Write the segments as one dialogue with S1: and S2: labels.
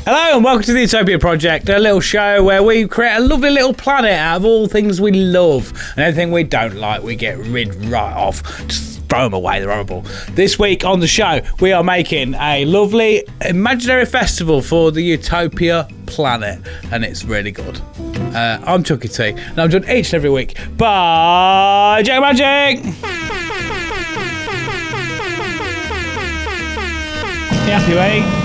S1: Hello and welcome to the Utopia Project, a little show where we create a lovely little planet out of all things we love, and anything we don't like we get rid right of. Just throw them away, they're horrible. This week on the show we are making a lovely imaginary festival for the Utopia planet, and it's really good. I'm Chucky T, and I'm joined each and every week by Jack Magic. You happy, mate?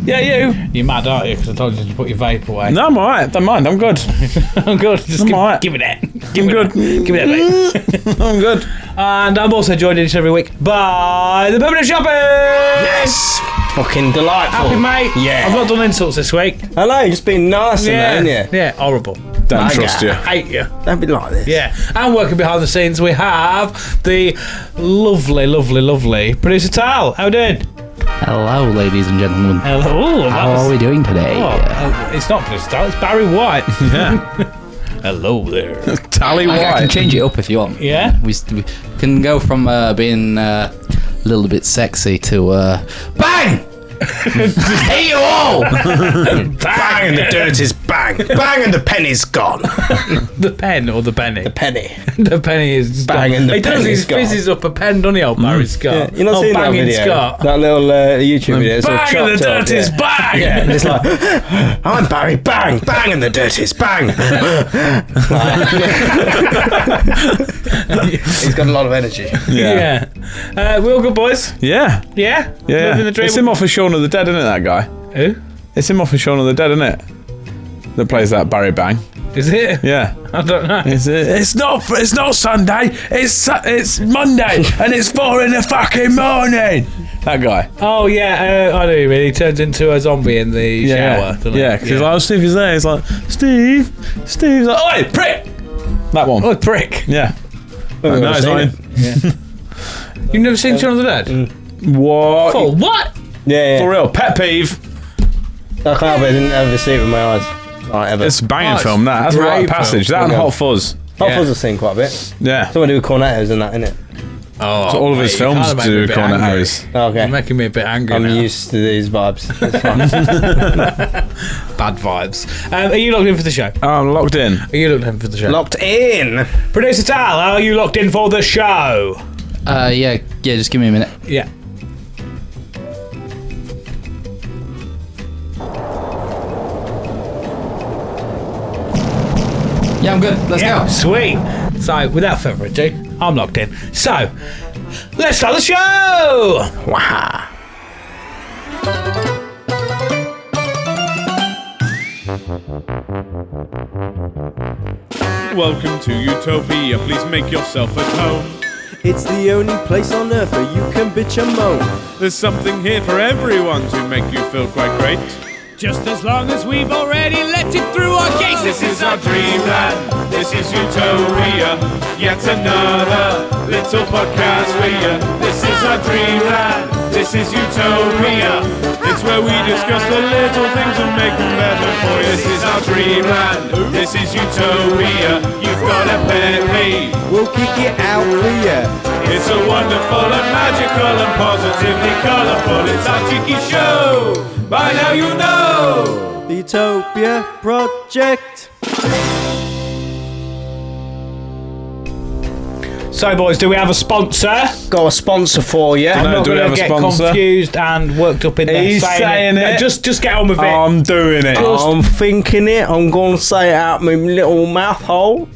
S2: Yeah, you.
S1: You're mad, aren't you? Because I told you to put your vape away.
S2: No, I'm alright. Don't mind. I'm good.
S1: I'm good. Just
S2: I'm alright.
S1: give me that.
S2: I'm good.
S1: Give me that, mate.
S2: I'm good.
S1: And I'm also joined each and every week by the Permanent Shopping.
S3: Yes. Fucking delightful.
S1: Happy, mate?
S3: Yeah.
S1: I've not done insults this week.
S3: I know, you've just been nice and that, haven't you?
S1: Yeah, horrible.
S2: Don't trust you.
S1: I hate you.
S3: Don't be like this.
S1: Yeah. And working behind the scenes, we have the lovely producer Tal. How are you doing?
S4: Hello, ladies and gentlemen.
S1: Hello.
S4: How are we doing today?
S1: It's not producer Tal, it's Barry White.
S2: Yeah.
S1: Hello there.
S2: Tally
S4: I
S2: White.
S4: can change it up if you want.
S1: Yeah?
S4: We can go from being a little bit sexy to bang! Hey you all!
S3: Bang and the dirt is bang. Bang and the penny's gone.
S1: The pen or the penny?
S3: The penny.
S1: The penny is
S3: Bang
S1: gone.
S3: and the
S1: He does, he
S3: penny's gone.
S1: fizzes up a pen, doesn't he, old Barry Scott?
S3: Yeah, you're not seeing that
S1: banging
S3: video?
S1: Scott.
S3: That little YouTube video. It's all
S1: Bang and the
S3: chopped up,
S1: dirt is bang!
S3: Yeah, and it's like, I'm Barry, bang, bang and the dirt is bang. He's got a lot of energy.
S1: Yeah. We all good, boys?
S2: Yeah.
S1: Yeah?
S2: Yeah.
S1: Living the dream.
S2: It's him off of Shaun of the Dead, isn't it, that guy?
S1: Who?
S2: It's him off of Shaun of the Dead, isn't it? That plays that Barry Bang.
S1: Is it?
S2: Yeah.
S1: I don't know.
S2: It's not Sunday, it's Monday, and it's 4 in the fucking morning. That guy.
S1: Oh, yeah, I know you mean. He turns into a zombie in the shower. doesn't he?
S2: Yeah, because he's like, oh, Steve is there. He's like, Steve's like, oi, prick! That one.
S1: Oh, prick.
S2: Yeah.
S3: We've
S2: No,
S3: never
S2: it's
S3: seen
S2: not
S3: it.
S2: him.
S1: You've never seen Shaun of the Dead?
S2: What?
S1: For what?
S3: Yeah,
S2: For real, pet peeve.
S3: I can't believe I didn't ever see it with my eyes. Like, ever.
S2: It's a banging
S1: Oh, it's
S2: film, that. That's a
S1: great
S2: right
S1: film.
S2: passage. That and
S3: Okay.
S2: Hot Fuzz.
S3: Hot
S1: yeah.
S3: Fuzz I've seen quite a bit.
S2: Yeah.
S3: Someone do cornetos and that, innit?
S1: Oh,
S2: So all of his
S1: mate,
S2: films
S1: you kinda make me
S2: do
S1: a bit
S2: Cornet
S1: angry.
S2: Harris.
S3: Okay.
S1: You're making me a bit angry
S3: I'm
S1: now.
S3: used to these vibes. It's fine.
S1: Bad vibes. Are you locked in for the show?
S2: I'm locked in.
S1: Are you locked in for the show?
S3: Locked in.
S1: Producer Tal, are you locked in for the show?
S4: Yeah, just give me a minute.
S1: Yeah.
S4: Yeah, I'm good. Let's go.
S1: Sweet. So, without further ado, I'm locked in. So, let's start the show!
S3: Wow.
S5: Welcome to Utopia, please make yourself at home.
S6: It's the only place on earth where you can bitch and moan.
S5: There's something here for everyone to make you feel quite great. Just as long as we've already let it through our gates. This is our dreamland, this is Utopia. Yet another little podcast for you. This is our dreamland, this is Utopia. It's where we discuss the little things and make them better for you. This is our dreamland, this is Utopia. You've got a pet peeve,
S6: We'll kick it out for ya.
S5: it's so wonderful and magical and positively colourful. It's our cheeky show. By now you know.
S6: The Utopia Project.
S1: So, boys, do we have a sponsor?
S3: Got a sponsor for you.
S1: I'm
S2: No,
S1: not
S2: do we
S1: going
S2: have
S1: to
S2: a
S1: get
S2: sponsor?
S1: confused and worked up in there
S2: He's saying
S1: No,
S2: it.
S1: just get on with it.
S2: I'm doing it.
S3: I'm thinking it. I'm going to say it out my little mouth hole.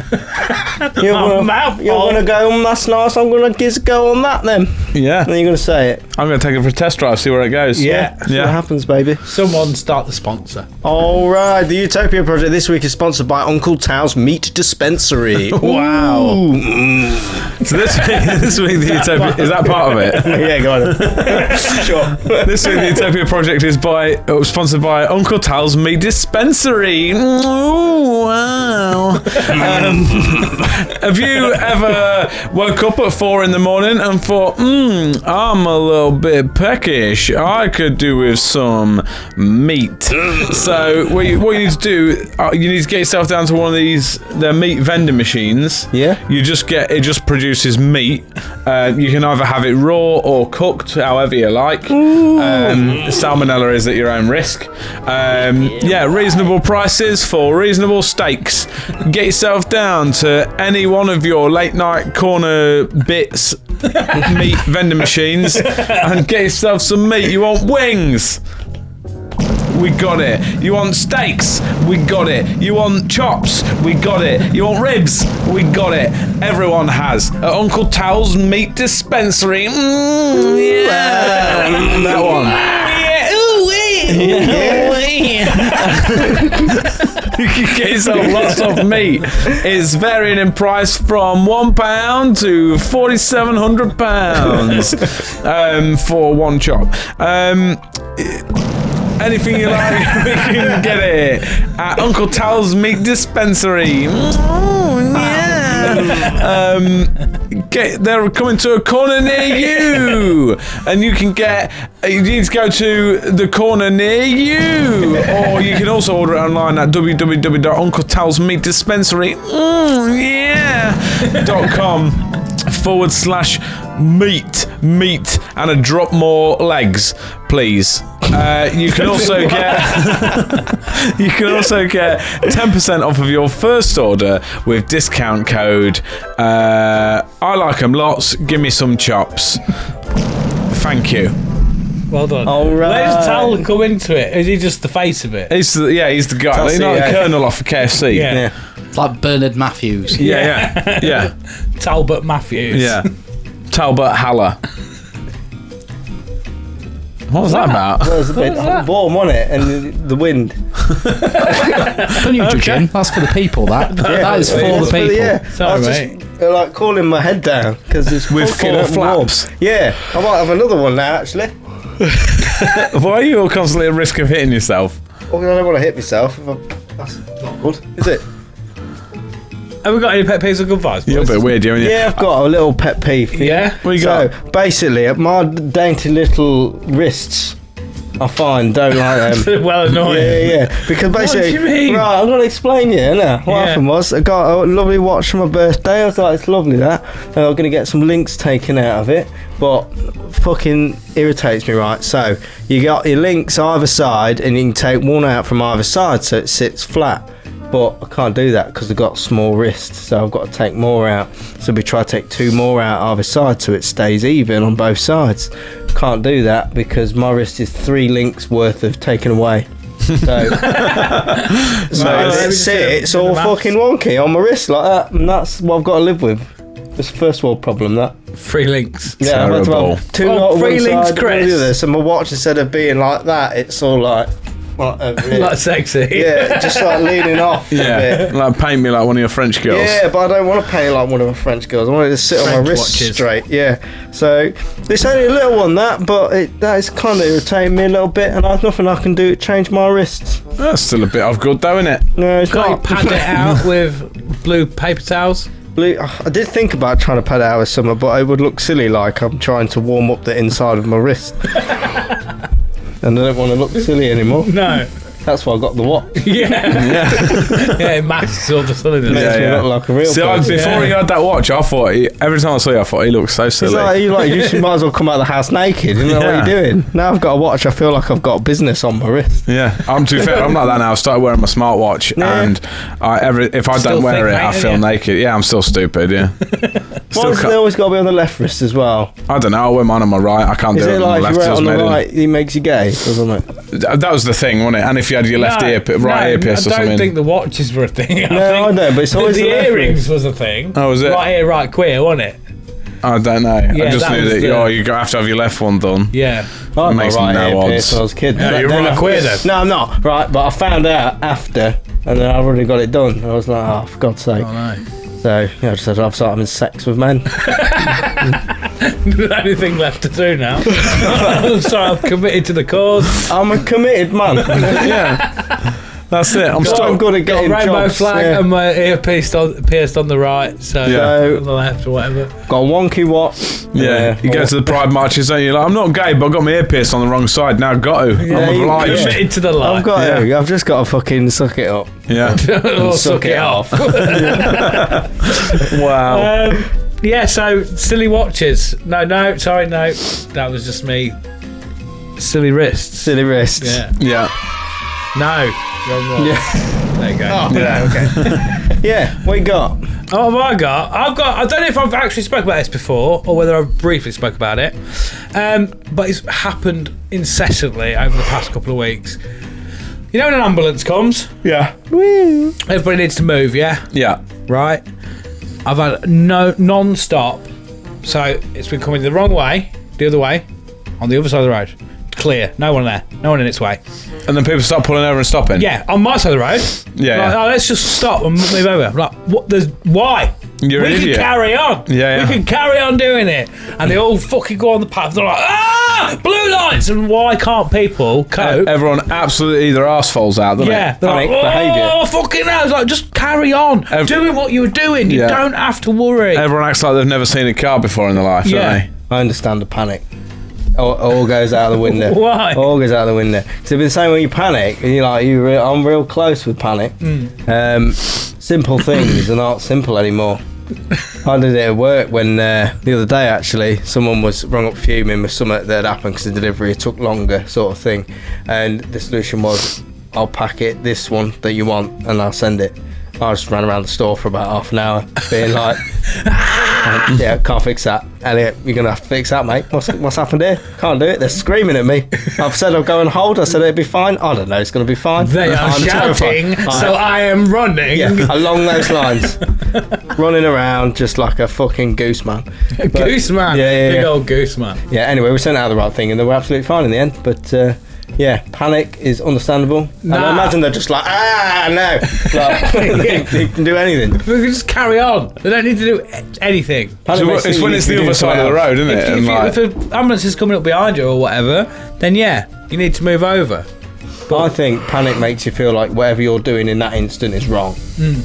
S3: You're
S1: mouth
S3: You're
S1: hole.
S3: going to go, that's nice. I'm going to just go on that then.
S2: Yeah.
S3: Then you're going to say it.
S2: I'm going to take it for a test drive, see where it goes.
S1: Yeah.
S3: See what happens, baby.
S1: Someone start the sponsor.
S3: All right. The Utopia Project this week is sponsored by Uncle Tao's Meat Dispensary.
S2: Wow.
S3: Ooh.
S2: So this week the Utopia, is that part of it?
S3: Yeah, go on. Sure.
S2: This week the Utopia Project is sponsored by Uncle Tal's Meat Dispensary. Ooh, wow. Have you ever woke up at 4 in the morning and thought, I'm a little bit peckish. I could do with some meat. So what you need to do, you need to get yourself down to one of the meat vending machines.
S3: Yeah.
S2: You just get, it just produces produces meat. You can either have it raw or cooked, however you like. Salmonella is at your own risk. Reasonable prices for reasonable steaks. Get yourself down to any one of your late night corner bits meat vending machines and get yourself some meat. You want wings? We got it. You want steaks? We got it. You want chops? We got it. You want ribs? We got it. Everyone has. At Uncle Tal's Meat Dispensary. That one. You can get yourself lots of meat. It's varying in price from £1 to £4,700 for one chop. Anything you like, we can get it at Uncle Tal's Meat Dispensary. They're coming to a corner near you, and you can get. You need to go to the corner near you, or you can also order it online at www.uncletalsmeatdispensary.com/meat and a drop more legs, please. You can also get 10% off of your first order with discount code I like 'em lots. Give me some chops. Thank you.
S1: Well done.
S3: All right.
S1: Where's Tal come into it? Is he just the face of it?
S2: He's the guy.
S3: Tulsi,
S2: He's not the
S3: yeah.
S2: Colonel off of KFC.
S1: Yeah.
S4: It's like Bernard Matthews.
S2: Yeah.
S1: Talbot Matthews.
S2: Yeah. Talbot Haller. What was that about?
S3: It was a bit warm, wasn't it? And the wind.
S4: Don't you judge him? That's for the people, that. That is for the people.
S3: Yeah.
S1: Sorry,
S3: I was
S1: mate.
S3: just like calling my head down because it's
S2: With
S3: fucking
S2: full
S3: warm.
S2: flaps.
S3: Yeah, I might have another one now actually.
S2: Why are you all constantly at risk of hitting yourself?
S3: Well, I don't want to hit myself. That's not good, is it?
S1: Have we got any pet peeves or good vibes?
S2: You're a bit weird, haven't you?
S3: Yeah, I've got a little pet peeve.
S1: Yeah?
S2: What you
S3: So
S2: got?
S3: basically, my dainty little wrists, I find don't like them.
S1: Well annoying.
S3: Yeah. Because basically,
S1: do you mean?
S3: right, I'm gonna explain you. Innit? What
S1: Yeah.
S3: happened was I got a lovely watch for my birthday. I was like, it's lovely that. And I'm gonna get some links taken out of it, but fucking irritates me, right? So you got your links either side, and you can take one out from either side, so it sits flat. But I can't do that because I've got small wrists, so I've got to take more out. So we try to take two more out either side so it stays even on both sides. Can't do that because my wrist is 3 links worth of taken away. So it's all fucking wonky on my wrist like that, and that's what I've got to live with. It's a first world problem, that.
S1: 3 links.
S3: Yeah, I've had to
S2: Terrible.
S3: have 2
S1: Oh,
S3: not
S1: 3
S3: one
S1: links,
S3: side,
S1: Chris.
S3: one the other. So my watch, instead of being like that, it's all like really,
S1: Like sexy.
S3: yeah, just like leaning off a
S2: Yeah.
S3: bit.
S2: Like paint me like one of your French girls.
S3: Yeah, but I don't want to paint like one of the French girls. I want it to sit on my
S1: French
S3: wrist
S1: watches.
S3: straight. Yeah. So it's only a little one, that is kind of irritating me a little bit, and there's nothing I can do to change my wrists.
S2: That's still a bit of good though, isn't it?
S3: No, it's
S1: Can't you
S3: not.
S1: pad it out with blue paper towels?
S3: I did think about trying to pad it out with summer, but it would look silly, like I'm trying to warm up the inside of my wrist. And I don't want to look silly anymore.
S1: No.
S3: That's why I got the watch.
S1: Yeah, it masks all the cylinders.
S3: Makes me look like a real
S2: See,
S3: person.
S2: before he had that watch, I thought every time I saw you, I thought he looked so
S3: It's
S2: silly.
S3: like you might as well come out of the house naked. You know what
S2: Yeah.
S3: you're doing. Now I've got a watch. I feel like I've got business on my wrist.
S2: Yeah, I'm too fair. I'm like that now. I started wearing my smartwatch,
S3: Yeah.
S2: and if I
S1: Still
S2: don't wear
S1: think,
S2: it, I
S1: mate,
S2: feel
S1: yeah.
S2: naked. Yeah, I'm still stupid. Yeah,
S3: Why does they always got to be on the left wrist as well?
S2: I don't know. I wear mine on my right. I can't
S3: Is
S2: do it
S3: it
S2: on
S3: like
S2: the
S3: if
S2: left.
S3: you wear it on the
S2: It was
S3: right, it makes you gay? Doesn't it?
S2: That was the thing, wasn't it? And if you had your left right earpiece or
S1: I don't
S2: something.
S1: think the watches were a thing.
S3: No, I know, but it's always
S1: the
S3: the left
S1: earrings
S3: wrist.
S1: was a thing.
S2: Oh, was it?
S1: Right here, right queer, wasn't it?
S2: I don't know.
S1: Yeah,
S2: I just
S1: that
S2: knew
S1: was
S2: that
S1: the-
S2: you have to have your left one done.
S1: Yeah.
S3: I had my
S2: makes
S3: right
S2: no
S3: earpiece
S2: odds.
S3: when I was a kid.
S1: Yeah,
S3: But
S1: you're
S3: then
S1: right
S3: I-
S1: queer then.
S3: No, I'm not. Right, but I found out after, and then I've already got it done. I was like, oh, for God's sake.
S1: Oh, no.
S3: So, yeah, I just said I've started having sex with men.
S1: The only thing left to do now. I'm sorry, I've committed to the cause.
S3: I'm a committed man.
S2: Yeah, that's it. I'm
S3: So
S2: still
S3: I'm good at
S1: Got a
S3: getting
S1: rainbow
S3: jobs.
S1: flag
S3: yeah.
S1: and my ear pierced on the right, so
S2: Yeah.
S1: on the left or whatever.
S3: Got a wonky watch.
S2: Yeah, you go to the Pride marches and you're like, I'm not gay, but I got my ear pierced on the wrong side. Now I've got to.
S3: Yeah,
S2: I'm
S3: you-
S2: obliged.
S1: Committed to the lie.
S3: I've got to. I've just got to fucking suck it up.
S2: Yeah.
S1: or suck it off.
S2: Wow.
S1: Yeah, so silly watches. No, sorry, no. That was just me. Silly wrists.
S3: Silly wrists.
S1: Yeah.
S2: Yeah.
S1: No. Wrong one.
S3: Yeah.
S1: There you go.
S3: Oh, yeah. Okay. Yeah. What you got?
S1: Oh, what have I got? I don't know if I've actually spoke about this before or whether I've briefly spoke about it. But it's happened incessantly over the past couple of weeks. You know when an ambulance comes?
S2: Yeah.
S1: Everybody needs to move, yeah?
S2: Yeah.
S1: Right? I've had non-stop. So it's been coming the wrong way, the other way, on the other side of the road. Clear. No one there. No one in its way.
S2: And then people start pulling over and stopping.
S1: Yeah, on my side of the road.
S2: Yeah,
S1: Like,
S2: yeah.
S1: oh, let's just stop and move over. I'm like, what? Why?
S2: You're an
S1: we
S2: idiot.
S1: can carry on.
S2: Yeah.
S1: We can carry on doing it. And they all fucking go on the path. They're like, blue lights. And why can't people cope?
S2: Everyone absolutely their arse falls out, doesn't
S1: Yeah,
S2: it?
S1: they're like,
S3: Panic behaviour.
S1: oh, fucking hell. It's like, just carry on doing what you were doing. You
S2: Yeah.
S1: don't have to worry.
S2: Everyone acts like they've never seen a car before in their life,
S1: Yeah.
S2: don't they?
S3: I understand the panic. All goes out of the window.
S1: Why?
S3: All goes out of the window. So it'd be the same when you panic, and you're like, I'm real close with panic. Simple things are not simple anymore. I did it at work when the other day actually someone was rung up fuming with something that had happened because the delivery took longer, sort of thing, and the solution was, I'll pack it this one that you want and I'll send it. I just ran around the store for about half an hour being like, yeah, can't fix that. Elliot, you're going to have to fix that, mate. What's happened here? Can't do it. They're screaming at me. I've said I'll go and hold. I said it'd be fine. I don't know. It's going to be fine.
S1: They are
S3: I'm
S1: shouting,
S3: terrified.
S1: so I am running.
S3: Yeah, along those lines. Running around just like a fucking goose man.
S1: Goose man.
S3: Yeah.
S1: Big old goose man.
S3: Yeah, anyway, we sent out the right thing and they were absolutely fine in the end. But yeah, panic is understandable. And I imagine they're just like, no. Like, they can do anything.
S1: We can just carry on. They don't need to do anything.
S3: Panic makes
S2: It's
S3: you
S2: when
S3: need
S2: it's
S3: to
S2: the
S3: do
S2: other side
S3: something
S2: of the
S3: else.
S2: road, isn't it? And like,
S1: If an ambulance is coming up behind you or whatever, then yeah, you need to move over.
S3: But I think panic makes you feel like whatever you're doing in that instant is wrong.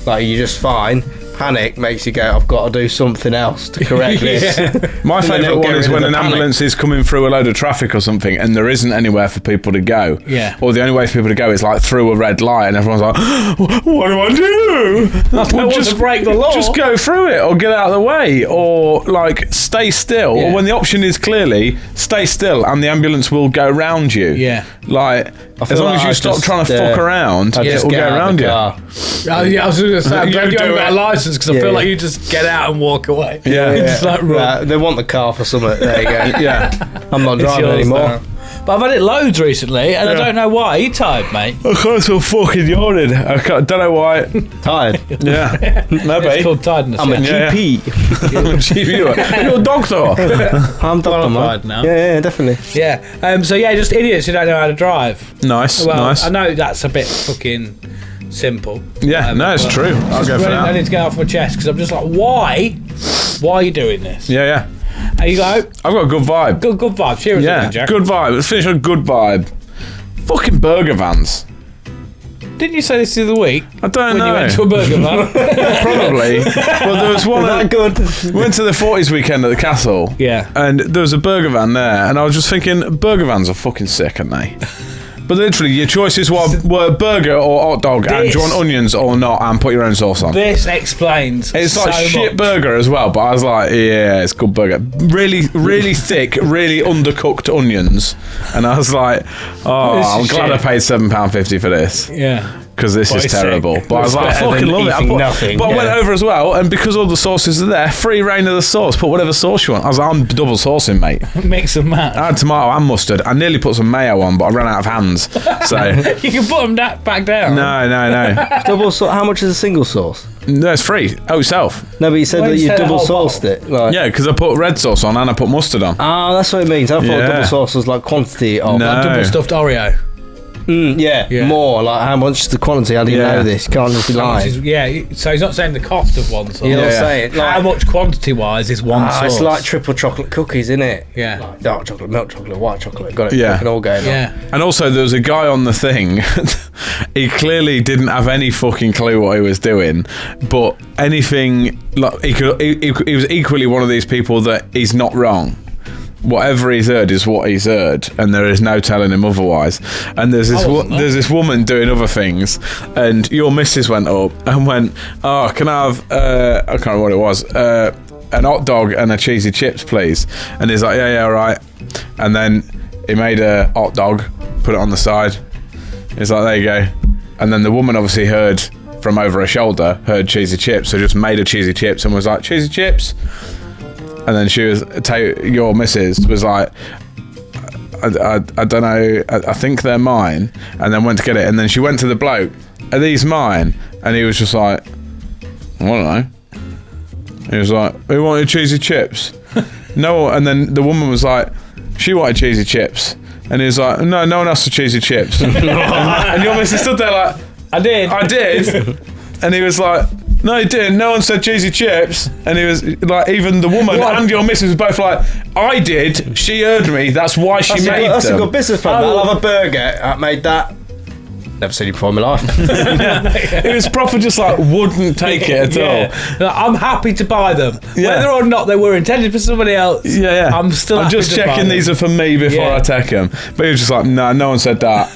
S3: Like you're just fine. Panic makes you go, I've got to do something else to correct this.
S2: my
S3: And then
S2: favourite
S3: they'll
S2: one
S3: get
S2: is
S3: rid of
S2: when
S3: the
S2: an
S3: panic.
S2: ambulance is coming through a load of traffic or something and there isn't anywhere for people to go.
S1: Yeah.
S2: Or the only way for people to go is like through a red light and everyone's like, what do I do?
S1: don't want to break the law.
S2: Just go through it or get out of the way or like stay still.
S1: Yeah.
S2: Or when the option is clearly stay still and the ambulance will go round you.
S1: Yeah.
S2: Like, as
S3: feel
S2: long
S3: like
S2: as you
S3: I'd
S2: stop
S3: just,
S2: trying to fuck around,
S3: I'd
S2: it
S3: just
S2: will go
S3: get out
S2: around
S3: the
S2: you.
S3: car.
S1: Oh, yeah, I was going to say, I'm
S2: You
S1: glad you
S2: do
S1: haven't got a
S2: it.
S1: license because I feel
S3: Yeah.
S1: like you just get out and walk away.
S2: Yeah.
S1: Just like run.
S3: They want the car for something. There you go.
S2: Yeah.
S3: I'm not
S1: It's
S3: driving
S1: yours
S3: anymore.
S1: now. But I've had it loads recently and I don't know why. Are you tired, mate?
S2: I can't stop fucking yawning. Don't know why.
S3: Tired.
S2: Yeah.
S1: It's
S2: Maybe.
S1: called tiredness.
S3: I'm a
S1: yeah.
S3: GP.
S2: You're a doctor.
S3: I'm Dr.
S1: Qualified
S3: Man.
S1: now.
S3: Yeah, definitely.
S1: Yeah. So yeah, just idiots who don't know how to drive.
S2: Nice.
S1: Well,
S2: nice.
S1: I know that's a bit fucking simple.
S2: Yeah, no, it's
S1: but
S2: true. I'll go for
S1: I
S2: that.
S1: need to get off my chest because I'm just like, why? Why are you doing this?
S2: Yeah, yeah.
S1: There you go.
S2: I've got a good vibe.
S1: Good vibe. Cheers,
S2: Yeah,
S1: Jack.
S2: good vibe. Let's finish on a good vibe. Fucking burger vans.
S1: Didn't you say this the other week?
S2: I don't
S1: When
S2: know.
S1: you went to a burger van?
S2: Probably. Well, there was one.
S3: That good.
S2: We went to the 40s weekend at the castle.
S1: Yeah.
S2: And there was a burger van there, and I was just thinking, burger vans are fucking sick, aren't they? But literally, your choices were burger or hot dog, and do you want onions or not, and put your own sauce on.
S1: This explains
S2: It's like
S1: so
S2: shit
S1: much.
S2: burger as well, but I was like, yeah, it's good burger. Really, really thick, really undercooked onions. And I was like, oh,
S1: This is
S2: I'm glad I
S1: shit.
S2: paid £7.50 for this.
S1: Yeah.
S2: Because this
S1: But
S2: is
S1: it's
S2: terrible.
S1: sick.
S2: But I was
S3: It's
S2: like, I
S3: better
S2: fucking
S3: than
S2: love it.
S3: eating nothing,
S2: But I went
S3: yeah.
S2: over as well, and because all the sauces are there, free reign of the sauce. Put whatever sauce you want. I was like, I'm double saucing, mate.
S1: Mix and match.
S2: I had tomato and mustard. I nearly put some mayo on, but I ran out of hands. So,
S1: You can put them back down.
S2: no.
S3: Double how much is a single sauce?
S2: No, it's free. Oh, yourself.
S3: No, but you said
S1: Well,
S3: that
S1: you
S3: you
S1: said a
S3: double
S1: whole
S3: sauced it. Like,
S2: Yeah, because I put red sauce on and I put mustard on.
S3: Ah, that's what it means. I thought
S2: Yeah.
S3: double sauce was like quantity of.
S2: No.
S1: Like double stuffed Oreo.
S3: Yeah, more. Like how much is the quantity? How do you
S2: Yeah.
S3: know this? Can't just be
S1: Which is-
S3: lying.
S1: yeah, so he's not saying the cost of one sauce.
S3: You don't
S2: Yeah.
S3: say it. Like,
S1: How much quantity-wise is one sauce?
S3: it's like triple chocolate cookies, isn't it?
S1: Yeah.
S3: Like dark chocolate, milk chocolate, white chocolate. Got it.
S2: Yeah.
S3: Fucking all going on.
S1: Yeah.
S2: And also, there was a guy on the thing. He clearly didn't have any fucking clue what he was doing. But anything, like he was equally one of these people that he's not wrong. Whatever he's heard is what he's heard, and there is no telling him otherwise. And there's this woman doing other things, and your missus went up and went, "Oh, can I have? I can't remember what it was. an hot dog and a cheesy chips, please. And he's like, yeah, all right. And then he made a hot dog, put it on the side. He's like, there you go. And then the woman obviously heard from over her shoulder, heard cheesy chips, so just made a cheesy chips and was like, cheesy chips. And then she was, your missus was like, I don't know, I think they're mine. And then went to get it. And then she went to the bloke, are these mine? And he was just like, I don't know. He was like, who wanted cheesy chips? No. And then the woman was like, she wanted cheesy chips. And he was like, no one asked for cheesy chips. and your missus stood there like, I did. And he was like, no, he didn't. No one said cheesy chips. And he was like, even the woman and your missus were both like, I did. She heard me. That's why she made them.
S3: That's a good business plan. I'll have a burger. I made that. Never seen you before in my life.
S2: It was proper, just like wouldn't take it at all.
S1: Like, I'm happy to buy them, whether or not they were intended for somebody else.
S2: Yeah.
S1: I'm
S2: just checking these are for me before I take them. But he was just like, no one said that.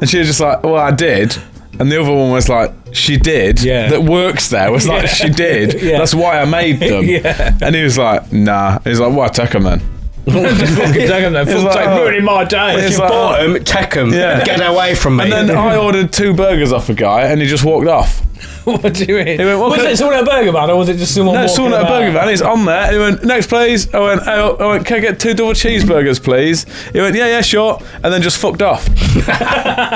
S2: And she was just like, well, I did. And the other one was like, she did.
S1: Yeah.
S2: That works there was like, she did.
S1: Yeah.
S2: That's why I made them.
S1: Yeah.
S2: And he was like, nah. He was like, well, take them then.
S1: Just fucking take them then. Full take, ruining my day.
S3: If you bought them, take them.
S2: Yeah.
S3: Get away from me.
S2: And then I ordered 2 burgers off a guy, and he just walked off.
S1: What do you mean?
S2: He went,
S1: was it someone at a burger van, or was it just someone?
S2: No,
S1: walking
S2: someone at a
S1: about?
S2: burger van. He's on there. He went, next please. I went, can I get 2 double cheeseburgers, please? He went, yeah, sure. And then just fucked off. He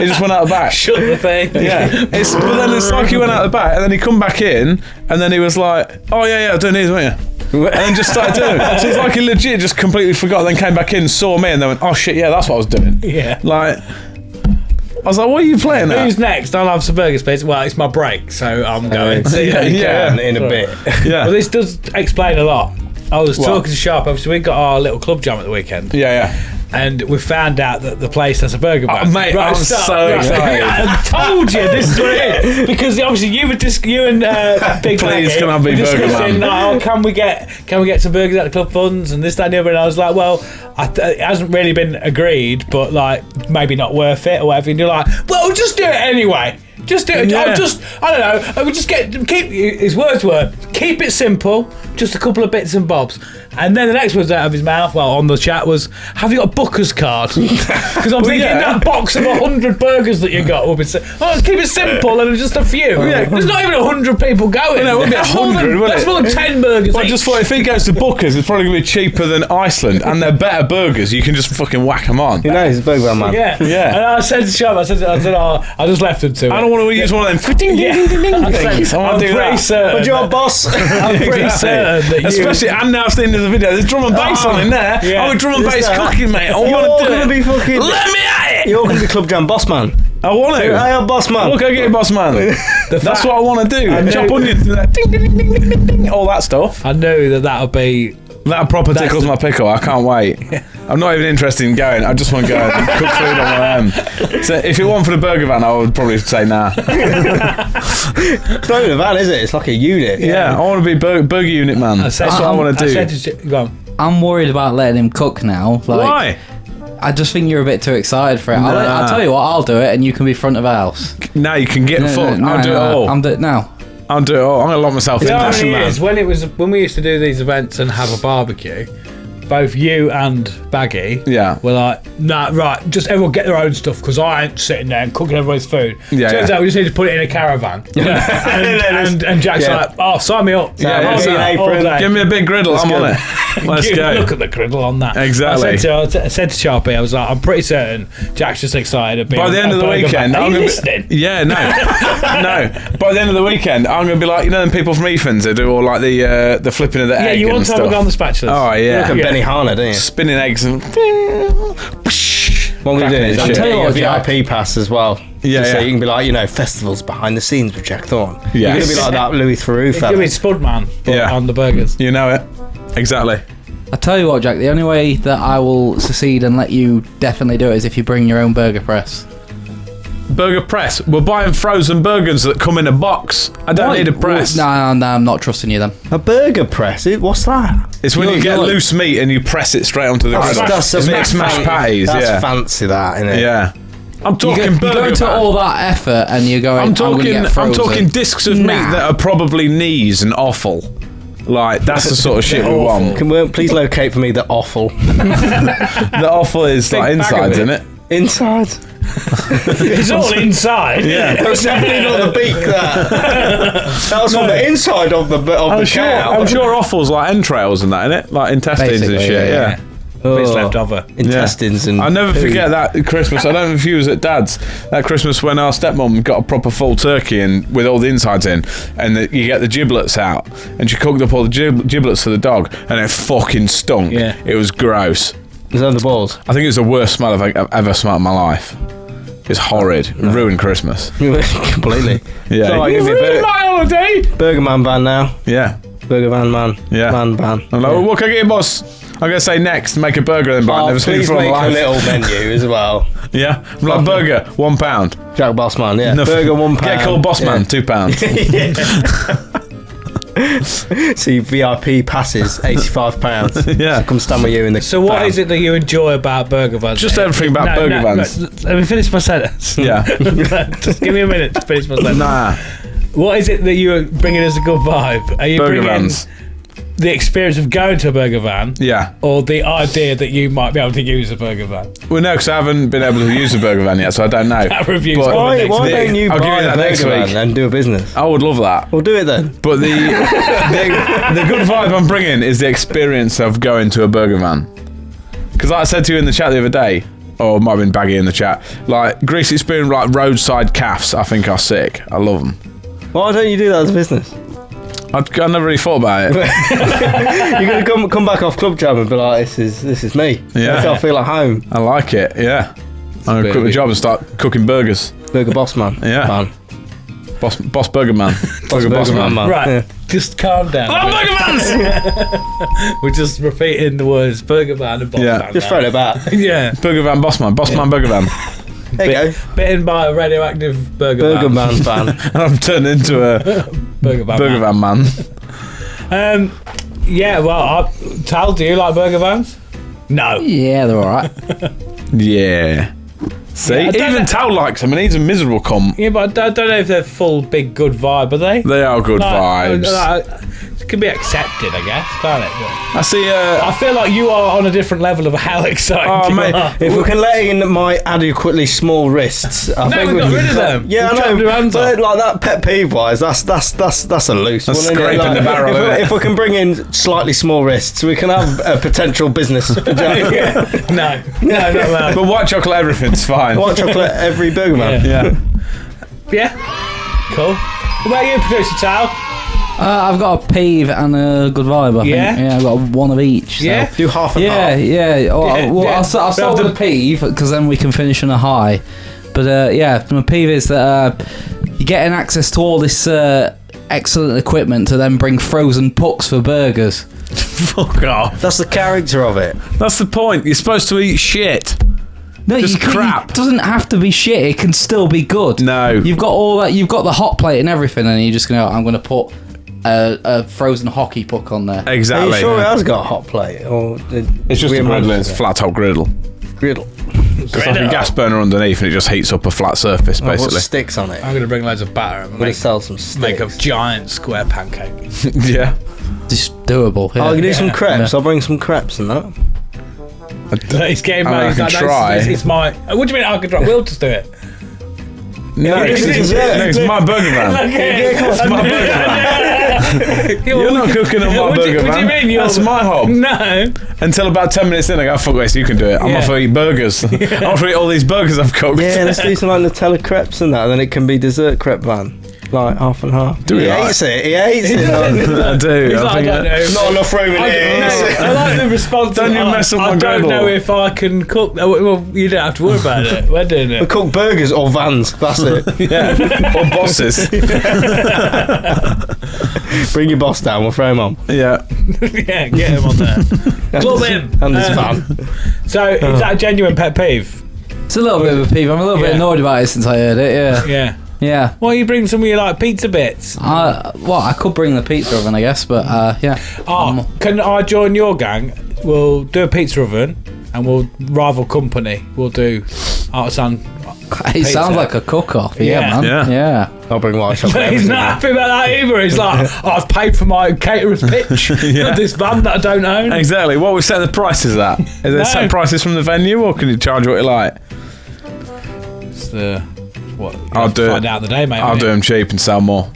S2: just went out the back.
S1: Shut the thing.
S2: Yeah. But then it's like he went out the back, and then he come back in, and then he was like, oh yeah, I'm doing these, weren't you? And then just started doing it. So it's like he legit just completely forgot, then came back in, saw me, and then went, oh shit, yeah, that's what I was doing.
S1: Yeah.
S2: Like, I was like, what are you playing at?
S1: Who's next? I'll have some burgers, please. Well, it's my break, so I'm going.
S3: in a bit.
S2: Yeah.
S1: Well, this does explain a lot. I was talking to Sharp. Obviously, we got our little club jam at the weekend.
S2: Yeah.
S1: And we found out that the place has a burger van.
S2: Mate, I'm so excited.
S1: I told you this is what it is. Because obviously you and Big
S2: Please,
S1: Maggie
S2: can I be
S1: were
S2: burger
S1: discussing,
S2: man?
S1: can we get some burgers out of club funds and this, that and the other. And I was like, well, it hasn't really been agreed, but like maybe not worth it or whatever. And you're like, well, just do it anyway. Just do it.
S2: Yeah.
S1: I don't know. I would just keep. His words were, keep it simple. Just a couple of bits and bobs. And then the next words out of his mouth, well, on the chat was, have you got a Booker's card? Because I'm thinking that box of 100 burgers that you got will be. Keep it simple and just a few. There's not even 100 people going.
S2: No, it won't be 100, will it?
S1: That's more than 10 burgers.
S2: I just thought if he goes to Booker's, it's probably going to be cheaper than Iceland, and they're better burgers. You can just fucking whack them on.
S3: You know, he's a burger van man.
S1: Yeah.
S2: Yeah.
S1: And I said to Sharp, I said, I just left him to it.
S2: I don't want to use one of them. Ding, ding, ding, ding, things. I want to do that.
S3: But you're a boss.
S1: I'm pretty certain that you...
S2: Especially, and now I've seen the video. There's drum and bass on in there.
S1: Yeah.
S2: I'm a drum and bass cooking, mate. I
S3: You're
S2: want to do
S3: gonna
S2: it.
S3: be fucking.
S2: Let me at it.
S3: You're gonna be club jam boss man.
S2: I want to.
S3: Hey, I'm boss man.
S2: Look, I get it, boss man. That's what I want to do. Chop onions, ding, ding, ding, ding, ding, ding, all that stuff.
S1: I knew that would be...
S2: That proper tickles my pickle. I can't wait. I'm not even interested in going. I just want to go and cook food on my own. So if it wasn't for the burger van, I would probably say nah.
S3: It's not even a van, is it? It's like a unit.
S2: Yeah, I want to be burger unit man. That's what I want to do.
S1: Go on.
S4: I'm worried about letting him cook now.
S2: Why?
S4: I just think you're a bit too excited for it.
S2: Nah.
S4: I'll tell you what, I'll do it and you can be front of house.
S2: Now you can get fucked. I'll do it all.
S4: I'm doing it now.
S2: I'll do it all. I'm going to lock myself in.
S1: You know how
S2: Passion
S1: many
S2: man.
S1: years, when we used to do these events and have a barbecue, both you and Baggy were like, nah, right, just everyone get their own stuff because I ain't sitting there and cooking everybody's food. Turns out we just need to put it in a caravan. And Jack's like, oh, sign me up.
S2: Give me a big griddle. I'm on it. Let's go.
S1: Look at the griddle on that.
S2: Exactly.
S1: I said to Sharpie, I was like, I'm pretty certain Jack's just excited.
S2: By the end of the weekend,
S1: I'm listening.
S2: Yeah, no. By the end of the weekend, I'm going to be like, you know them people from Ethan's that do all like the flipping of the egg.
S1: Yeah, you want to have a go on the spatulas.
S2: Oh, yeah.
S3: Look at Benny Harner, don't you?
S2: Spinning eggs and...
S3: What we do is
S4: I'll tell you what, Jack.
S3: VIP pass as well.
S2: Yeah,
S3: So
S2: yeah.
S3: you can be like, festivals behind the scenes with Jack Thorne.
S2: Yes.
S3: You're going to be like that Louis Theroux
S1: Give
S3: fella.
S1: me Spudman on the burgers.
S2: You know it. Exactly.
S4: I tell you what, Jack, the only way that I will secede and let you definitely do it is if you bring your own burger press.
S2: Burger press. We're buying frozen burgers that come in a box. I don't need a press.
S4: No, I'm not trusting you then.
S3: A burger press? What's that?
S2: It's when you get loose meat and you press it straight onto the griddle.
S3: That's a
S2: It's
S3: bit
S2: like smashed patties.
S3: That's fancy, that, isn't it?
S2: Yeah. I'm talking
S4: You
S2: burger
S4: go to
S2: van.
S4: all that effort and you're going.
S2: I'm talking
S4: get frozen.
S2: discs of meat that are probably knees and offal. Like, that's the sort of shit we want.
S3: Can we please locate for me the offal?
S2: The offal is like
S1: Big bag of
S2: insides,
S1: it.
S2: isn't it?
S3: Inside.
S1: It's all inside.
S2: Yeah.
S3: That was definitely not the beak. That was from the inside of the cow.
S2: I'm sure offal's like entrails and that, innit? Like intestines and
S4: Basically,
S2: shit. Yeah.
S1: Bits left over.
S3: Intestines and.
S2: I'll never
S3: poo.
S2: forget that Christmas. I don't know if you was at Dad's that Christmas when our stepmom got a proper full turkey and with all the insides in, and you get the giblets out, and she cooked up all the giblets for the dog, and it fucking stunk.
S1: Yeah.
S2: It was gross.
S3: Is that the balls?
S2: I think it was the worst smell I've ever smelled in my life. It's horrid. It ruined Christmas.
S3: Completely.
S2: Yeah.
S3: So I
S1: You
S3: give you
S1: ruined my holiday.
S3: Burger Man van now.
S2: Yeah.
S3: Burger van man.
S2: Yeah.
S3: Man van.
S2: I'm like, well, what can I get you, boss? I'm gonna say next, make a burger then, but I've
S3: Oh,
S2: never seen it
S3: please
S2: before in
S3: make
S2: my
S3: a
S2: life.
S3: little menu as well.
S2: Yeah. I'm like, burger, £1.
S3: Jack Bossman, yeah.
S2: No,
S3: Burger £1.
S2: Get called Bossman, £2.
S3: See, VIP passes, £85.
S2: Yeah.
S3: Come stand with you in the.
S1: So what is it that you enjoy about burger vans?
S2: Just everything about burger vans.
S1: Let me finish my sentence.
S2: Yeah.
S1: Just give me a minute to finish my sentence.
S2: Nah.
S1: What is it that you're bringing as a good vibe? Are you
S2: Burger
S1: bringing
S2: vans.
S1: the experience of going to a burger van,
S2: Yeah.
S1: or the idea that you might be able to use a burger van?
S2: Well, no, because I haven't been able to use a burger van yet, so I don't know.
S1: That review's
S2: But-
S1: coming next
S3: Why
S1: week.
S3: don't you
S2: I'll give
S3: buy
S2: you
S3: a
S2: that next
S3: burger
S2: week.
S3: van and do a business?
S2: I would love that.
S3: We'll do it then.
S2: But the good vibe I'm bringing is the experience of going to a burger van. Because like I said to you in the chat the other day, or it might have been Baggy in the chat, like greasy spoon, like roadside calves, I think are sick. I love them.
S3: Why don't you do that as a business?
S2: I never really thought about it.
S3: You're gonna come back off Club Jam and be like, this is me.
S2: Yeah.
S3: That's how I feel at home.
S2: I like it, yeah. I'm going to quit my job and start cooking burgers.
S3: Burger Boss Man.
S2: Yeah.
S3: Man.
S2: Boss Burger Man. Burger Boss Man.
S1: Right,
S3: Yeah.
S1: just calm down.
S2: Oh, burger vans!
S1: We're just repeating the words burger van and boss
S2: Yeah.
S1: van.
S3: Just
S1: now.
S3: throw it back.
S1: Yeah,
S2: Burger Van Boss Man. Boss Man Burger Van.
S3: There you go.
S1: bitten by a radioactive burger,
S3: Burger
S1: van.
S3: Man van.
S2: And I've turned into a
S1: Burger van.
S2: Burger Van Man.
S1: Yeah, well, Tal, do you like burger vans? No.
S4: Yeah, they're all right.
S2: Yeah. See?
S1: Yeah, I don't
S2: Even
S1: know-
S2: Tal likes them and he's a miserable cunt.
S1: Yeah, but I don't know if they're full big good vibe, are they?
S2: They are good vibes.
S1: It can be accepted, I guess, can't it? But
S2: I see.
S1: I feel like you are on a different level of how excited
S2: Oh,
S1: you
S2: mate.
S1: are.
S3: If we can let in my adequately small wrists, I think
S1: we got
S3: can-
S1: rid of them.
S3: Yeah,
S1: We
S3: I
S1: chopped your hands
S3: know. But
S1: off.
S3: like that pet peeve wise, that's a loose
S2: That's
S3: one. Isn't it?
S2: scraping the barrel,
S3: if,
S2: isn't it?
S3: if we can bring in slightly small wrists, we can have a potential business.
S1: No, not allowed.
S2: But white chocolate everything's fine.
S3: White chocolate every burger man.
S2: Yeah.
S1: Yeah, cool. What about you, producer Tal?
S4: I've got a peeve and a good vibe, I think.
S1: Yeah?
S4: Yeah, I've got one of each. So.
S1: Yeah?
S3: Do half and
S4: Yeah,
S3: half.
S4: yeah. Well,
S1: Yeah,
S4: well,
S1: yeah.
S4: I'll start with a peeve because then we can finish on a high. But yeah, my peeve is that you're getting access to all this excellent equipment to then bring frozen pucks for burgers.
S2: Fuck off.
S3: That's the character of it.
S2: That's the point. You're supposed to eat shit.
S4: No,
S2: Just crap.
S4: It doesn't have to be shit. It can still be good.
S2: No.
S4: You've got all that. You've got the hot plate and everything, and you're just gonna. I'm gonna put a frozen hockey puck on there.
S3: Are
S2: Exactly.
S3: you sure it has got a hot plate? Or
S2: It's just a griddle. It's a flat top griddle.
S3: griddle.
S2: Just like a gas burner underneath and it just heats up a flat surface,
S3: What
S2: basically.
S3: sticks on it?
S1: I'm going to bring loads of batter and
S3: I'm gonna sell some sticks.
S1: make a giant square pancake.
S2: Yeah.
S4: Just doable. Yeah.
S3: Oh, I can do some crepes.
S4: Yeah.
S3: I'll bring some crepes and that.
S1: He's getting
S2: I mean, I
S1: he's
S2: can
S1: like, no,
S2: try.
S1: It's my. What do you mean I can try? We'll just do it.
S2: No,
S3: this
S2: it's,
S3: is it.
S2: no, it's my burger van. It's my burger van. You're not cooking on my
S1: What do you-
S2: burger
S1: what do you
S2: van.
S1: mean?
S2: That's my hob.
S1: No.
S2: Until about 10 minutes in, I go, fuck this, you can do it. I'm
S1: Yeah.
S2: off to eat burgers. I'm off to eat all these burgers I've cooked.
S3: Yeah, let's do some like Nutella crepes and that, and then it can be dessert crepe van. Like half and half.
S2: Do
S3: he
S2: we like-
S3: hates it. He hates it.
S2: I do.
S1: He's
S2: I
S1: like, I
S2: think
S1: don't know.
S3: Not enough room in
S1: I
S3: here.
S1: like the response.
S2: Don't you
S1: of,
S2: mess up
S1: I
S2: my
S1: don't
S2: griddle.
S1: know if I can cook. Well, you don't have to worry about it. We're doing
S3: We
S1: it.
S3: cook burgers or vans. That's it.
S2: Yeah. Or bosses.
S3: Bring your boss down. We'll throw him on.
S2: Yeah.
S1: Yeah, get him on there. Club him.
S3: And this van.
S1: So is that a genuine pet peeve?
S4: It's a little bit of a peeve. I'm a little bit
S1: Yeah.
S4: annoyed about it since I heard it. Yeah.
S1: Yeah.
S4: Yeah.
S1: Why don't you bring some of your like pizza bits?
S4: Well, I could bring the pizza oven, I guess, but yeah.
S1: Oh, can I join your gang? We'll do a pizza oven and we'll rival company. We'll do artisan
S4: It sounds like a cook-off. Yeah, man. Yeah.
S3: I'll bring white chocolate.
S1: But he's not happy about that either. He's like, I've paid for my caterer's pitch of this van that I don't own.
S2: Exactly. What we set the prices at? Is there set prices from the venue, or can you charge what you like?
S1: It's the what?
S2: I'll do
S1: find out the day, mate.
S2: I'll do them cheap and sell more.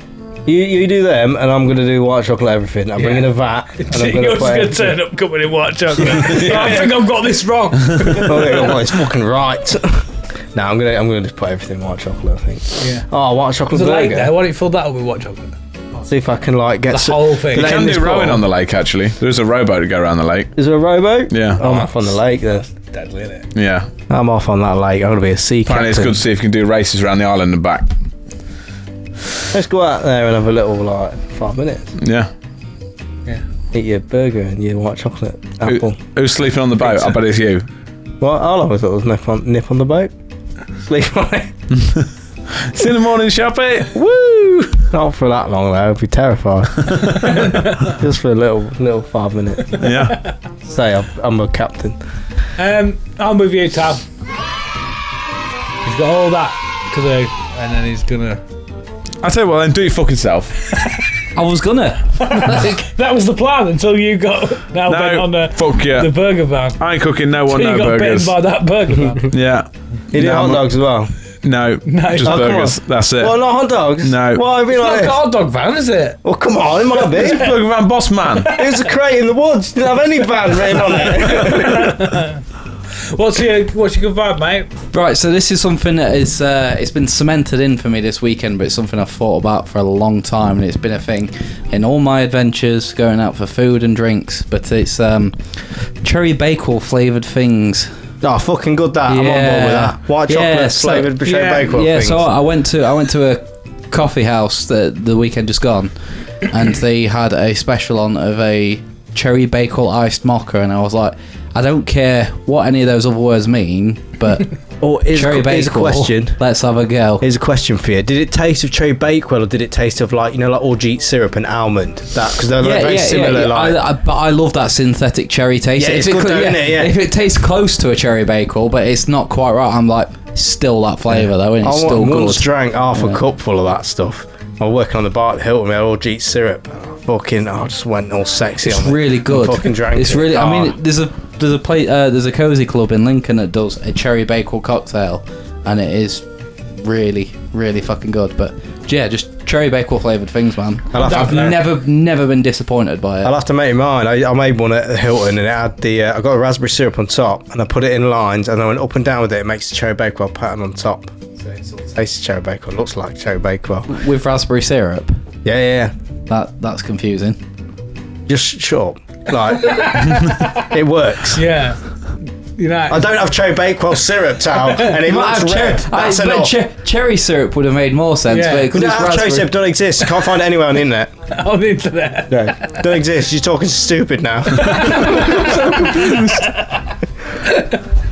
S3: You do them, and I'm going to do white chocolate everything. I'm bringing a vat, and I'm
S1: You're just going to turn up coming in white chocolate. I think I've got this wrong.
S3: It's fucking right. No, I'm gonna just put everything in white chocolate, I think.
S1: Yeah.
S3: Oh, white chocolate
S1: There's a lake
S3: burger.
S1: there. Why don't you fill that up with white chocolate?
S3: See if I can get
S1: The whole thing.
S2: You
S3: Let
S2: can
S3: in
S2: do
S3: this
S2: rowing
S3: bottle.
S2: on the lake, actually. There is a rowboat to go around the lake.
S3: Is there a rowboat?
S2: Yeah.
S3: I'm off on the lake then.
S1: Deadly, isn't it?
S2: Yeah.
S3: I'm off on that lake. I'm gonna be a sea
S2: Apparently
S3: captain.
S2: it's good to see if you can do races around the island and back.
S3: Let's go out there and have a little 5 minutes.
S2: Yeah.
S3: Eat your burger and your white chocolate apple.
S2: Who's sleeping on the boat? I bet it's you.
S3: Well, I always thought there was nip on the boat. Sleep on it.
S2: See you in the morning, Shoppy.
S3: Woo! Not for that long though. I'd be terrified. Just for a little 5 minutes.
S2: Yeah.
S3: Say I'm a captain.
S1: I'm with you, Tal. He's got all that to do, and then he's gonna.
S2: I tell you what, then do your fucking self.
S4: I was gonna.
S1: That was the plan until you got bent on
S2: Fuck yeah.
S1: the burger van.
S2: I ain't cooking no one,
S1: So you
S2: no
S1: got
S2: burgers.
S1: bitten by that burger van.
S2: Yeah.
S3: You do
S2: No,
S3: hot
S2: I'm-
S3: dogs as well?
S2: No, just
S1: Oh, come
S2: burgers. That's it.
S3: Well, not hot dogs.
S2: No.
S3: Why have you been
S1: It's
S3: like
S1: not a
S3: this?
S1: hot dog van, is it?
S3: Well, come on, it might
S2: It's
S3: be.
S2: Burger Van Boss Man.
S3: It was a crate in the woods. Didn't have any van written on it.
S1: What's your good vibe, mate?
S4: Right, so this is something that is it's been cemented in for me this weekend, but it's something I've thought about for a long time, and it's been a thing in all my adventures going out for food and drinks. But it's cherry bakewell flavoured things.
S3: Oh, fucking good that. I'm on board with that. White
S4: Yeah,
S3: chocolate
S4: so-
S3: flavoured cherry bakewell
S4: Yeah,
S3: things.
S4: so I went to a coffee house the weekend just gone, and they had a special on of a cherry bakewell iced mocha, and I was like, I don't care what any of those other words mean, but cherry
S3: here's a
S4: bakewell.
S3: question.
S4: Let's have a go.
S3: Here's a question for you. Did it taste of cherry bakewell, or did it taste of like orgeat syrup and almond? That because they're very similar.
S4: But I love that synthetic cherry taste.
S3: Yeah,
S4: If
S3: it's good though, isn't it? Yeah.
S4: If it tastes close to a cherry bakewell, but it's not quite right, I'm like, it's still that flavour though, and it's still
S3: once
S4: good.
S3: drank half a cup full of that stuff. I was working on the bar at the Hilton. We had orgeat syrup. I just went all sexy.
S4: It's
S3: on
S4: really
S3: it.
S4: good.
S3: I fucking drank
S4: It's
S3: it.
S4: really. I
S3: Oh.
S4: mean, there's a cozy club in Lincoln that does a cherry bakewell cocktail, and it is really, really fucking good. But yeah, just cherry bakewell flavoured things, man. I've never been disappointed by it.
S3: I'll have to make mine. I made one at the Hilton, and it had I got a raspberry syrup on top, and I put it in lines, and I went up and down with it. It makes the cherry bakewell pattern on top. So it sort of tastes cherry bakewell. Looks like cherry bakewell.
S4: With raspberry syrup.
S3: Yeah.
S4: That's confusing.
S3: Just shut up. Like it works.
S1: Yeah.
S3: I don't have cherry bakewell syrup, Tal, and it looks red. That's enough.
S4: Cherry syrup would have made more sense,
S1: Yeah.
S4: but
S3: We
S4: because
S3: don't
S4: it's
S3: have cherry
S4: raspberry.
S3: syrup. Don't exist. You can't find it anywhere on the internet.
S1: On the internet.
S3: No, don't exist. You're talking stupid now.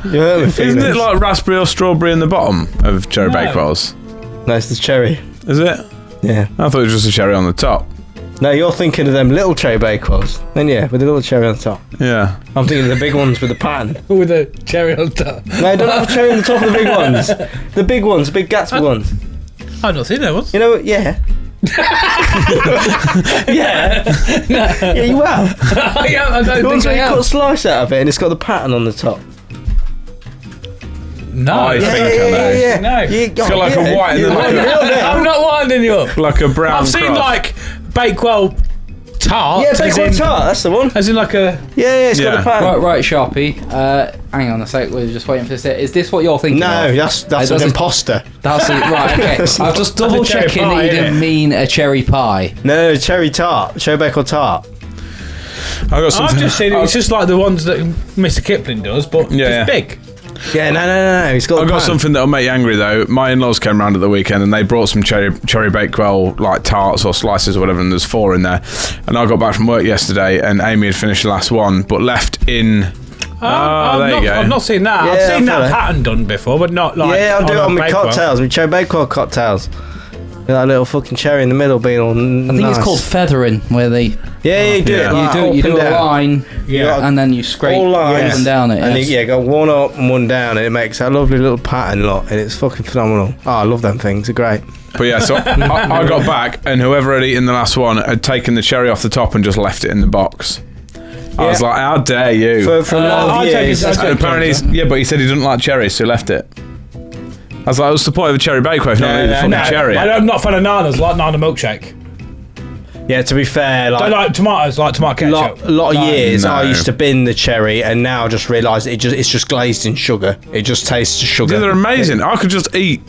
S3: You hurt me
S2: Isn't
S3: feelings.
S2: it like raspberry or strawberry in the bottom of cherry bakewells?
S3: No, it's the cherry.
S2: Is it?
S3: Yeah.
S2: I thought it was just a cherry on the top.
S3: No, you're thinking of them little cherry bakewells. Then yeah, with the little cherry on the top.
S2: Yeah.
S3: I'm thinking of the big ones with the pattern.
S1: With a cherry on top.
S3: No, don't have a cherry on the top of the big ones. The big ones, the big Gatsby ones.
S1: I've not seen those.
S3: You know, yeah.
S1: Yeah.
S3: Yeah, you have.
S1: I don't
S3: The ones
S1: think
S3: where
S1: I
S3: you cut a
S1: have.
S3: slice out of it and it's got the pattern on the top.
S1: No.
S2: I think I know.
S3: Yeah.
S1: No.
S3: You got
S2: got like a white and then like a-
S1: I'm not winding you up.
S2: Like a brown
S1: I've seen
S2: cross.
S1: like Bakewell tart.
S3: Yeah, bakewell tart, that's the one.
S1: As in like a.
S3: Yeah, it's got
S2: Yeah.
S3: the pattern.
S4: Right, Sharpie. Hang on a sec. We're just waiting for this. Is this what you're thinking?
S3: No,
S4: of?
S3: that's an
S4: doesn't-
S3: imposter.
S4: That's it. Right. Okay. I'm just double
S1: cherry
S4: checking
S1: pie,
S4: that you
S1: innit?
S4: didn't mean a cherry pie.
S3: No, cherry tart. Cherry bakewell tart.
S2: I got something.
S1: I've just seen it. It's just like the ones that Mr. Kipling does, but
S2: Yeah.
S1: just big.
S3: Yeah, no. It's got the
S2: I've got
S3: pattern.
S2: something that'll make you angry though. My in-laws came round at the weekend and they brought some cherry bakewell like tarts or slices or whatever, and there's 4 in there. And I got back from work yesterday and Amy had finished the last one, but left in. There you go.
S1: I've not seen that.
S3: Yeah,
S1: I've seen
S3: I've
S1: that
S3: heard it.
S1: pattern done before, but not like.
S3: Yeah, I'll do it
S1: a
S3: on my
S1: Bakewell.
S3: cocktails, my cherry bakewell cocktails. That little fucking cherry in the middle being all
S4: I think it's called feathering, where they
S3: you do it. Like
S4: you do
S3: up
S4: a
S3: and down.
S4: line, and then you scrape
S3: all lines
S4: up and down it.
S3: and
S4: yes.
S3: you go one up and one down, and it makes that lovely little pattern lot, and it's fucking phenomenal. Oh, I love them things. They're great.
S2: But yeah, so I got back, and whoever had eaten the last one had taken the cherry off the top and just left it in the box. I was like, how dare you?
S3: For a lot of years.
S2: And apparently, but he said he didn't like cherries, so he left it. I was like, what's the point of a cherry bakeware if not eating fucking cherry?
S1: I'm not a fan of nanas, like nana milkshake.
S3: Yeah, to be fair,
S1: Don't like tomatoes, like tomato ketchup.
S3: A lot of years
S2: No.
S3: I used to bin the cherry, and now I just realise it's just glazed in sugar. It just tastes of sugar.
S2: Yeah, they're amazing. I could just eat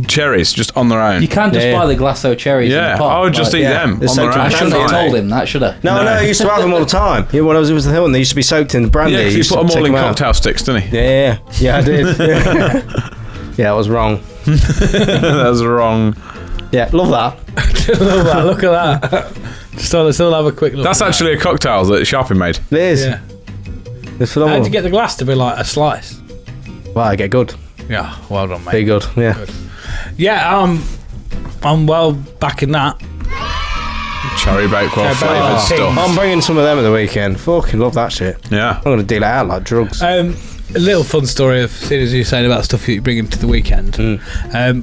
S2: cherries just on their own.
S4: You can't just buy the Glasso cherries in
S2: Yeah,
S4: the pot.
S2: I would just eat them
S3: They're
S2: on
S3: so
S2: their own.
S4: I shouldn't have
S3: Brandy.
S4: told him that, should I?
S3: No, I used to have them all the time. Yeah, when I was with the Hill, they used to be soaked in brandy.
S2: Yeah, 'cause he
S3: used
S2: put
S3: to
S2: them all
S3: take
S2: in
S3: out.
S2: cocktail sticks, didn't he?
S3: Yeah, I did. Yeah, I was wrong.
S2: That was wrong.
S3: Yeah, love that.
S1: Love that, look at that. Let's still have a quick look.
S2: That's
S1: at
S2: actually a cocktail that Sharpie made.
S3: It is.
S1: Yeah.
S3: It's
S1: How
S3: phenomenal.
S1: did you get the glass to be like a slice?
S3: Wow, I get good.
S1: Yeah, well done, mate.
S3: Be good. Yeah.
S1: Yeah, I'm well back in that.
S2: Cherry bakewell flavoured
S1: bakewell.
S2: stuff.
S3: I'm bringing some of them at the weekend. Fucking love that shit.
S2: Yeah.
S3: I'm gonna deal it out like drugs.
S1: A little fun story of seeing as you were saying about stuff you bring into the weekend.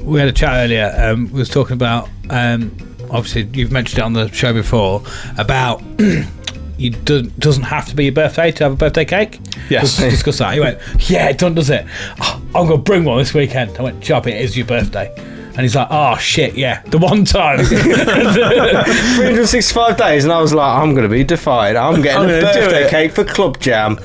S1: We had a chat earlier. We was talking about obviously you've mentioned it on the show before about doesn't have to be your birthday to have a birthday cake.
S2: Yes.
S1: We'll discuss that. He went, yeah, it does it? Oh, I'm gonna bring one this weekend. I went, Sharpie, it is your birthday. And he's like, oh shit, yeah, the one time.
S3: 365 days, and I was like, I'm gonna be defied. I'm getting a birthday cake for Club Jam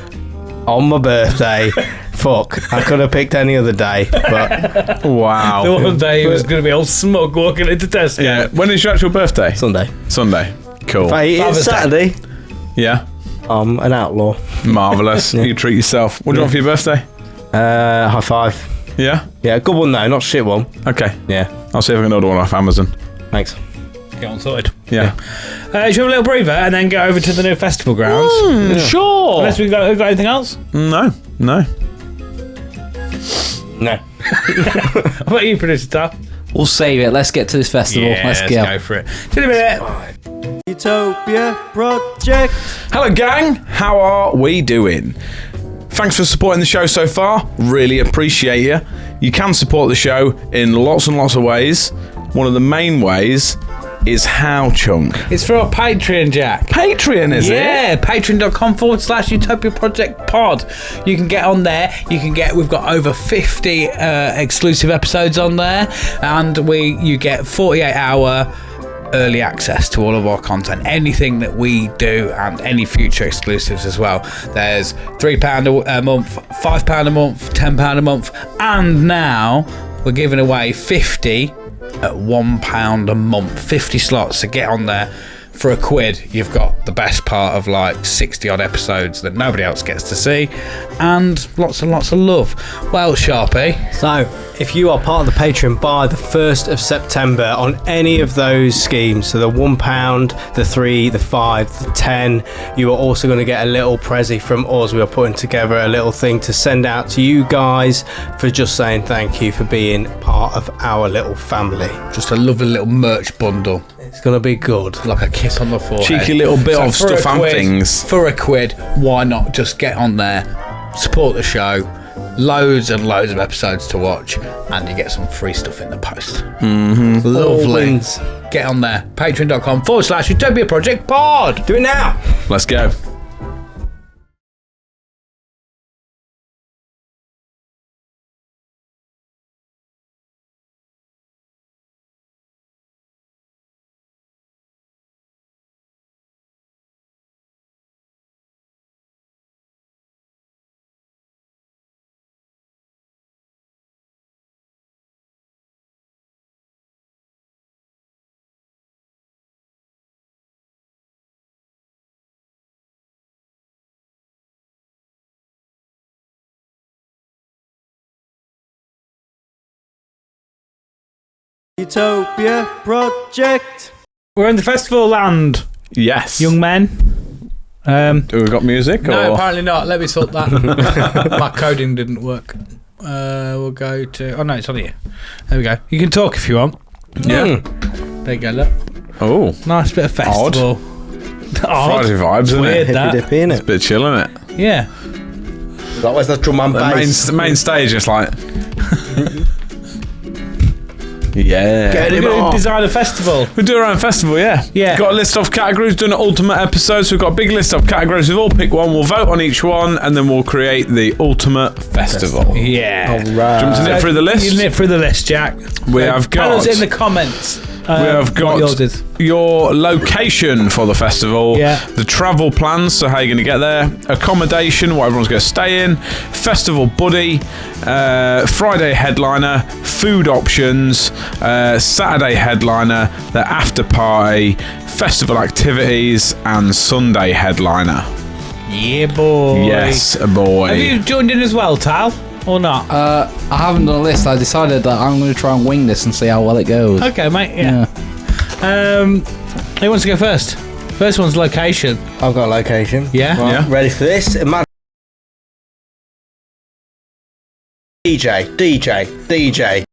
S3: on my birthday. Fuck, I could have picked any other day, but
S2: Wow.
S1: The one day he was going to be all smug walking into Tesco.
S2: Yeah. When is your actual birthday?
S3: Sunday.
S2: Sunday. Cool.
S3: If I eat it
S1: Father's Day.
S3: Saturday,
S2: Yeah.
S3: I'm an outlaw.
S2: Marvellous. You treat yourself. What do you want for your birthday?
S3: High five.
S2: Yeah?
S3: Yeah, good one though, not a shit one.
S2: Okay.
S3: Yeah,
S2: I'll see if I can order one off Amazon.
S3: thanks.
S1: Get on sorted.
S2: Yeah.
S1: Should we have a little breather and then go over to the new festival grounds?
S2: Sure.
S1: Unless we've got anything else?
S2: No.
S3: No.
S1: What about you, producer Tal?
S4: We'll save it. Let's get to this festival. Let's go.
S1: for it. See you in a minute.
S6: Utopia Project.
S2: Hello, gang. How are we doing? Thanks for supporting the show so far. Really appreciate you. You can support the show in lots and lots of ways. One of the main ways is how, Chunk?
S1: It's for our Patreon, Jack.
S2: Patreon, is it?
S1: Yeah, patreon.com/Utopia Project Pod. You can get on there. We've got over 50 exclusive episodes on there, and you get 48-hour early access to all of our content, anything that we do, and any future exclusives as well. There's £3 a month, £5 a month, £10 a month, and now we're giving away 50 at £1 a month, 50 slots. So get on there. For a quid, you've got the best part of like 60 odd episodes that nobody else gets to see, and lots of love. Well, Sharpie,
S3: So, if you are part of the Patreon by the 1st of September on any of those schemes, so the £1, the 3, the 5, the 10, you are also going to get a little prezzy from us. We are putting together a little thing to send out to you guys for just saying thank you for being part of our little family.
S1: just a lovely little merch bundle,
S3: It's going to be good.
S1: like a kiss on the forehead.
S2: Cheeky little bit of
S1: for a
S2: stuff and
S1: quid-
S2: things.
S1: For a quid, why not just get on there, support the show, loads and loads of episodes to watch, and you get some free stuff in the post.
S2: Mm-hmm.
S3: All
S1: Lovely.
S3: wins.
S1: Get on there, patreon.com/Utopia Project Pod.
S3: Do it now.
S2: Let's go.
S6: Utopia Project.
S1: We're in the festival land,
S2: Yes.
S1: young men.
S2: Do we got music?
S1: No,
S2: or?
S1: apparently not. Let me sort that. My coding didn't work. We'll go to... Oh, no, it's on here. There we go. You can talk if you want.
S2: Yeah.
S1: There you go, look.
S2: Oh.
S1: Nice bit of festival. Odd.
S2: Friday vibes, isn't
S1: Weird,
S2: it?
S1: that.
S3: Dippy,
S2: It's a
S3: innit?
S2: bit chill, isn't it?
S1: Yeah.
S3: Like, where's the drum and bass?
S2: The main stage is like... Yeah.
S3: Get
S1: We're
S3: him
S1: going
S3: off.
S1: to design a festival.
S2: We do our own festival, yeah.
S1: Yeah.
S2: Got a list of categories, doing an ultimate episode, so we've got a big list of categories. We'll all pick one, we'll vote on each one, and then we'll create the ultimate festival.
S1: Yeah.
S3: Alright.
S2: Do you want to nip through the list?
S1: You nip through the list, Jack.
S2: We have
S1: Tell us
S2: got-
S1: in the comments.
S2: We have
S1: what
S2: got
S1: yours is.
S2: your location for the festival,
S1: Yeah.
S2: the travel plans, so how you're going to get there, accommodation, what everyone's going to stay in, festival buddy, Friday headliner, food options, Saturday headliner, the after party, festival activities, and Sunday headliner.
S1: Yeah, boy.
S2: Yes, boy.
S1: Have you joined in as well, Tal? Or not?
S4: I haven't done a list. I decided that I'm going to try and wing this and see how well it goes.
S1: Okay, mate. Yeah. Who wants to go first? First one's location.
S3: I've got a location.
S1: Yeah?
S3: Right,
S2: Yeah.
S3: ready for this? Imagine DJ.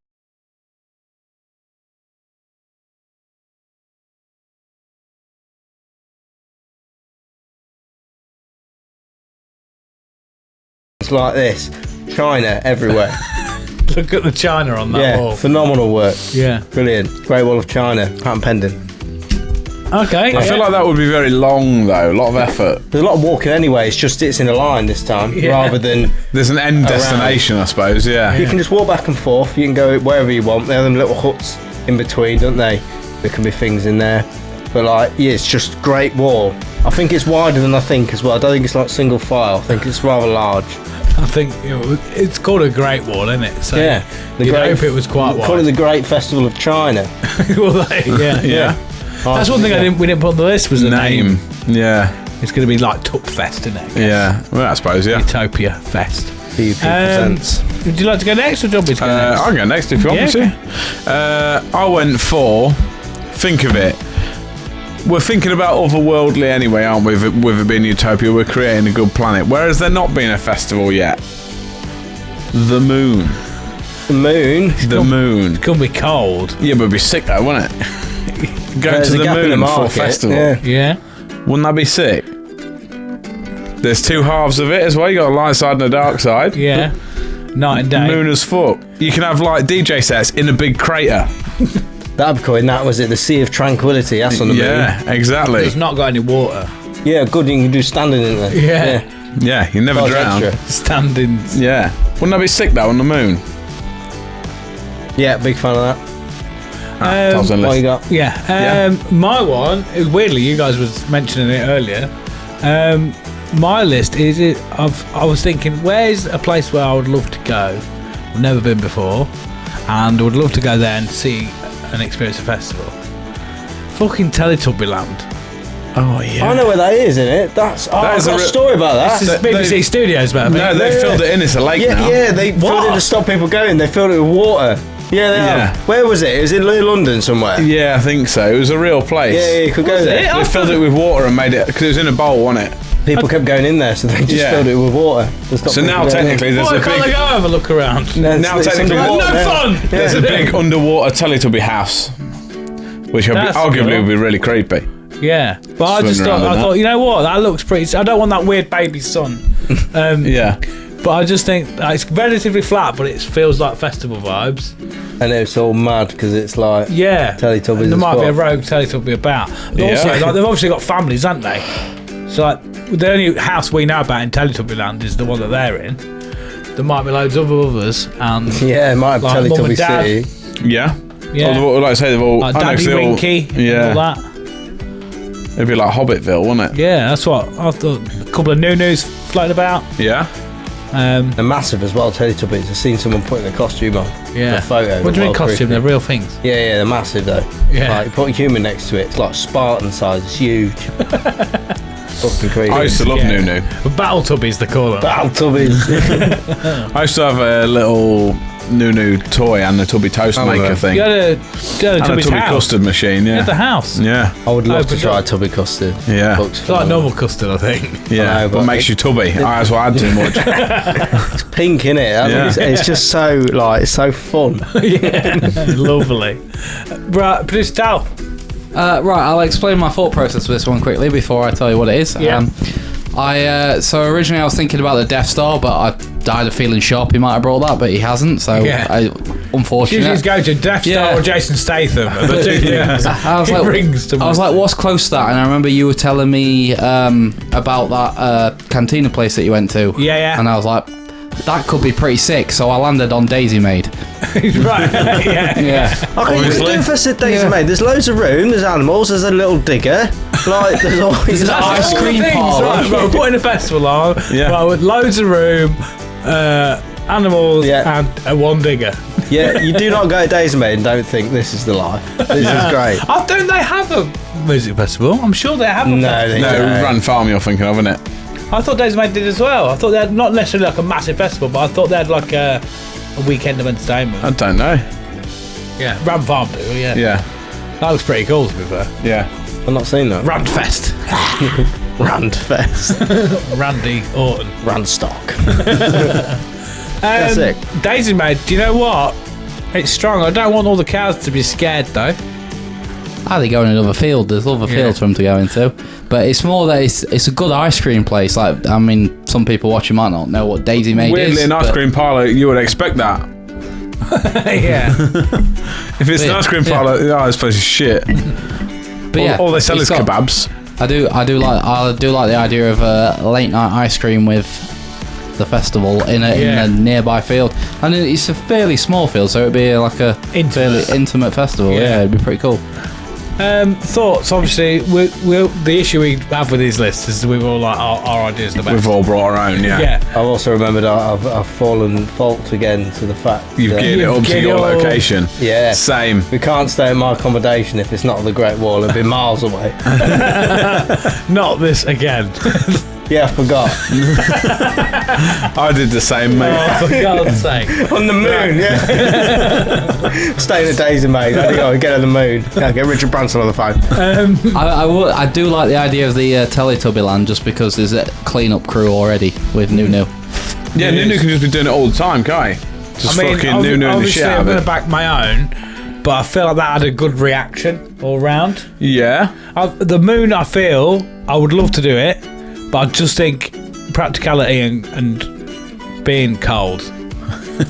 S3: It's like this. China everywhere.
S1: Look at the china on that
S3: Yeah,
S1: wall.
S3: phenomenal work.
S1: Yeah.
S3: Brilliant. Great Wall of China. Patent pending.
S1: Okay.
S2: I feel like that would be very long, though. A lot of effort.
S3: There's a lot of walking anyway. It's in a line this time,
S1: Yeah.
S3: rather than
S2: There's an end destination, I suppose, yeah.
S3: you can just walk back and forth. You can go wherever you want. They have them little huts in between, don't they? There can be things in there. But like, yeah, it's just great wall. I think it's wider than I think as well. I don't think it's like single file. I think it's rather large.
S1: I think it's called a Great Wall, isn't it? So
S3: Yeah.
S1: you'd hope it was quite
S3: Call it
S1: wide.
S3: the Great Festival of China.
S1: Well, yeah.
S2: Yeah.
S1: That's one thing we didn't put on the list was the name.
S2: Yeah.
S1: It's going to be like Tup Fest, isn't it?
S2: Yeah. Well, I suppose, yeah.
S1: Utopia Fest.
S3: EP presents.
S1: Would you like to go next, or do you want me to go next?
S2: I'll go next if you want
S1: Yeah,
S2: me to. I went for, think of it, we're thinking about otherworldly anyway, aren't we? With it being Utopia, we're creating a good planet. Whereas there not being a festival yet. The moon.
S3: The moon.
S2: The moon.
S1: It's going to be cold.
S2: Yeah, but it'd be sick though, wouldn't it? Going
S3: There's
S2: to
S3: a
S2: the
S3: gap in the
S2: moon for a
S3: market,
S2: festival.
S3: yeah.
S1: Yeah.
S2: Wouldn't that be sick? There's two halves of it as well. You got a light side and a dark side.
S1: Yeah. Night and day.
S2: Moon as fuck. You can have like DJ sets in a big crater.
S3: That'd be cool. And that was it. The Sea of Tranquility. That's on the moon.
S2: Yeah, exactly.
S1: It's not got any water.
S3: Yeah, good. You can do standing in there.
S1: Yeah.
S2: Yeah, you never
S3: Large
S2: drown.
S3: extra.
S1: Standing.
S2: Yeah. Wouldn't that be sick though on the moon?
S3: Yeah, big fan of that.
S2: Tops on
S3: What
S2: list.
S3: you got?
S1: Yeah. My one, weirdly, you guys was mentioning it earlier. My list is I was thinking, where's a place where I would love to go? I've never been before, and I would love to go there and see and experience a festival. Fucking Teletubby Land.
S2: Oh yeah.
S3: I know where that is, isn't it? That's. Oh,
S2: That
S3: I've
S2: is
S3: got
S2: a
S3: a
S2: re-
S3: story about that.
S1: This is BBC
S2: they-
S1: Studios, man.
S2: No, they filled it in. It's a lake
S3: Yeah,
S2: now.
S3: yeah, they filled it
S1: What?
S3: to stop people going. They filled it with water. Yeah, they
S2: Yeah.
S3: have. Where was it? It was in London somewhere.
S2: Yeah, I think so. It was a real place.
S3: Yeah, you could go
S1: Was
S3: there.
S1: it?
S2: They filled it with water and made it because it was in a bowl, wasn't it?
S3: People kept going in there, so they just
S2: Yeah.
S3: filled it with water. to stop
S2: So
S3: people
S2: now
S3: going in.
S2: technically there's
S1: Why
S2: a
S1: can't they
S2: big,
S1: go have a look around?
S3: No,
S2: now
S3: it's
S2: technically-
S3: underwater
S1: No
S3: now.
S1: fun!
S2: there's a big underwater Teletubby house, which
S1: That's
S2: arguably
S1: cool.
S2: would be really creepy.
S1: Yeah, but I just
S2: Swimming around in that.
S1: thought, you know what? That looks pretty. I don't want that weird baby sun.
S2: Yeah.
S1: But I just think it's relatively flat, but it feels like festival vibes.
S3: And it's all mad because it's like
S1: Yeah,
S3: Teletubbies
S1: And there
S3: as
S1: might be a
S3: well.
S1: rogue Teletubby about. But
S2: Yeah.
S1: also, like, they've obviously got families, haven't they? So like, the only house we know about in Teletubby Land is the one that they're in. There might be loads of others, and
S3: Yeah, it might have
S1: Like Mum
S3: Teletubby
S1: and Dad.
S3: City.
S2: Yeah.
S1: yeah,
S2: Like I say, they've all.
S1: like
S2: I know, 'cause
S1: Daddy
S2: they all-
S1: Winky,
S2: Yeah.
S1: and all that.
S2: It'd be like Hobbitville, wouldn't it?
S1: Yeah, that's what I thought. A couple of new-news floating about.
S2: Yeah.
S3: They're massive as well, Teletubbies. I've seen someone putting a costume on.
S1: Yeah.
S3: A photo.
S1: What do you mean
S3: Well,
S1: costume?
S3: creepy.
S1: They're real things.
S3: Yeah, yeah, they're massive though.
S1: Yeah.
S3: Like, you put a human next to it, it's like Spartan size, it's huge. Fucking creepy.
S2: I used to love
S1: Yeah.
S2: Nunu.
S1: Battle Tubbies, they call them.
S3: Battle Tubbies.
S2: I used to have a little new toy and the Tubby toast maker thing.
S1: You had a
S2: And a
S1: Tubby's
S2: Tubby
S1: house.
S2: custard machine,
S1: You had the
S2: yeah.
S1: house.
S2: Yeah.
S3: I would love to
S1: but
S3: try
S1: not-
S3: Tubby custard.
S2: Yeah.
S3: Looks
S1: It's like
S3: phenomenal.
S1: normal custard, I think.
S2: Yeah.
S3: I know,
S2: What
S3: but
S2: makes you tubby? That's what I had too much.
S3: It's pink, innit?
S2: Yeah.
S3: It's just so it's so fun.
S1: Lovely. Right, producer Tal.
S4: Right, I'll explain my thought process for this one quickly before I tell you what it is.
S1: Yeah.
S4: So originally I was thinking about the Death Star, but I died of feeling sharp. He might have brought that, but he hasn't. So unfortunate.
S1: Usually just go to Death Star
S4: Yeah.
S1: or Jason Statham. Are the two things
S4: I was
S1: he
S4: like,
S1: brings to
S4: I was
S1: mind.
S4: like, what's close to that? And I remember you were telling me about that cantina place that you went to.
S1: Yeah.
S4: And I was like, that could be pretty sick. So I landed on Daisy Maid.
S1: Right, yeah.
S4: Yeah.
S3: Okay, you
S2: Obviously.
S3: can do for days, mate. There's loads of room. There's animals. There's a little digger. Like there's always
S4: There's an ice
S1: All the
S4: cream
S1: things,
S4: parlour.
S1: right, we're putting a festival on.
S2: Yeah.
S1: Right, with loads of room, animals,
S3: Yeah.
S1: and one digger.
S3: Yeah, you do not go to Days Made and don't think this is the life. This is great.
S1: Oh, don't they have a music festival? I'm sure they have.
S3: No, they
S2: No,
S3: don't.
S2: Run Farm you're thinking of, isn't it?
S1: I thought Days Made did as well. I thought they had not necessarily like a massive festival, but I thought they had like a weekend of entertainment.
S2: I don't know.
S1: Yeah, Ram Farm do. Yeah.
S2: Yeah.
S1: That looks pretty cool to be fair.
S2: Yeah.
S3: I've not seen that.
S1: Randfest.
S3: Randfest.
S1: Randy Orton.
S3: Randstock.
S1: That's
S3: it.
S1: Daisy Maid, do you know what? It's strong. I don't want all the cows to be scared though.
S4: They go in another field. There's other fields for them to go into. But it's more that it's a good ice cream place. Like, I mean, some people watching might not know what Daisy Maid is.
S2: Weirdly, an ice
S4: but-
S2: cream parlour, you would expect that.
S1: Yeah.
S2: If it's an
S4: Yeah,
S2: ice cream
S4: yeah.
S2: parlour, this place is shit.
S4: But yeah,
S2: all they sell
S4: it's
S2: is
S4: got-
S2: kebabs.
S4: I do like the idea of late night ice cream with the festival in a nearby field, and it's a fairly small field, so it'd be like a
S1: Intimate.
S4: fairly intimate festival.
S1: Yeah.
S4: Yeah, it'd be pretty cool.
S1: Thoughts? Obviously, the issue we have with these lists is that we've all like our ideas are the best.
S2: We've all brought our own, yeah.
S1: Yeah.
S3: I've also remembered I've fallen fault again to the fact
S2: You've
S3: that
S2: geared it up to
S1: geared
S2: your
S1: it all-
S2: location.
S3: Yeah.
S2: Same.
S3: we can't stay in my accommodation if it's not the Great Wall. It'd be miles away.
S1: Not this again.
S3: Yeah, I forgot.
S2: I did the same, mate.
S1: Oh, for God's sake.
S3: On the moon, yeah. Staying at Daisy Maid. I think I'll get on the moon. Yeah, get Richard Branson on the phone.
S4: I do like the idea of the Teletubby land just because there's a clean-up crew already with Nunu.
S2: Yeah, Nunu can just be doing it all the time, can't he? Just fucking Nunu and the
S1: obviously
S2: shit out
S1: I'm
S2: of
S1: going to
S2: it.
S1: back my own, but I feel like that had a good reaction all round.
S2: Yeah.
S1: The moon, I feel, I would love to do it, but I just think practicality and being cold.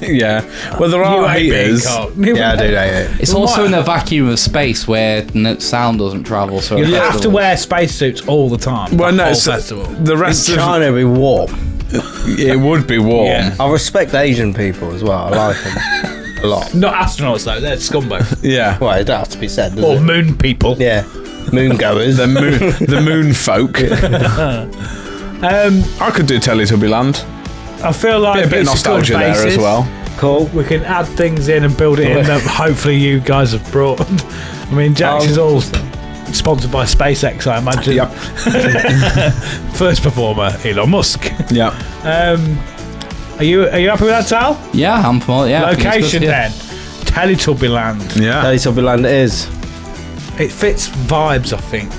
S2: Yeah. Well, there
S1: You
S2: are
S1: hate being
S2: heaters.
S1: cold.
S3: Yeah, I do know it.
S4: It's also in a vacuum of space where sound doesn't travel. So
S1: You
S4: it
S1: have to
S4: festivals.
S1: wear spacesuits all the time.
S2: Well,
S1: the
S2: no,
S1: whole
S2: so
S1: festival.
S2: the rest of
S3: China would be warm.
S2: it would be warm.
S1: Yeah.
S3: I respect Asian people as well. I like them a lot.
S1: Not astronauts though, they're scumbags.
S2: Yeah.
S3: Well, it does have to be said, does
S1: Or
S3: it?
S1: moon people.
S3: Yeah, moon goers.
S2: The moon folk. I could do Teletubby Land.
S1: I feel like
S2: Bit of
S1: it's
S2: nostalgia
S1: a good
S2: there
S1: basis.
S2: as well.
S3: Cool.
S1: We can add things in and build it in that hopefully you guys have brought. I mean, Jax is all sponsored by SpaceX, I imagine.
S2: Yep.
S1: First performer, Elon Musk.
S2: Yeah.
S1: Are you happy with that, Tal?
S4: Yeah, I'm for it. Yeah, I think it's
S1: Location
S4: good, yeah.
S1: then. Teletubby Land.
S2: Yeah.
S3: Teletubby Land it is.
S1: It fits vibes, I think.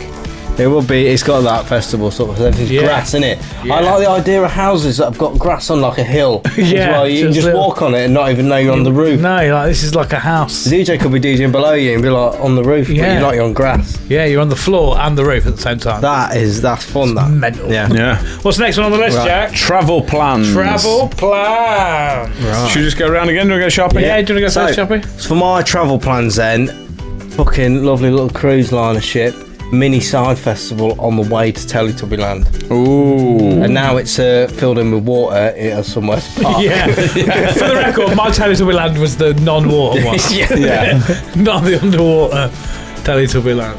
S3: It will be. It's got that festival sort of thing. There's
S1: Yeah.
S3: grass in it.
S1: Yeah.
S3: I like the idea of houses that have got grass on like a hill as
S1: Yeah,
S3: well. You can just
S1: little-
S3: walk on it and not even know you're on the roof.
S1: No, like this is like a house.
S3: The DJ could be DJing below you and be like on the roof, but
S1: Yeah.
S3: you're not. You're on grass.
S1: Yeah, you're on the floor and the roof at the same time.
S3: That's fun. That
S1: mental.
S3: Yeah.
S2: Yeah.
S1: What's the next one on the list,
S3: Right.
S1: Jack?
S2: Travel plans.
S1: Travel plan.
S2: Should we just go around again? Do we go shopping?
S1: Yeah, do you want to go
S3: So-
S1: first, shopping?
S3: For my travel plans then, fucking lovely little cruise liner ship, mini side festival on the way to Teletubby Land.
S2: Ooh.
S3: And now it's filled in with water. It has somewhere to park.
S1: Yeah. For the record, my Teletubby Land was the non-water one.
S2: Yeah.
S1: Not the underwater. Teletubby land.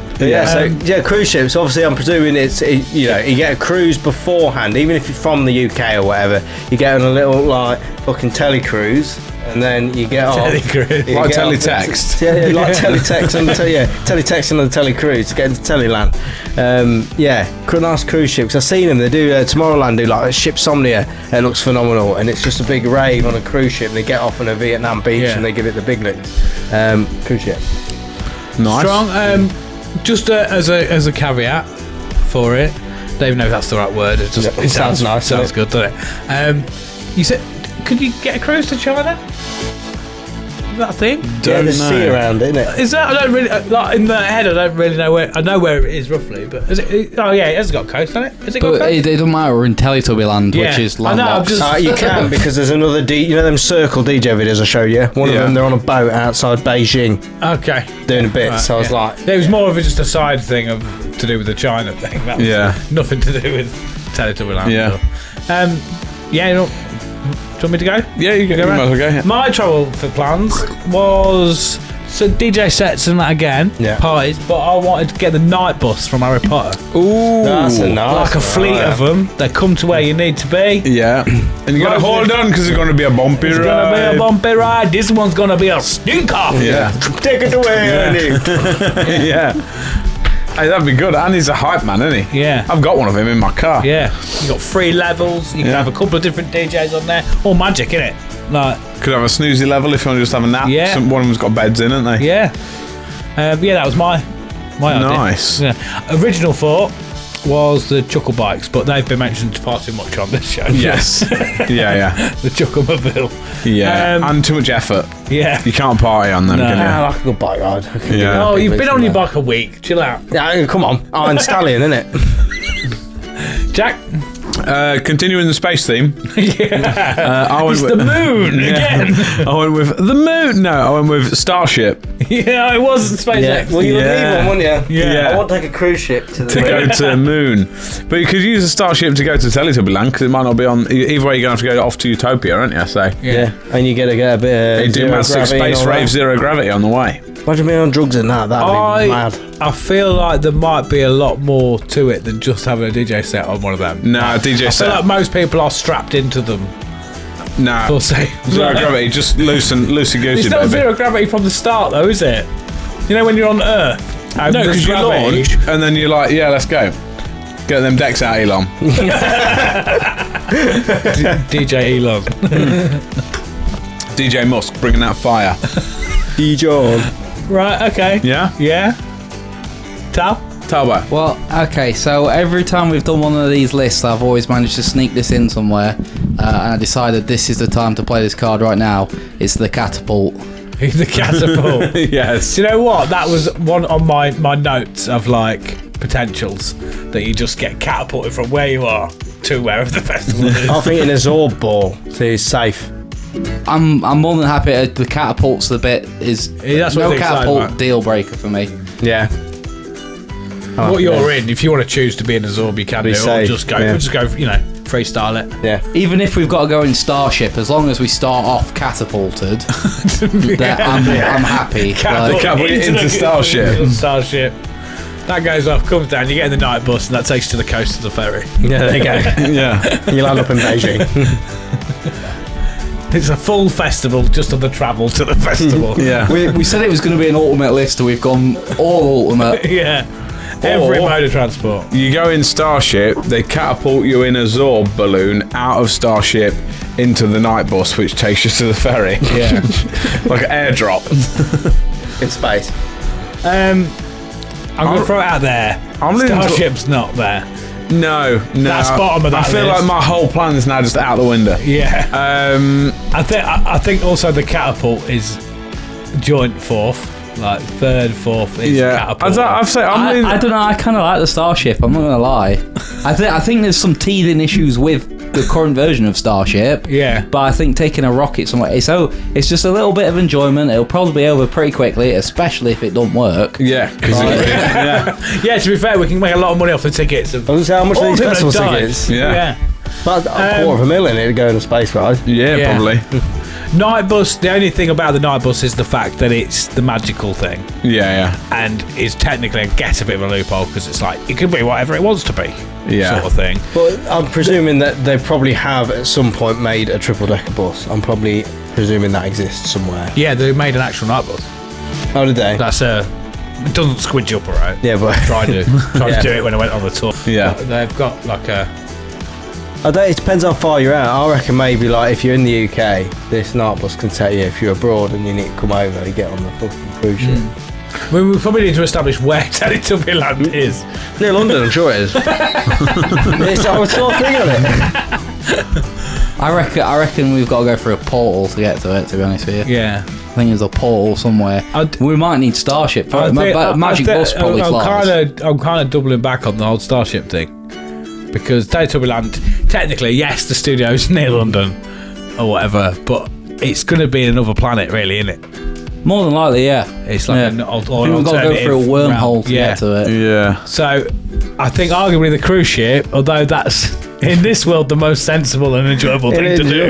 S3: So cruise ships. Obviously, I'm presuming you get a cruise beforehand, even if you're from the UK or whatever. You get on a little like fucking tele-cruise, and then you get on
S1: Telecruise.
S2: Like teletext.
S3: like teletext on the teletext on the telecruise to get into Teleland. Nice cruise ships. I've seen them. They do Tomorrowland do like a ship Somnia. It looks phenomenal, and it's just a big rave on a cruise ship. And they get off on a Vietnam beach and they give it the big lick. Cruise ship.
S2: Nice.
S1: Strong. Just as a caveat for it, don't even know if that's the right word. It sounds nice. Sounds good, doesn't it? You said, could you get a cruise to China? Is that a thing?
S3: There's sea around it, isn't it?
S1: Is that? I don't really like in the head. I don't really know where. I know where it is roughly, but is it? Oh yeah, it has got coast on it. Has it got coast?
S4: It doesn't matter. We're in Teletubby land, which is landlocked.
S3: You can because there's another them circle DJ videos I showed you. One of them, they're on a boat outside Beijing.
S1: Okay.
S3: Doing a bit. So I was like,
S1: it was more of just a side thing to do with the China thing. That was nothing to do with Teletubby land. Yeah. Do you want me to go?
S2: Yeah, you go. Might as well go.
S1: My travel for plans was DJ sets and that again, parties, but I wanted to get the night bus from Harry Potter.
S2: Ooh,
S3: that's a nice
S1: like a fleet of them. They come to where you need to be.
S2: Yeah, and you got to hold on because it's going to be a bumpy ride.
S1: It's going to be a bumpy ride. This one's going to be a stinker.
S2: Yeah,
S3: take it away,
S2: yeah. Hey, that'd be good. And he's a hype man, isn't he?
S1: Yeah.
S2: I've got one of him in my car.
S1: Yeah. You got 3 levels. You can have a couple of different DJs on there. All magic, innit? Like,
S2: could have a snoozy level if you want to just have a nap.
S1: Yeah.
S2: One of them's got beds in, haven't they?
S1: Yeah. That was my idea.
S2: Nice.
S1: Yeah. Original thought was the chuckle bikes, but they've been mentioned far too much on this show.
S2: Yes. yeah.
S1: The chuckle-mobile.
S2: Yeah. And too much effort.
S1: Yeah.
S2: You can't party on them, can you?
S3: I like a good bike ride.
S2: Yeah.
S1: Oh, you've been on your bike a week. Chill out.
S3: Yeah, come on. Iron Stallion, innit?
S1: Jack?
S2: Continuing the space theme.
S1: It's the moon again.
S2: I went with the moon. No, I went with Starship.
S1: Yeah, it was SpaceX.
S3: Well, you would need one, wouldn't you?
S1: Yeah.
S3: I want to take a cruise ship to
S2: go to the moon. But you could use a Starship to go to Teletubby land because it might not be on. Either way, you're going to have to go off to Utopia, aren't you? So
S3: yeah. And you get a bit of
S2: you do massive space rave, zero gravity on the way.
S3: Imagine being on drugs and that'd be mad.
S1: I feel like there might be a lot more to it than just having a DJ set on one of them.
S2: No, DJ set.
S1: I feel like most people are strapped into them.
S2: Nah.
S1: For say
S2: zero gravity, just loosey goosey.
S1: It's not zero gravity from the start, though, is it? You know when you're on Earth.
S2: No, because you launch and then you're like, yeah, let's go. Get them decks out, Elon. DJ Elon. DJ Musk bringing out fire.
S3: DJ.
S1: Right. Okay.
S2: Yeah.
S1: Yeah.
S2: Talbot.
S4: Well, okay, so every time we've done one of these lists, I've always managed to sneak this in somewhere, and I decided this is the time to play this card right now. It's the catapult.
S1: The catapult.
S2: Yes.
S1: Do you know what? That was one on my notes of like potentials that you just get catapulted from where you are to wherever the festival is.
S3: I'm thinking a Zorb ball, so he's safe.
S4: I'm more than happy. The catapult's the bit
S1: that's
S4: no catapult deal breaker for me.
S3: Yeah.
S1: What you're in, if you want to choose to be in a Zorb, you can do, or just go, freestyle it.
S3: Yeah.
S4: Even if we've got to go in Starship, as long as we start off catapulted, I'm happy.
S2: Catapult into Starship.
S1: Starship. That goes off, comes down, you get in the night bus, and that takes you to the coast of the ferry.
S3: Yeah, there you go.
S2: Yeah.
S3: You land up in Beijing.
S1: It's a full festival just on the travel to the festival.
S2: Yeah.
S4: We said it was going to be an ultimate list, and we've gone all ultimate.
S1: Yeah. Every mode of transport.
S2: You go in Starship, they catapult you in a Zorb balloon out of Starship into the night bus, which takes you to the ferry.
S1: Yeah.
S2: Like an airdrop.
S3: In space.
S1: I'm going to throw it out there. Starship's not there.
S2: No.
S1: That's bottom of that
S2: I feel
S1: list.
S2: like my whole plan is now just out the window.
S1: Yeah. I think also the catapult is joint fourth. Like third, fourth is catapult.
S4: I don't know. I kind of like the Starship. I'm not gonna lie. I think there's some teething issues with the current version of Starship.
S1: Yeah.
S4: But I think taking a rocket somewhere, it's just a little bit of enjoyment. It'll probably be over pretty quickly, especially if it don't work.
S2: Yeah.
S1: Yeah. To be fair, we can make a lot of money off the tickets.
S3: I was gonna say, how much are these festival tickets?
S2: Yeah.
S3: But a $250,000 to go on a space ride.
S2: Yeah, probably.
S1: Night bus. The only thing about the night bus is the fact that it's the magical thing,
S2: Yeah,
S1: and is technically, I guess, a bit of a loophole because it's like it can be whatever it wants to be,
S2: Yeah.
S1: sort of thing.
S3: But I'm presuming that they probably have at some point made a triple decker bus. I'm probably presuming that exists somewhere.
S1: Yeah, they made an actual night bus.
S3: Oh, did they?
S1: That's it doesn't squidge up, alright.
S3: Yeah, but
S1: Tried to
S3: Yeah.
S1: do it when I went on the tour.
S2: Yeah.
S1: But they've got like a.
S3: it depends how far you're out. I reckon maybe like if you're in the UK, this night bus can take you. If you're abroad and you need to come over, you get on the fucking cruise ship.
S1: I mean, we probably need to establish where Utopia Land is.
S3: Near London, I'm sure it is. I was sort of thinking of it.
S4: I reckon we've got to go through a portal to get to it. To be honest with you,
S1: Yeah.
S4: I think there's a portal somewhere. We might need Starship for it. Magic Bus probably flies.
S1: I'm kind of doubling back on the whole Starship thing because Utopia Land, technically, yes, the studio's near London or whatever, but it's going to be another planet, really, isn't it?
S4: More than likely, yeah.
S1: It's like an
S4: I think we've got to go through a wormhole to get to it.
S2: Yeah.
S1: So, I think arguably the cruise ship, although that's in this world the most sensible and enjoyable thing to do,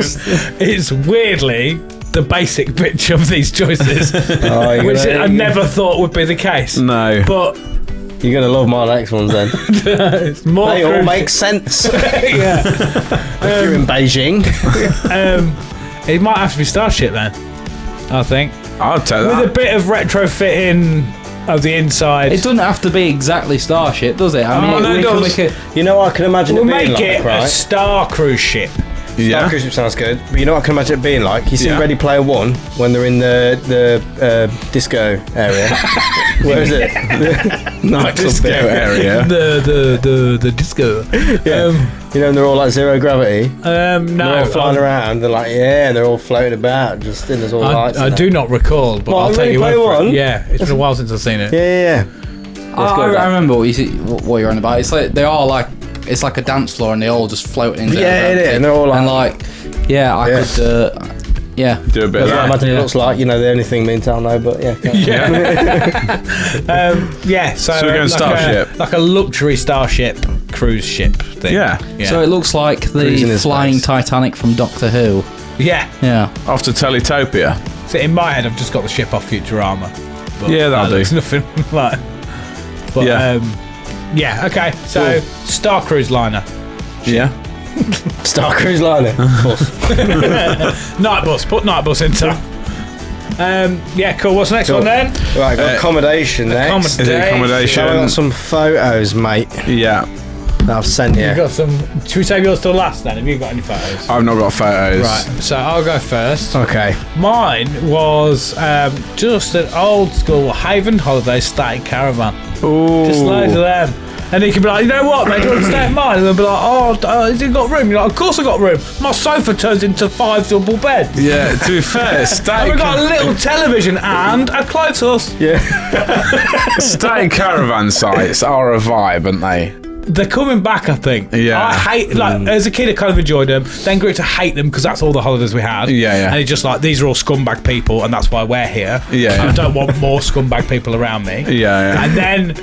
S1: it's weirdly the basic bitch of these choices, which I never thought would be the case.
S2: No.
S1: But
S3: you're going to love my next ones then.
S1: it's more
S3: they all make sense.
S1: Yeah.
S3: If you're in Beijing.
S1: It might have to be Starship then, I think.
S2: I'll tell that.
S1: With a bit of retrofitting of the inside.
S4: It doesn't have to be exactly Starship, does it? I mean,
S2: no, it does.
S3: You know what I can imagine
S1: We'll
S3: it being
S1: make
S3: like,
S1: it
S3: right?
S1: a star cruise ship.
S3: Star cruise ship sounds good, but you know what I can imagine it being like? You see Ready Player One when they're in the disco area. Where is it? The nightclub
S2: Disco area.
S1: The disco.
S3: You know, and they're all like zero gravity.
S1: No,
S3: They're all flying around. They're like, and they're all floating about. Just and there's all lights.
S1: I do not recall, but I'll take you
S3: Ready
S1: over
S3: Player
S1: it.
S3: One?
S1: Yeah, it's been a while since I've seen it.
S3: Yeah.
S4: I remember what you're on about. It's like they are like it's like a dance floor and they all just float in.
S3: Yeah, it is. And they're all like,
S4: could do a bit
S2: of
S3: I
S2: that.
S3: imagine it looks like, the only thing me and Tal know, but yeah.
S1: So
S2: we're going Starship.
S1: like a luxury Starship cruise ship thing.
S2: Yeah.
S4: So it looks like
S3: Cruising
S4: the
S3: in
S4: flying
S3: space.
S4: Titanic from Doctor Who.
S1: Yeah.
S4: Yeah.
S2: Off to Teletopia.
S1: So in my head, I've just got the ship off Futurama. But
S2: Yeah, that'll do.
S1: looks nothing like. But,
S2: Yeah.
S1: Okay. So Star Cruise liner,
S2: Yeah.
S3: Star Cruise Liner, of course.
S1: night bus. Put night bus into. Yeah. Cool. What's the next one then?
S3: Right, got accommodation next.
S2: Is it accommodation?
S3: So I got some photos, mate,
S2: Yeah.
S3: that I've sent you.
S1: You got some. Should we save yours till last then? Have you got any photos?
S2: I've not got photos.
S1: Right. So I'll go first.
S3: Okay.
S1: Mine was just an old school Haven Holiday static caravan.
S2: Ooh.
S1: Just loads of them. And you can be like, you know what, mate, do you want to stay at mine? And they'll be like, has it got room? You're like, of course I got room. My sofa turns into 5 double beds.
S2: Yeah, to be fair,
S1: And
S2: static,
S1: we've got a little television and a clothes horse.
S2: static caravan sites are a vibe, aren't they?
S1: They're coming back, I think.
S2: Yeah.
S1: I hate, as a kid, I kind of enjoyed them. Then grew to hate them because that's all the holidays we had.
S2: Yeah.
S1: And it's just like, these are all scumbag people and that's why we're here.
S2: Yeah.
S1: I don't want more scumbag people around me.
S2: Yeah.
S1: And then,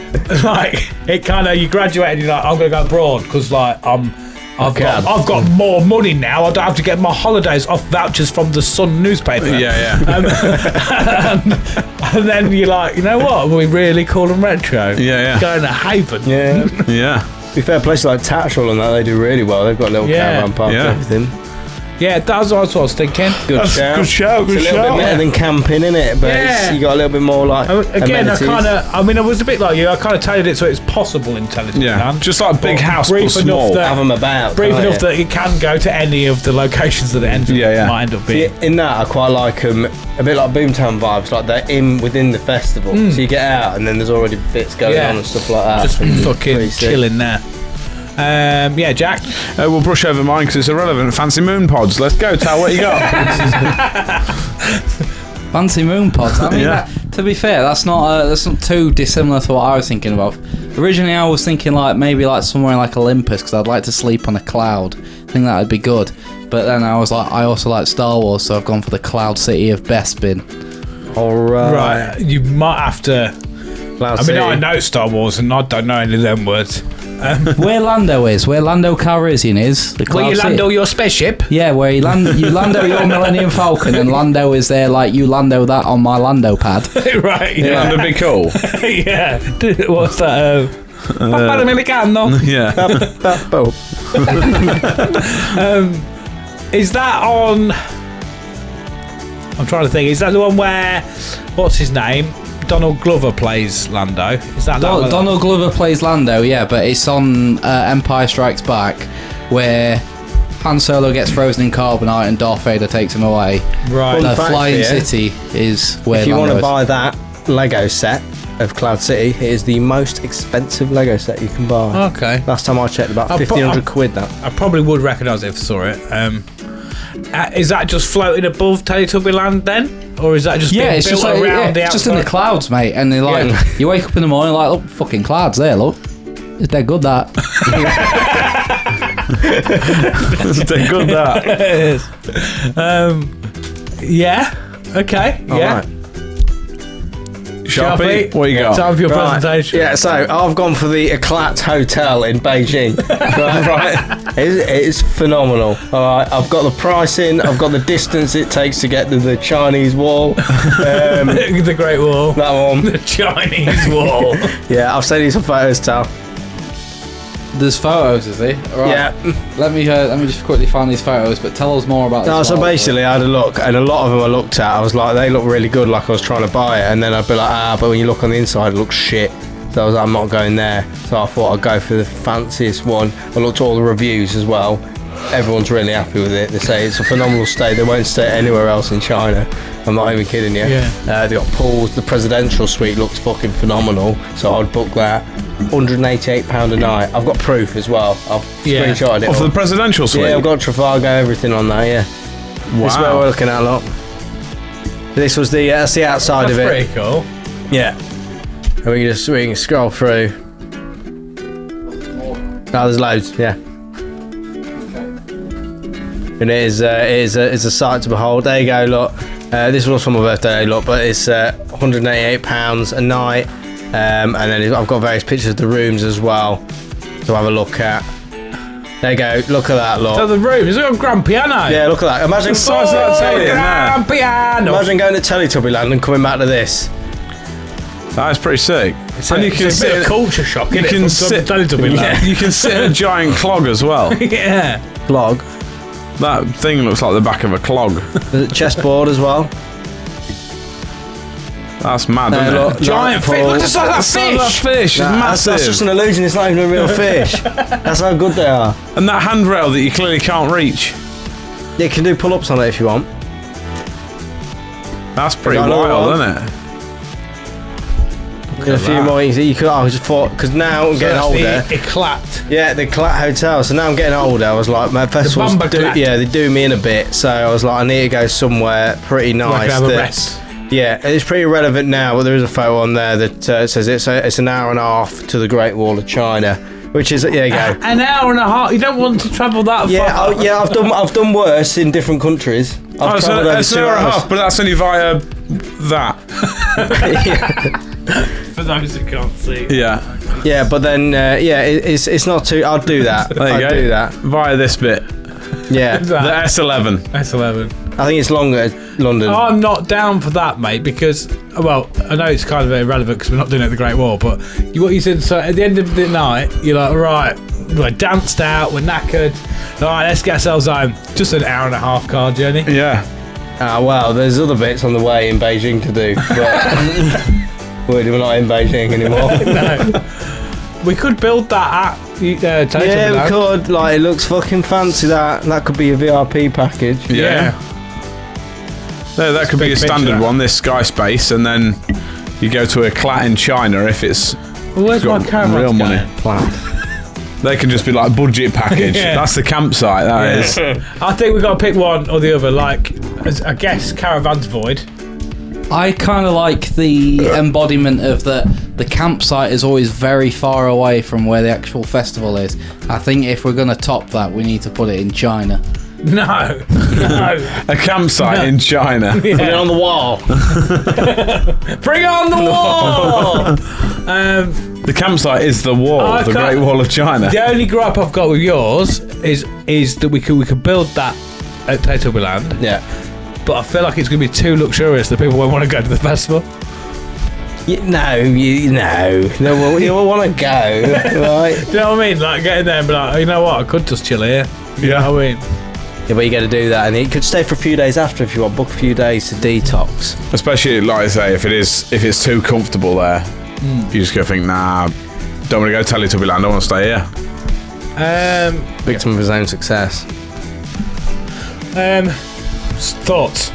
S1: it kind of, you graduate and you're like, I'm going to go abroad because, I've got more money now. I don't have to get my holidays off vouchers from the Sun newspaper.
S2: Yeah.
S1: And then you're like, you know what? We're really cool and retro.
S2: Yeah.
S1: Going to Haven.
S3: Yeah.
S2: Yeah.
S3: To be fair, places like Tatchell and that, they do really well. They've got a little caravan park
S2: Yeah.
S3: and everything.
S1: Yeah, that's what I was thinking.
S3: Good shout.
S2: Good shout.
S3: It's a little bit better than camping, innit? But you got a little bit more like
S1: Again,
S3: amenities.
S1: I was a bit like you. I kind of tailored it so it's possible in television.
S2: Yeah. Just like big house, but
S1: brief
S2: small.
S1: enough
S3: have them about.
S1: brief
S3: can't
S1: enough
S3: you?
S1: that it can go to any of the locations that it might end up being.
S3: See, in that, I quite like them. A bit like Boomtown vibes, like they're within the festival. So you get out, and then there's already bits going on and stuff like that.
S1: Just
S3: Pretty
S1: fucking
S3: sick.
S1: chilling there. Jack.
S2: We'll brush over mine because it's irrelevant. Fancy moon pods. Let's go, Tal. What you got?
S4: Fancy moon pods. I mean,
S2: Yeah.
S4: to be fair, that's not too dissimilar to what I was thinking of. Originally, I was thinking maybe somewhere like Olympus because I'd like to sleep on a cloud. I think that would be good. But then I was like, I also like Star Wars, so I've gone for the Cloud City of Bespin.
S3: All right.
S1: Right, you might have to. I know Star Wars, and I don't know any of them words.
S4: Where Lando Calrissian is. The
S1: Where
S4: Cloud
S1: you
S4: City.
S1: lando your spaceship?
S4: Yeah, where you lando your Millennium Falcon, and Lando is there like, you lando that on my Lando pad.
S1: Right,
S2: Yeah, that'd be cool.
S1: yeah. What's that? Papa Americano.
S2: Yeah.
S1: Is that on... I'm trying to think. Is that the one where... What's his name? Donald Glover plays Lando. Is that one?
S4: Donald Glover plays Lando, yeah, but it's on Empire Strikes Back, where Han Solo gets frozen in carbonite and Darth Vader takes him away.
S1: Right.
S4: The
S3: fact
S4: Flying
S3: for you,
S4: City is where
S3: If you want
S4: Lando
S3: to
S4: is.
S3: buy that Lego set of Cloud City, it is the most expensive Lego set you can buy.
S1: Okay.
S3: Last time I checked, about
S1: I'll
S3: 1,500 quid that.
S1: I probably would recognise it if I saw it. Is that just floating above Teletubby Land then? Or is that just
S4: Yeah,
S1: being
S4: it's
S1: built
S4: just like,
S1: around the
S4: it's just in the
S1: outside?
S4: clouds, mate. And they're like, you wake up in the morning, like, look, fucking clouds there, look. It's dead good, that.
S2: It's good, that.
S1: Yeah. Okay. Yeah.
S3: Alright.
S2: Sharpie, what you got?
S1: Time for your
S3: Right.
S1: presentation.
S3: Yeah, so I've gone for the Eclat Hotel in Beijing. right. It's phenomenal. All right, I've got the pricing, I've got the distance it takes to get to the Chinese wall.
S1: The Great Wall.
S3: That one.
S1: The Chinese Wall.
S3: Yeah, I've sent you some photos, Tal.
S4: There's photos, is he? Right.
S3: Yeah.
S4: Let me just quickly find these photos, but tell us more about this.
S3: No, so
S4: wall.
S3: basically I had a look, and a lot of them I looked at, I was like, they look really good, like I was trying to buy it, and then I'd be like, but when you look on the inside, it looks shit. So I was like, I'm not going there. So I thought I'd go for the fanciest one. I looked at all the reviews as well. Everyone's really happy with it. They say it's a phenomenal stay. They won't stay anywhere else in China. I'm not even kidding you.
S1: Yeah.
S3: They got pools. The presidential suite looks fucking phenomenal. So I'd book that. £188 a night. I've got proof as well. I've screenshotted it.
S2: Off
S3: all.
S2: the presidential suite?
S3: Yeah, I've got Trafalgar, everything on there, yeah. This is what we're looking at, look. This was that's the outside
S1: That's
S3: of it.
S1: pretty cool.
S3: Yeah. And we can scroll through. Oh, there's loads, yeah. And it's a sight to behold. There you go, look. This was for my birthday, look, but it's £188 a night. And then I've got various pictures of the rooms as well to have a look at. There you go, look at that, look.
S1: So the room, is it a grand piano?
S3: Yeah, look at that. Imagine
S2: size of that telly in there.
S1: Grand piano.
S3: Imagine going to Teletubby Land and coming back to this.
S2: That is pretty sick.
S1: It's a bit of culture shock,
S2: You
S1: isn't
S2: can
S1: it?
S2: sit.
S1: Teletubby Land.
S2: You can sit in a giant clog as well.
S1: Yeah.
S3: Blog.
S2: That thing looks like the back of a clog.
S3: There's a chessboard as well.
S2: That's mad, isn't
S3: look,
S2: it?
S1: Giant fish. Look at that fish.
S2: That fish is
S3: That's
S2: massive.
S3: just an illusion, it's not even a real fish. That's how good they are.
S2: And that handrail that you clearly can't reach.
S3: You can do pull-ups on it if you want.
S2: That's pretty
S3: Got another
S2: wild,
S3: one?
S2: isn't it?
S3: A few more you could. I just thought, because now I'm getting older.
S1: The Eclat.
S3: Yeah, the Clat Hotel. So now I'm getting older. I was like, my festivals
S1: Bumba Clat.
S3: they do me in a bit. So I was like, I need to go somewhere pretty
S1: I
S3: nice.
S1: can have a
S3: that's-
S1: rest.
S3: Yeah, it's pretty relevant now, but there is a photo on there that says it's an hour and a half to the Great Wall of China, which is there you go.
S1: An hour and a half. You don't want to travel that
S3: Yeah,
S1: far.
S3: I've done worse in different countries. I've travelled over
S2: it's
S3: 2
S2: an hour and a
S3: hours.
S2: half, but that's only via that.
S1: For those who can't see.
S2: Yeah.
S3: Yeah, but then it's not too. I'd do that.
S2: There you
S3: I'd
S2: go.
S3: do that.
S2: Via this bit.
S3: Yeah,
S2: The S11.
S1: S11.
S3: I think it's longer. London.
S1: I'm not down for that, mate, because, well, I know it's kind of irrelevant because we're not doing it at the Great Wall, but what you said, so at the end of the night, you're like, right, we're danced out, we're knackered, right, let's get ourselves home. Just an hour and a half car journey.
S2: Yeah.
S3: Well, there's other bits on the way in Beijing to do, but we're not in Beijing anymore.
S1: No. We could build that at Teletubby
S3: Yeah, we
S1: Land.
S3: could. Like, it looks fucking fancy. That could be a VIP package.
S2: Yeah. No, that could be a
S1: Big
S2: standard
S1: picture.
S2: one, this Sky Space, and then you go to a Clat in China if it's
S1: Well, where's my
S2: got
S1: camera?
S2: real money. They can just be like budget package.
S1: Yeah.
S2: That's the campsite, that is.
S1: I think we've got to pick one or the other, like, I guess Caravan's Void.
S4: I kind of like the embodiment of the campsite is always very far away from where the actual festival is. I think if we're going to top that, we need to put it in China.
S1: No.
S2: A campsite in China.
S3: Put it on the wall.
S1: Bring on the wall!
S2: The campsite is the wall, the Great Wall of China.
S1: The only gripe I've got with yours is that we could build that at Utopia Land.
S3: Yeah.
S1: But I feel like it's going to be too luxurious that people won't want to go to the festival.
S3: No, you want to go, right?
S1: Do you know what I mean? Like getting there and be like, you know what? I could just chill here. You know what I mean?
S3: Yeah, but you got to do that, and you could stay for a few days after if you want. Book a few days to detox.
S2: Especially, like I say, if it's too comfortable there, you just go think, nah, don't want to go to Utopia Land. I want to stay here.
S3: Victim of his own success.
S1: Thoughts?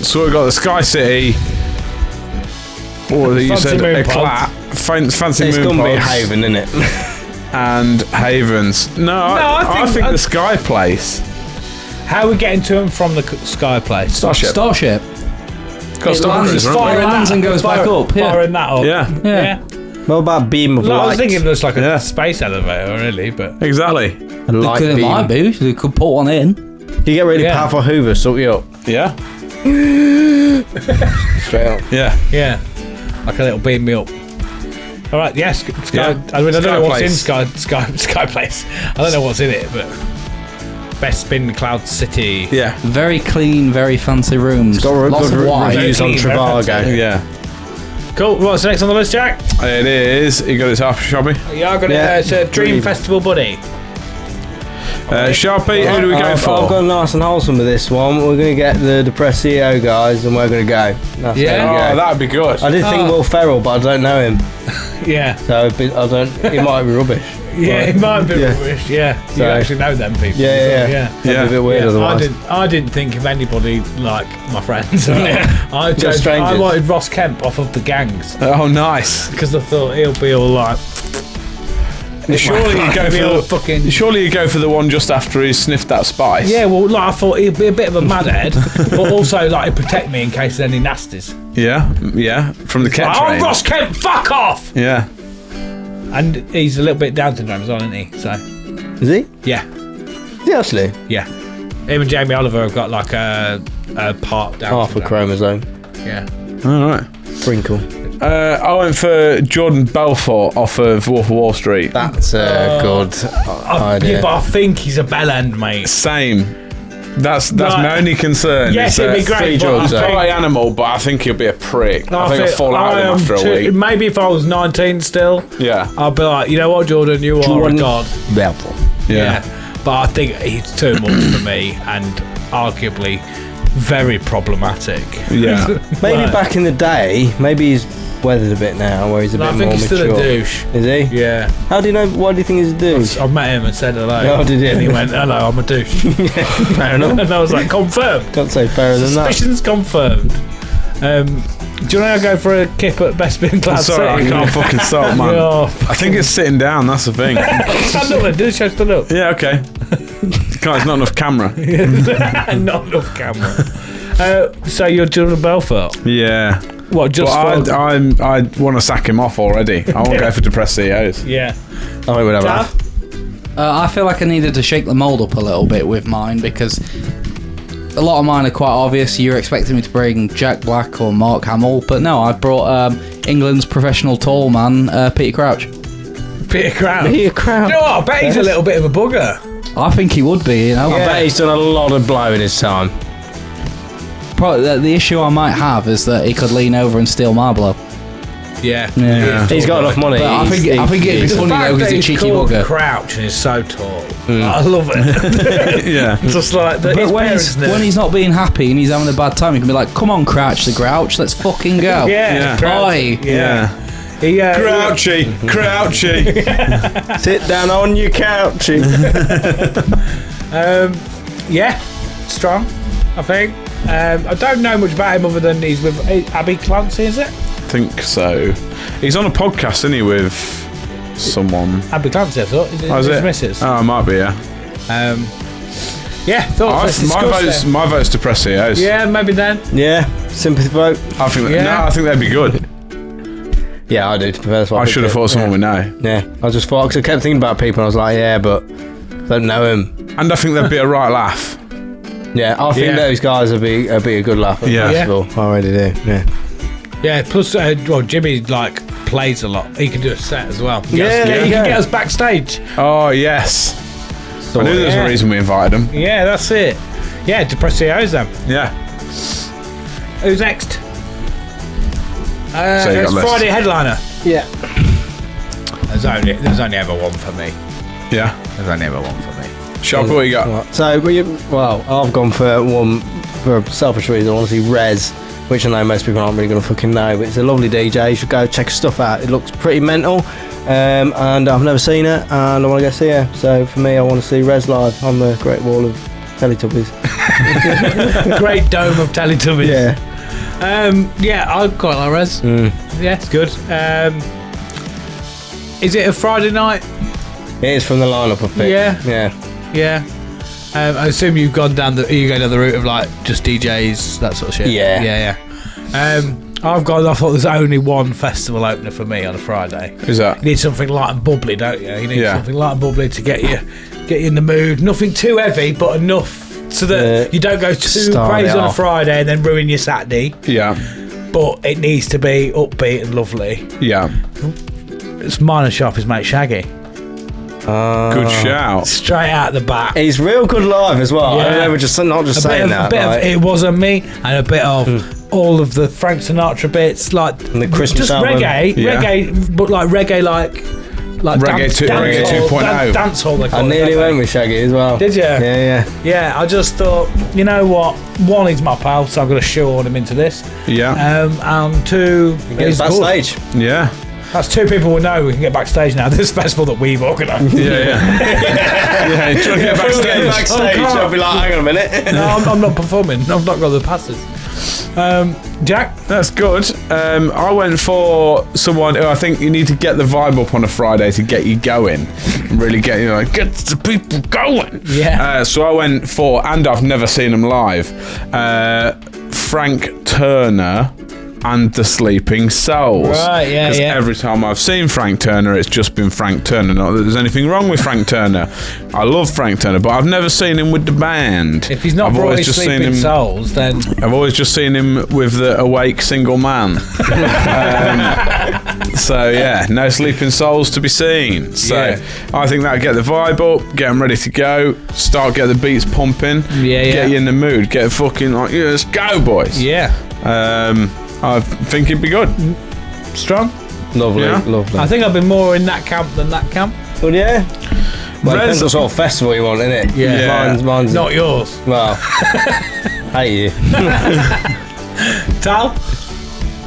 S2: So we've got the Sky City. Or you
S1: Fancy
S2: said
S1: moon
S2: Eclat, fancy
S3: It's
S2: moon
S3: going to be a
S2: pods.
S3: haven, isn't it?
S2: And Havens. I think the Sky Place.
S1: How are we getting to and from the Sky Place?
S2: Starship.
S4: Starship.
S2: Got starters, right?
S4: It lands and goes back up. Yeah.
S1: Firing that up.
S2: Yeah,
S4: Yeah.
S3: What about beam of
S1: No, I
S3: light?
S1: was thinking it was like a
S2: Yeah.
S1: space elevator, really, but
S2: exactly.
S3: A light
S4: It
S3: beam.
S4: might be. They could put one in.
S3: You get really
S1: Yeah.
S3: powerful Hoover, sort you up.
S2: Yeah,
S3: Straight up.
S2: yeah.
S1: yeah, like a little beam me up. All right, yes, Sky.
S2: Yeah.
S1: I mean, I don't
S2: Sky
S1: know what's
S2: Place.
S1: in Sky Place. I don't know what's in it, but best spin Cloud City.
S2: Yeah,
S4: Very clean, very fancy rooms.
S3: Got
S4: Lots
S3: good
S4: of white.
S3: reviews on
S1: Very clean, very
S3: Trivago.
S2: yeah.
S1: Cool. What's next on the list, Jack?
S2: It is. You got it half shoppy.
S1: Yeah, I got
S3: Yeah,
S1: it. It's a Dream
S3: Dream.
S1: Festival buddy.
S2: Sharpie, who do we go
S3: I've
S2: for?
S3: gone nice and wholesome with this one. We're going to get the depressed CEO guys, and we're going to go. That's
S1: Yeah.
S3: how we go.
S2: that'd be good.
S3: I did think
S1: Oh.
S3: Will Ferrell, but I don't know him,
S1: Yeah,
S3: so I don't. It might be rubbish.
S1: yeah, it might be
S3: Yeah.
S1: rubbish. Yeah, you
S3: So-
S1: actually know them people.
S3: Yeah.
S1: yeah.
S3: That'd be
S2: Yeah.
S3: a bit weird
S1: Yeah,
S3: otherwise.
S1: I didn't think of anybody like my friends. I
S3: Just strangers.
S1: I wanted Ross Kemp off of the gangs
S2: Oh, nice.
S1: because I thought he'll be all like.
S2: Surely you go
S1: Be all
S2: for
S1: fucking.
S2: Surely you go for the one just after he's sniffed that spice.
S1: Yeah, well, like I thought he'd be a bit of a madhead, but also like he'd protect me in case there's any nasties.
S2: Yeah. From the Kent
S1: Oh,
S2: train.
S1: Ross Kemp, fuck off!
S2: Yeah.
S1: And he's a little bit Down syndrome as well, isn't he? So
S3: Is he?
S1: yeah,
S3: Is he actually?
S1: yeah. Him and Jamie Oliver have got like a part Down
S3: Half a
S1: syndrome.
S3: chromosome.
S1: Yeah.
S2: All right.
S3: Sprinkle.
S2: I went for Jordan Belfort off of Wolf of Wall Street.
S3: That's a good idea.
S1: Yeah, but I think he's a bell end, mate.
S2: Same. That's
S1: Right.
S2: my only concern.
S1: Yes,
S2: is
S1: it'd be
S2: that
S1: great, but
S2: He's
S1: I
S2: a
S1: think-
S2: party animal, but I think he'll be a prick. I think I'll fall out of him
S1: am
S2: after a week.
S1: Maybe if I was 19 still,
S2: Yeah.
S1: I'd be like, you know what, Jordan, you are a
S3: Jordan
S1: god.
S3: Belfort.
S2: Yeah.
S1: But I think he's too much for me and arguably very problematic.
S2: Yeah.
S3: Maybe
S1: Right.
S3: back in the day, maybe he's weathered a bit now, where he's a
S1: No, I
S3: bit
S1: think
S3: more
S1: he's
S3: mature.
S1: still a douche.
S3: Is he?
S1: Yeah.
S3: How do you know? Why do you think he's a douche?
S1: I met him and said hello.
S3: Oh, did you?
S1: And he went, hello, I'm a douche.
S3: Fair enough.
S1: And I was like, confirmed.
S3: Can't say fairer than that.
S1: Suspicions confirmed. Do you want to go for a kip at Best Bin Cloud
S2: Sorry, I
S1: City?
S2: can't fucking stop, man.
S1: Oh,
S2: I think it's sitting down, that's the thing.
S1: stand up then, do the show, stand up.
S2: Yeah, okay. Can't, it's not enough camera.
S1: Not enough camera. So you're Jordan Belfort?
S2: Yeah.
S1: What, just
S2: But
S1: for...
S2: I want to sack him off already. I won't go for depressed CEOs.
S1: Yeah.
S3: I think we'd have
S1: Gav?
S4: I feel like I needed to shake the mould up a little bit with mine because a lot of mine are quite obvious. You're expecting me to bring Jack Black or Mark Hamill, but no, I brought England's professional tall man, Peter Crouch.
S1: Peter Crouch.
S3: Peter Crouch.
S1: You know what? I bet he's a little bit of a bugger.
S4: I think he would be, you know.
S3: I bet he's done a lot of blow in his time.
S4: Probably the issue I might have is that he could lean over and steal my blow.
S1: Yeah.
S2: Yeah.
S3: He's got enough money.
S4: But I think it'd be
S1: The
S4: funny
S1: fact
S4: though,
S1: that
S4: he's a
S1: he's
S4: cheeky
S1: called
S4: bugger.
S1: Crouch and he's so tall. I love it.
S2: Yeah.
S1: Just like the, his
S4: But
S1: parents knew.
S4: when he's not being happy and he's having a bad time, he can be like, "Come on, Crouch the Grouch, let's fucking go."
S1: Yeah. Crouch.
S4: Boy.
S1: Yeah.
S2: Yeah.
S1: He,
S2: Crouchy, crouchy.
S3: Sit down on your couch.
S1: Yeah, strong, I think. I don't know much about him other than he's with Abby Clancy, is it?
S2: Think so. He's on a podcast, isn't he, with someone?
S1: Abby Clancy, I thought. Is it
S2: Oh, is
S1: his
S2: it?
S1: missus?
S2: Oh, it might be, yeah.
S1: Yeah, thoughts. Let's discuss
S2: My vote's depressed CEOs.
S1: it. Yeah, maybe then.
S3: Yeah, sympathy vote.
S2: I think
S1: Yeah.
S2: I think they'd be good.
S3: Yeah, I do. That's what
S2: I should have thought someone would know.
S3: Yeah, I just thought because I kept thinking about people. And I was like, yeah, but don't know him.
S2: And I think there'd be a right laugh.
S3: Yeah, I think
S1: Yeah.
S3: those guys would be a good laugh at
S2: Yeah.
S3: the festival. I already do. Yeah.
S1: Yeah, plus, well, Jimmy, like, plays a lot. He can do a set as well.
S3: Yeah, there
S1: he
S3: you
S1: can
S3: go.
S1: get us backstage.
S2: Oh, yes. I knew there was
S1: yeah.
S2: a reason we invited him.
S1: Yeah, that's it. Yeah, Depressio's then.
S2: Yeah.
S1: Who's next?
S2: So you
S1: It's
S2: got
S1: Friday headliner.
S3: Yeah.
S1: There's only ever one for me.
S2: Yeah.
S1: There's only ever one for me.
S2: Sharp, what you got?
S3: Right. So, I've gone for one for a selfish reason. I want to see Rez, which I know most people aren't really going to fucking know, but it's a lovely DJ. You should go check her stuff out. It looks pretty mental, and I've never seen her, and I want to go see her. So for me, I want to see Rez live on the Great Wall of Teletubbies.
S1: The Great Dome of Teletubbies.
S3: Yeah.
S1: Yeah, I quite like Rez. Yeah, it's good. Is it a Friday night?
S3: It is from the lineup I picked.
S1: Yeah.
S3: Yeah.
S1: Yeah. I assume you've gone down the route of like just DJs, that sort of shit.
S3: Yeah.
S1: Yeah. I thought there's only one festival opener for me on a Friday.
S2: Who's that?
S1: You need something light and bubbly, don't you? You need
S2: Yeah.
S1: something light and bubbly to get you in the mood. Nothing too heavy, but enough so that you don't go too
S3: start
S1: crazy
S3: it
S1: on a
S3: off.
S1: Friday and then ruin your Saturday.
S2: Yeah.
S1: But it needs to be upbeat and lovely.
S2: Yeah.
S1: It's mine and Sharpie's mate Shaggy.
S2: Good shout.
S1: Straight out the back.
S3: He's real good live as well.
S1: Yeah.
S3: I know we're just not just saying that.
S1: A bit
S3: like,
S1: of It Wasn't Me and a bit of all of the Frank Sinatra bits, like
S3: And the Christmas
S1: just
S3: album.
S1: reggae,
S2: Yeah.
S1: but like reggae, like
S2: Reggae 2.0.
S1: dance hall. They call
S3: I
S1: it,
S3: nearly
S1: don't
S3: went with Shaggy as well.
S1: Did you?
S3: Yeah.
S1: they? Yeah, I just thought, you know what? One, he's my pal, so I'm going to shoehorn him into this.
S2: Yeah.
S1: And two,
S3: Get
S1: he's good.
S3: backstage.
S2: Yeah.
S1: That's two people we know we can get backstage now. This festival that we've organised.
S2: Yeah. Yeah. You trying to get backstage?
S3: I'll be like, hang on a minute.
S1: No, I'm not performing. I've not got the passes. Jack?
S2: That's good. I went for someone who I think you need to get the vibe up on a Friday to get you going. Really get get the people going.
S1: Yeah.
S2: So I went for, and I've never seen him live, Frank Turner and the Sleeping Souls.
S1: Right, yeah,
S2: 'Cause
S1: yeah.
S2: every time I've seen Frank Turner, it's just been Frank Turner. Not that there's anything wrong with Frank Turner. I love Frank Turner, but I've never seen him with the band.
S1: If he's not
S2: I've
S1: brought
S2: always
S1: his
S2: just seen
S1: Sleeping
S2: him.
S1: Souls, then...
S2: I've always just seen him with the awake single man. So yeah, no Sleeping Souls to be seen. So
S1: Yeah.
S2: I think that'll get the vibe up, get them ready to go, get the beats pumping,
S1: Yeah.
S2: get you in the mood, get fucking like, yeah, let's go, boys.
S1: Yeah.
S2: I think it'd be good.
S1: Strong?
S3: Lovely,
S2: Yeah.
S3: lovely.
S1: I think I've been more in that camp than that camp.
S3: Well, yeah. Well, it
S2: Rez-
S3: depends what sort of festival you want, innit?
S1: Yeah.
S3: Mine's
S1: Not yours.
S3: well. Hate you.
S1: Tal?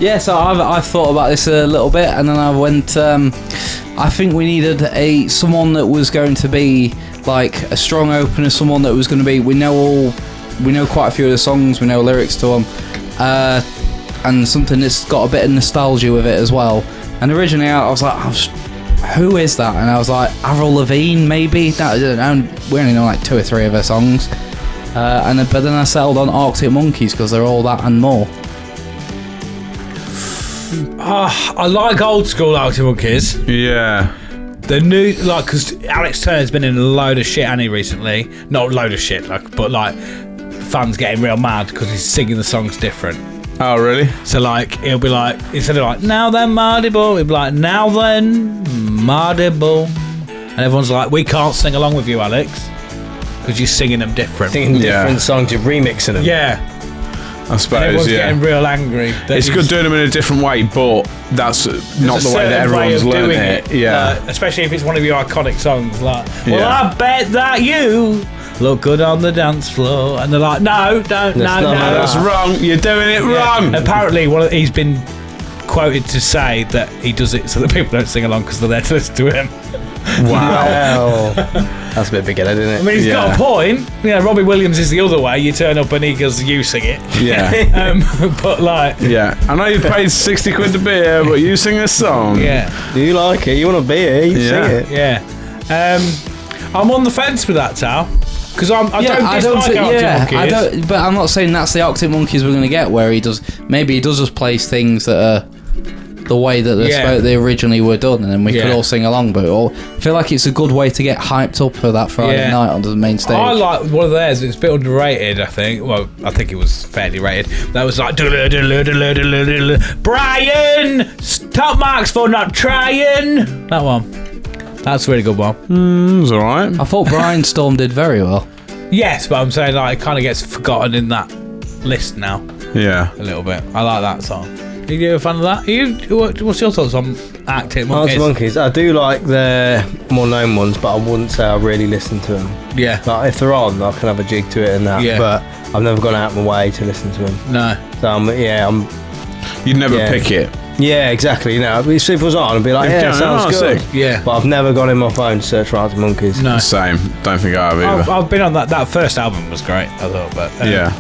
S4: Yeah, so I've thought about this a little bit, and then I went. I think we needed someone that was going to be like a strong opener, someone that was going to be. We know quite a few of the songs, we know lyrics to them, and something that's got a bit of nostalgia with it as well. And originally I was like, who is that? And I was like, Avril Lavigne, maybe. We only know like 2 or 3 of her songs, but then I settled on Arctic Monkeys because they're all that and more.
S1: I like old school Arctic Monkeys.
S2: Yeah.
S1: The new, like, because Alex Turner's been in a load of shit, hasn't he, recently? Not a load of shit, but fans getting real mad because he's singing the songs different.
S2: Oh really?
S1: So he'll be like, instead of like, now then Mardy Bull, he'll be like, now then Mardy Bull. And everyone's like, we can't sing along with you, Alex, because you're singing them different.
S3: Singing
S2: Yeah.
S3: different songs, you're remixing them.
S1: Yeah.
S2: I
S1: And
S2: suppose.
S1: everyone's
S2: Yeah.
S1: getting real angry. that
S2: It's
S1: he's-
S2: good doing them in a different way, but that's not
S1: there's
S2: the
S1: a
S2: way that
S1: certain
S2: everyone's
S1: of
S2: learned
S1: doing
S2: it. Yeah.
S1: especially if it's one of your iconic songs. Like, well,
S2: Yeah.
S1: I bet that you look good on the dance floor. And they're like, no, don't, no,
S3: not
S1: no.
S3: like
S2: That's wrong. You're doing it
S1: Yeah.
S2: wrong.
S1: Apparently, he's been quoted to say that he does it so that people don't sing along because they're there to listen to him.
S3: Wow. That's a bit big headed, isn't it?
S1: I mean, he's got
S2: Yeah.
S1: a point. You know, Robbie Williams is the other way. You turn up and he goes, you sing it.
S2: Yeah.
S1: But like,
S2: Yeah. I know you paid 60 quid to be here, but you sing a song.
S1: yeah,
S3: Do you like it? You want to be here? You
S2: Yeah.
S3: sing it.
S1: yeah. I'm on the fence with that, Tal. Because I don't dislike Arctic Monkeys.
S4: But I'm not saying that's the Arctic Monkeys we're going to get, where he does just place things that are the way that they originally were done, and then we could all sing along. But I feel like it's a good way to get hyped up for that Friday night onto the main stage.
S1: I like one of theirs. It's a bit underrated, I think. Well, I think it was fairly rated. That was like Brian, top marks for not trying. That one. That's a really good one.
S2: It was alright.
S4: I thought Brian Storm did very well.
S1: Yes, but I'm saying like it kind of gets forgotten in that list now.
S2: Yeah.
S1: A little bit. I like that song. Are you a fan of that? What's your thoughts on Arctic Monkeys?
S3: Arctic Monkeys. I do like their more known ones, but I wouldn't say I really listen to them.
S1: Yeah.
S3: Like if they're on, I can have a jig to it and that.
S1: Yeah.
S3: But I've never gone out of my way to listen to them.
S1: No.
S3: So
S2: You'd never pick it.
S3: Yeah, exactly. You know, if it was on, I'd be like, sounds good.
S2: Sick.
S1: Yeah.
S3: But I've never gone in my phone to search for Arctic Monkeys.
S1: No.
S2: Same. Don't think I have either.
S1: I've been on that. That first album was great, I thought. But
S2: Yeah.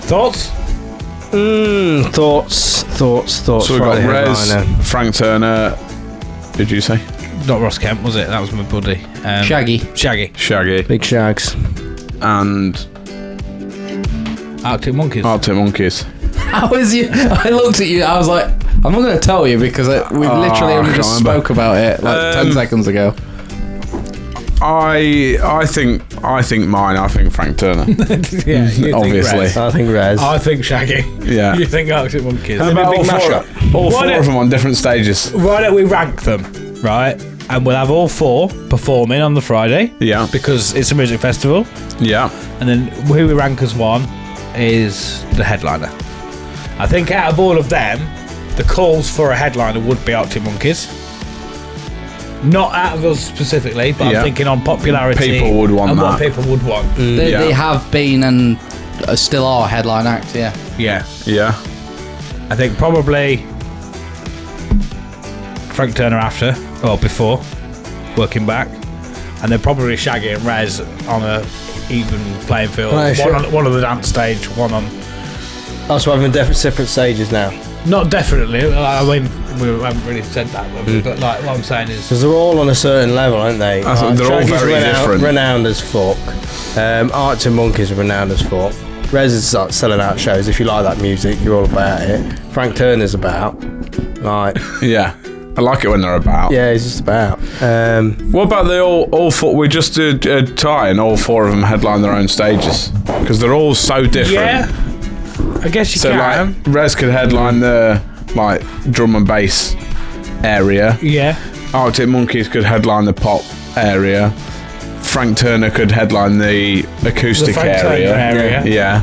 S1: Thoughts?
S3: Thoughts.
S2: So we've got Rez, Frank Turner. Did you say?
S1: Not Ross Kemp, was it? That was my buddy.
S4: Shaggy.
S2: Shaggy.
S3: Big Shags.
S2: And
S1: Arctic Monkeys.
S4: How is you? I looked at you. I was like, I'm not going to tell you because we literally only just spoke about it like 10 seconds ago.
S2: I think mine. I think Frank Turner.
S1: Yeah, you
S2: obviously.
S1: Think Rez.
S3: I think Rez.
S1: I think Shaggy.
S2: Yeah.
S1: You think Arctic Monkeys.
S2: How about all
S1: Why
S2: four
S1: don't-
S2: of them on different stages?
S1: Why don't we rank them, right? And we'll have all four performing on the Friday.
S2: Yeah.
S1: Because it's a music festival.
S2: Yeah.
S1: And then who we rank as one is the headliner. I think out of all of them, the calls for a headliner would be Arctic Monkeys. Not out of us specifically, but I'm thinking on popularity.
S2: People would want
S1: and
S2: that.
S1: what people would want.
S4: They have been and still are headline act, yeah.
S1: Yeah.
S2: Yeah.
S1: I think probably Frank Turner after, or before, working back. And then probably Shaggy and Rez on a even playing field.
S3: Right, sure.
S1: One on the dance stage, one on...
S3: Oh, so we're having separate stages now.
S1: Not definitely. I mean, we haven't really said that, but like what I'm saying is...
S3: Because they're all on a certain level, aren't they?
S2: They're all very different.
S3: Renowned as fuck. Arctic Monkeys are renowned as fuck. Rez is like selling out shows. If you like that music, you're all about it. Frank Turner's about. Right.
S2: Yeah. I like it when they're about.
S3: Yeah, he's just about.
S2: What about the all four? We just did a tie and all four of them headline their own stages because they're all so different.
S1: Yeah. I guess you
S2: So
S1: can.
S2: like Rez could headline the like drum and bass area.
S1: Yeah.
S2: Arctic Monkeys could headline the pop area. Frank Turner could headline the acoustic
S1: The Frank Turner area.
S2: Yeah.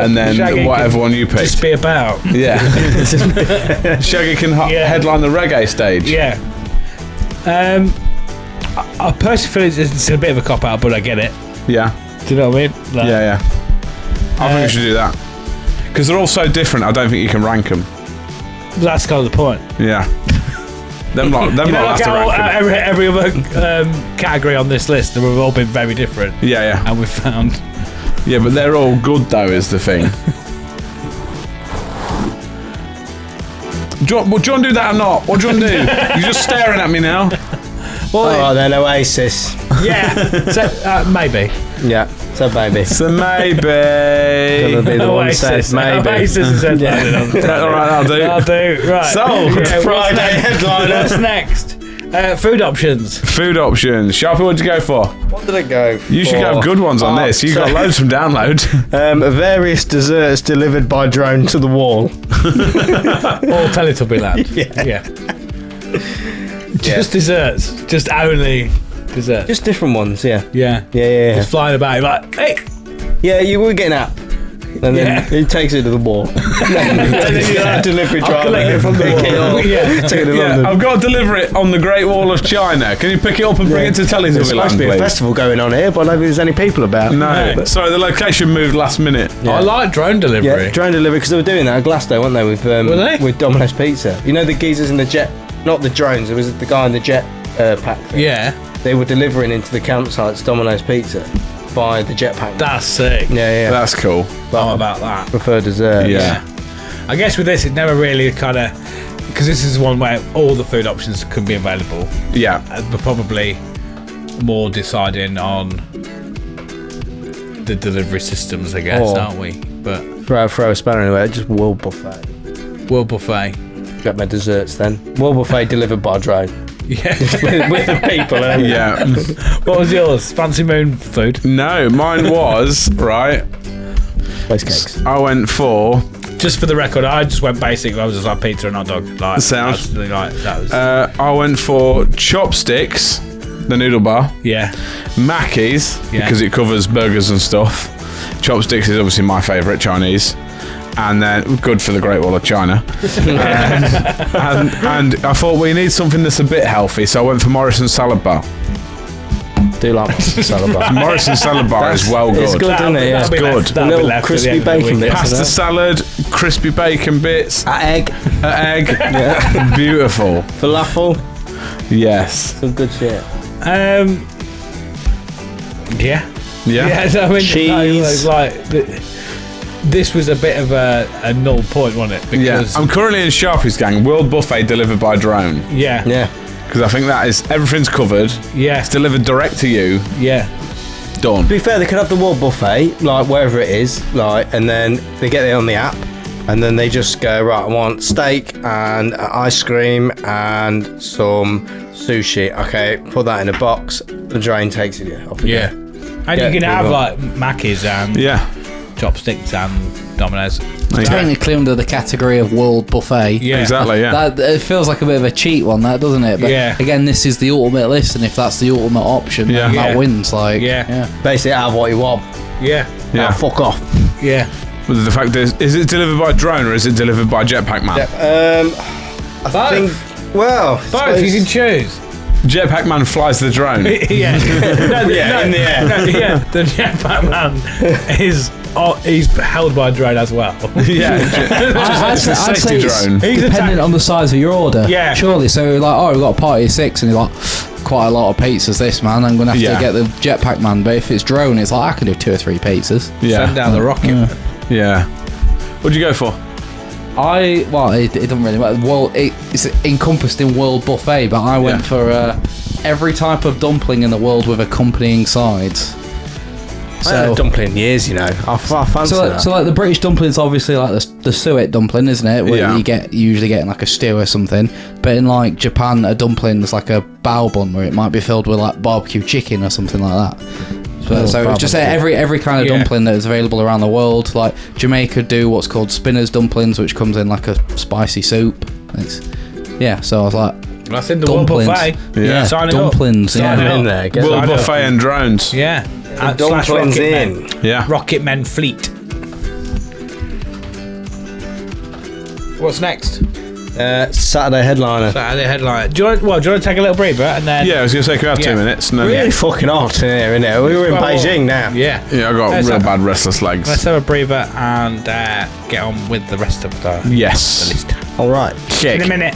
S2: And then
S1: Shaggy
S2: whatever
S1: could
S2: one you picked.
S1: Just be about.
S2: Yeah. Shaggy can headline the reggae stage.
S1: Yeah. I personally feel it's a bit of a cop out, but I get it.
S2: Yeah.
S1: Do you know what I mean? Like,
S2: Yeah. I think we should do that. Because they're all so different, I don't think you can rank them.
S1: That's kind of the point.
S2: Yeah. Them lot
S1: You know,
S2: have
S1: like
S2: to rank them.
S1: every other category on this list, they've all been very different.
S2: Yeah.
S1: And we've found.
S2: Yeah, but they're all good though, is the thing. Do you want to do that or not? What do you want to do? You're just staring at me now.
S1: Well,
S3: then Oasis.
S1: yeah. So, maybe.
S3: Yeah, so maybe.
S2: So maybe.
S3: Gonna be the one that says maybe.
S1: Oasis said
S2: All right, I'll do.
S1: I'll do. Right.
S2: So,
S1: Friday headliner. What's next? Food options.
S2: Food options. Sharpie, what'd you go for?
S3: What did I go for?
S2: You should have good ones on this. You got loads from download.
S3: Various desserts delivered by drone to the wall.
S1: Or Teletubby Land. Yeah. Just desserts. Just only desserts.
S3: Just different ones, yeah.
S1: Yeah. Just flying about. Like, hey.
S3: Yeah, you were getting up. And then he takes it to the wall. Delivery driver.
S1: collect it from the wall. Yeah.
S3: Take it to London.
S2: I've got to deliver it on the Great Wall of China. Can you pick it up and bring it to
S3: There's
S2: Teletubby
S3: supposed
S2: Land,
S3: to be a
S2: please?
S3: festival going on here, but I don't think there's any people about.
S2: No. Sorry, the location moved last minute.
S1: I like drone delivery.
S3: Yeah, drone delivery, because they were doing that at Glasgow, weren't they, with
S1: Were they?
S3: with Domino's Pizza. You know the geezers in the jet, not the drones, it was the guy in the jet pack thing.
S1: Yeah.
S3: They were delivering into the campsites Domino's Pizza by the jetpack.
S1: That's sick.
S3: Yeah.
S2: That's cool.
S1: I'm about that.
S3: Prefer dessert.
S2: Yeah.
S1: I guess with this, it never really kind of, because this is one where all the food options can be available.
S2: Yeah.
S1: But probably more deciding on the delivery systems, I guess,
S3: Or-
S1: aren't we? But
S3: Throw a spanner anyway, just World Buffet.
S1: World Buffet.
S3: Get my desserts then. World buffet delivered by drone.
S1: Yeah.
S3: with the people.
S2: Yeah.
S1: What was yours? Fancy moon food?
S2: No, mine was, right,
S3: Space cakes.
S2: I went for...
S1: Just for the record, I just went basic. I was just like pizza and hot dog. Like,
S2: Sound.
S1: That was.
S2: I went for chopsticks, the noodle bar.
S1: Yeah.
S2: Mackey's,
S1: Yeah.
S2: because it covers burgers and stuff. Chopsticks is obviously my favourite Chinese. And then, good for the Great Wall of China. and I thought we need something that's a bit healthy, so I went for Morrison's salad bar.
S3: Do like salad bar.
S2: Morrison's salad bar is well good.
S3: It's good, isn't it? Yeah.
S2: It's good.
S1: That'll be
S3: Little
S1: left at the
S3: crispy
S1: end of the
S3: bacon
S1: week.
S3: bits.
S2: Pasta salad, crispy bacon bits,
S3: Egg.
S2: egg. Beautiful.
S3: Falafel.
S2: Yes.
S3: Some good shit.
S1: Yeah.
S2: Yeah.
S1: I mean,
S3: Cheese.
S1: This was a bit of a null point, wasn't it?
S2: Yeah.
S1: Because,
S2: I'm currently in Sharpie's gang. World buffet delivered by drone.
S1: yeah.
S3: Yeah.
S2: Because I think that is everything's covered.
S1: Yeah.
S2: It's delivered direct to you.
S1: Yeah.
S2: Done.
S3: To be fair, they could have the world buffet, like wherever it is, like, and then they get it on the app, and then they just go, right, I want steak and ice cream and some sushi. Okay, put that in a box. The drone takes it. Off you
S1: Yeah.
S3: go.
S1: And
S3: Yeah,
S1: you can have
S3: move
S1: like Mackey's and
S2: Yeah.
S1: chopsticks and Domino's.
S4: Technically under the category of world buffet.
S1: Yeah.
S2: Exactly, yeah.
S4: That it feels like a bit of a cheat one, that doesn't it? But
S1: Yeah.
S4: again, this is the ultimate list, and if that's the ultimate option, then
S2: Yeah.
S4: that
S1: Yeah.
S4: wins. Like,
S1: Yeah.
S3: Basically, have what you want.
S1: Yeah.
S3: Now,
S2: Yeah.
S3: fuck off.
S1: Yeah.
S2: But the fact is it delivered by drone or is it delivered by Jetpack Man?
S3: I think. Well,
S1: Both, you can choose.
S2: Jetpack Man flies the drone.
S1: Yeah. No,
S3: in the air.
S1: No, yeah. The Jetpack Man is he's held by a drone as well.
S2: Yeah.
S4: I'd
S2: It's a
S4: say
S2: safety
S4: it's
S2: drone.
S1: He's
S4: dependent on the size of your order.
S1: Yeah.
S4: Surely. So like, oh, we've got a party of 6, and you're like, quite a lot of pizzas. This man, I'm gonna have
S2: Yeah.
S4: to get the Jetpack Man. But if it's drone, it's like I can do 2 or 3 pizzas.
S1: Send
S2: Yeah.
S1: down the rocket.
S2: Yeah. What'd you go for?
S4: It doesn't really matter. Well, it's encompassed in world buffet, but I went for every type of dumpling in the world with accompanying sides.
S3: I haven't had dumpling years, you know. I fancy that.
S4: So like the British dumpling's obviously like the suet dumpling, isn't it? Where
S2: Yeah.
S4: you usually get in like a stew or something. But in like Japan, a dumpling is like a bao bun where it might be filled with like barbecue chicken or something like that. So it's just every kind of dumpling that is available around the world. Like Jamaica do what's called spinners dumplings, which comes in like a spicy soup. So I was like,
S1: That's in the world
S4: dumplings.
S1: buffet.
S2: Yeah.
S1: Sign it
S4: dumplings.
S1: up. Sign
S4: Yeah.
S1: it
S3: in
S1: up.
S3: there. Get
S2: World
S1: I know.
S2: buffet and drones.
S1: Yeah. And
S3: dumplings
S1: slash Rocket
S3: in.
S1: Men.
S2: Yeah.
S1: Rocket Men Fleet. What's next?
S3: Saturday headliner.
S1: Saturday headline. Do you want to take a little breather and then?
S2: Yeah, I was going to say, can we have 2
S1: Yeah.
S2: minutes? And then,
S3: Really fucking hot in here, innit? We were in
S1: Well,
S3: Beijing now.
S1: Yeah.
S2: yeah, I got
S1: Let's
S2: real
S1: have-
S2: bad restless legs.
S1: Let's have a breather and get on with the rest of the
S2: Yes.
S1: list.
S3: All right.
S1: In a minute.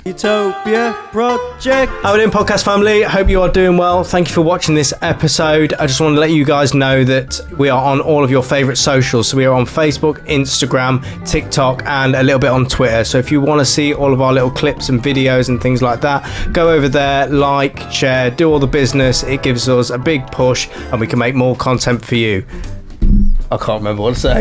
S6: Utopia Project.
S3: How are we doing, podcast family? Hope you are doing well. Thank you for watching this episode. I just want to let you guys know that we are on all of your favourite socials. So we are on Facebook, Instagram, TikTok, and a little bit on Twitter. So if you want to see all of our little clips and videos and things like that, go over there, like, share, do all the business. It gives us a big push and we can make more content for you. I can't remember what to say.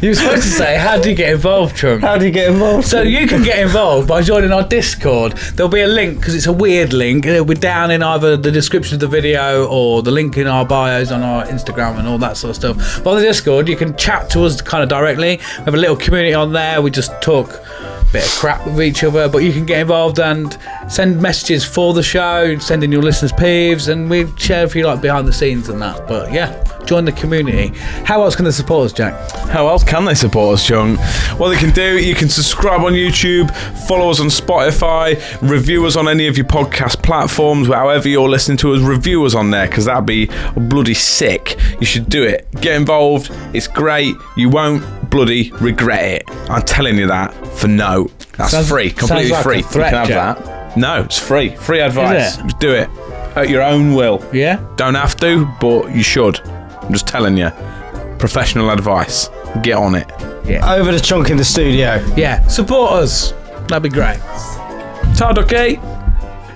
S1: You were supposed to say, how do you get involved, Chunk?
S3: How do you get involved?
S1: So you can get involved by joining our Discord. There'll be a link, because it's a weird link. It'll be down in either the description of the video or the link in our bios on our Instagram and all that sort of stuff. But on the Discord, you can chat to us kind of directly. We have a little community on there. We just talk a bit of crap with each other, but you can get involved and send messages for the show, send in your listeners' peeves, and we share if you like behind the scenes and that. But yeah, join the community. How else can they support us, Jack?
S2: How else can they support us, Chung? Well, they can do, you can subscribe on YouTube, follow us on Spotify, review us on any of your podcast platforms, however you're listening to us, review us on there, because that'd be bloody sick. You should do it. Get involved. It's great. You won't bloody regret it. I'm telling you that for no. That's
S1: Sounds-
S2: free. Completely
S1: sounds like
S2: free.
S1: a threat,
S2: you can have
S1: Jack.
S2: that. No, it's free. Free advice.
S1: Is it?
S2: Just do it. At your own will.
S1: Yeah?
S2: Don't have to, but you should. I'm just telling you. Professional advice. Get on it.
S3: Over the chunk in the studio.
S1: Yeah. Support us. That'd be great.
S2: Tad, okay?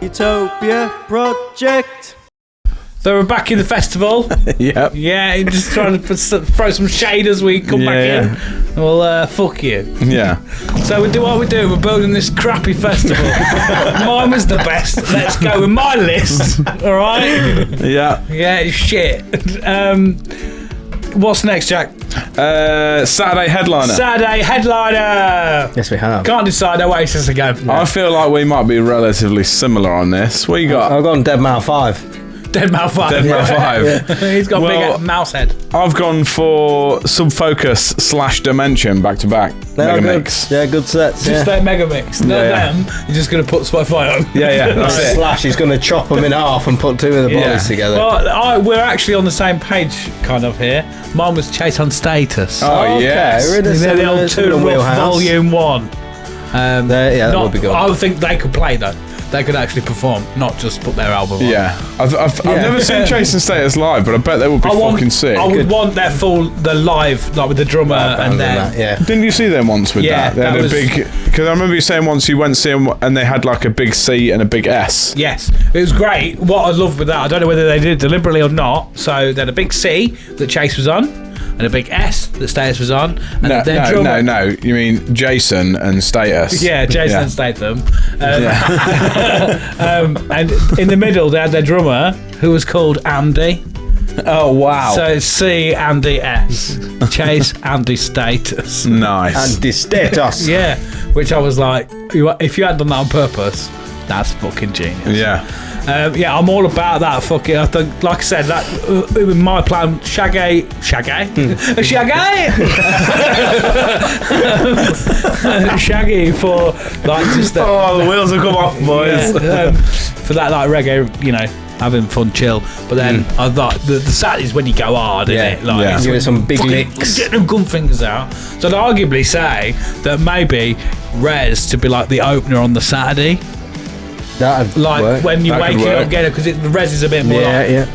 S6: Utopia Project.
S1: So we're back in the festival.
S2: Yep.
S1: Yeah, just trying to throw some shade as we come back in. Well, fuck you.
S2: Yeah.
S1: So we do what we do. We're building this crappy festival. Mine was the best. Let's go with my list. All right.
S2: Yeah.
S1: Yeah, it's shit. What's next, Jack?
S2: Saturday headliner.
S1: Saturday headliner.
S3: Yes, we have.
S1: Can't decide. Oasis again.
S2: I feel like we might be relatively similar on this. What you got?
S3: I've gone Dead Mouse 5.
S1: Dead Mouse 5.
S2: Dead Mouse 5.
S1: He's got a big mouse head.
S2: I've gone for Subfocus / Dimension back to back. Mega mix.
S3: Yeah, good sets.
S1: Just that mega mix. Not them. You're just going to put Spotify on.
S2: Yeah, that's it.
S3: Slash, he's going to chop them in half and put two of the bodies together.
S1: Well, we're actually on the same page, kind of here. Mine was Chase on Status.
S2: Oh, yes.
S3: We're in
S1: The old Two Rough Volume 1.
S3: That would be good.
S1: I would think they could play though. They could actually perform, not just put their album on.
S2: Yeah. I've never seen Chase and Status live, but I bet they would be fucking sick.
S1: I would want the live, like with the drummer and then.
S2: Didn't you see them once with that? They had a big. Because I remember you saying once you went to see them and they had like a big C and a big S.
S1: Yes, it was great. What I loved with that, I don't know whether they did it deliberately or not. So they had a big C that Chase was on, and a big S that Status was on. And
S2: No. You mean Jason and Status?
S1: Yeah, Jason and Statham. And in the middle, they had their drummer, who was called Andy.
S2: Oh, wow.
S1: So it's C, Andy, S. Chase, Andy, Status.
S2: Nice.
S3: Andy Status.
S1: Yeah, which I was like, if you hadn't done that on purpose, that's fucking genius.
S2: Yeah.
S1: I'm all about that fucking. I think, like I said, that in my plan, Shaggy, Shaggy for like just that.
S2: Oh, the wheels have come off, boys.
S1: For that like reggae, having fun, chill. But then I thought the Saturdays when you go hard, innit? Like,
S3: Give it some big licks.
S1: Get them gun fingers out. So I'd arguably say that maybe Rez to be like the opener on the Saturday.
S3: That'd
S1: Like
S3: work.
S1: when you're waking up again, because the Rez is a bit more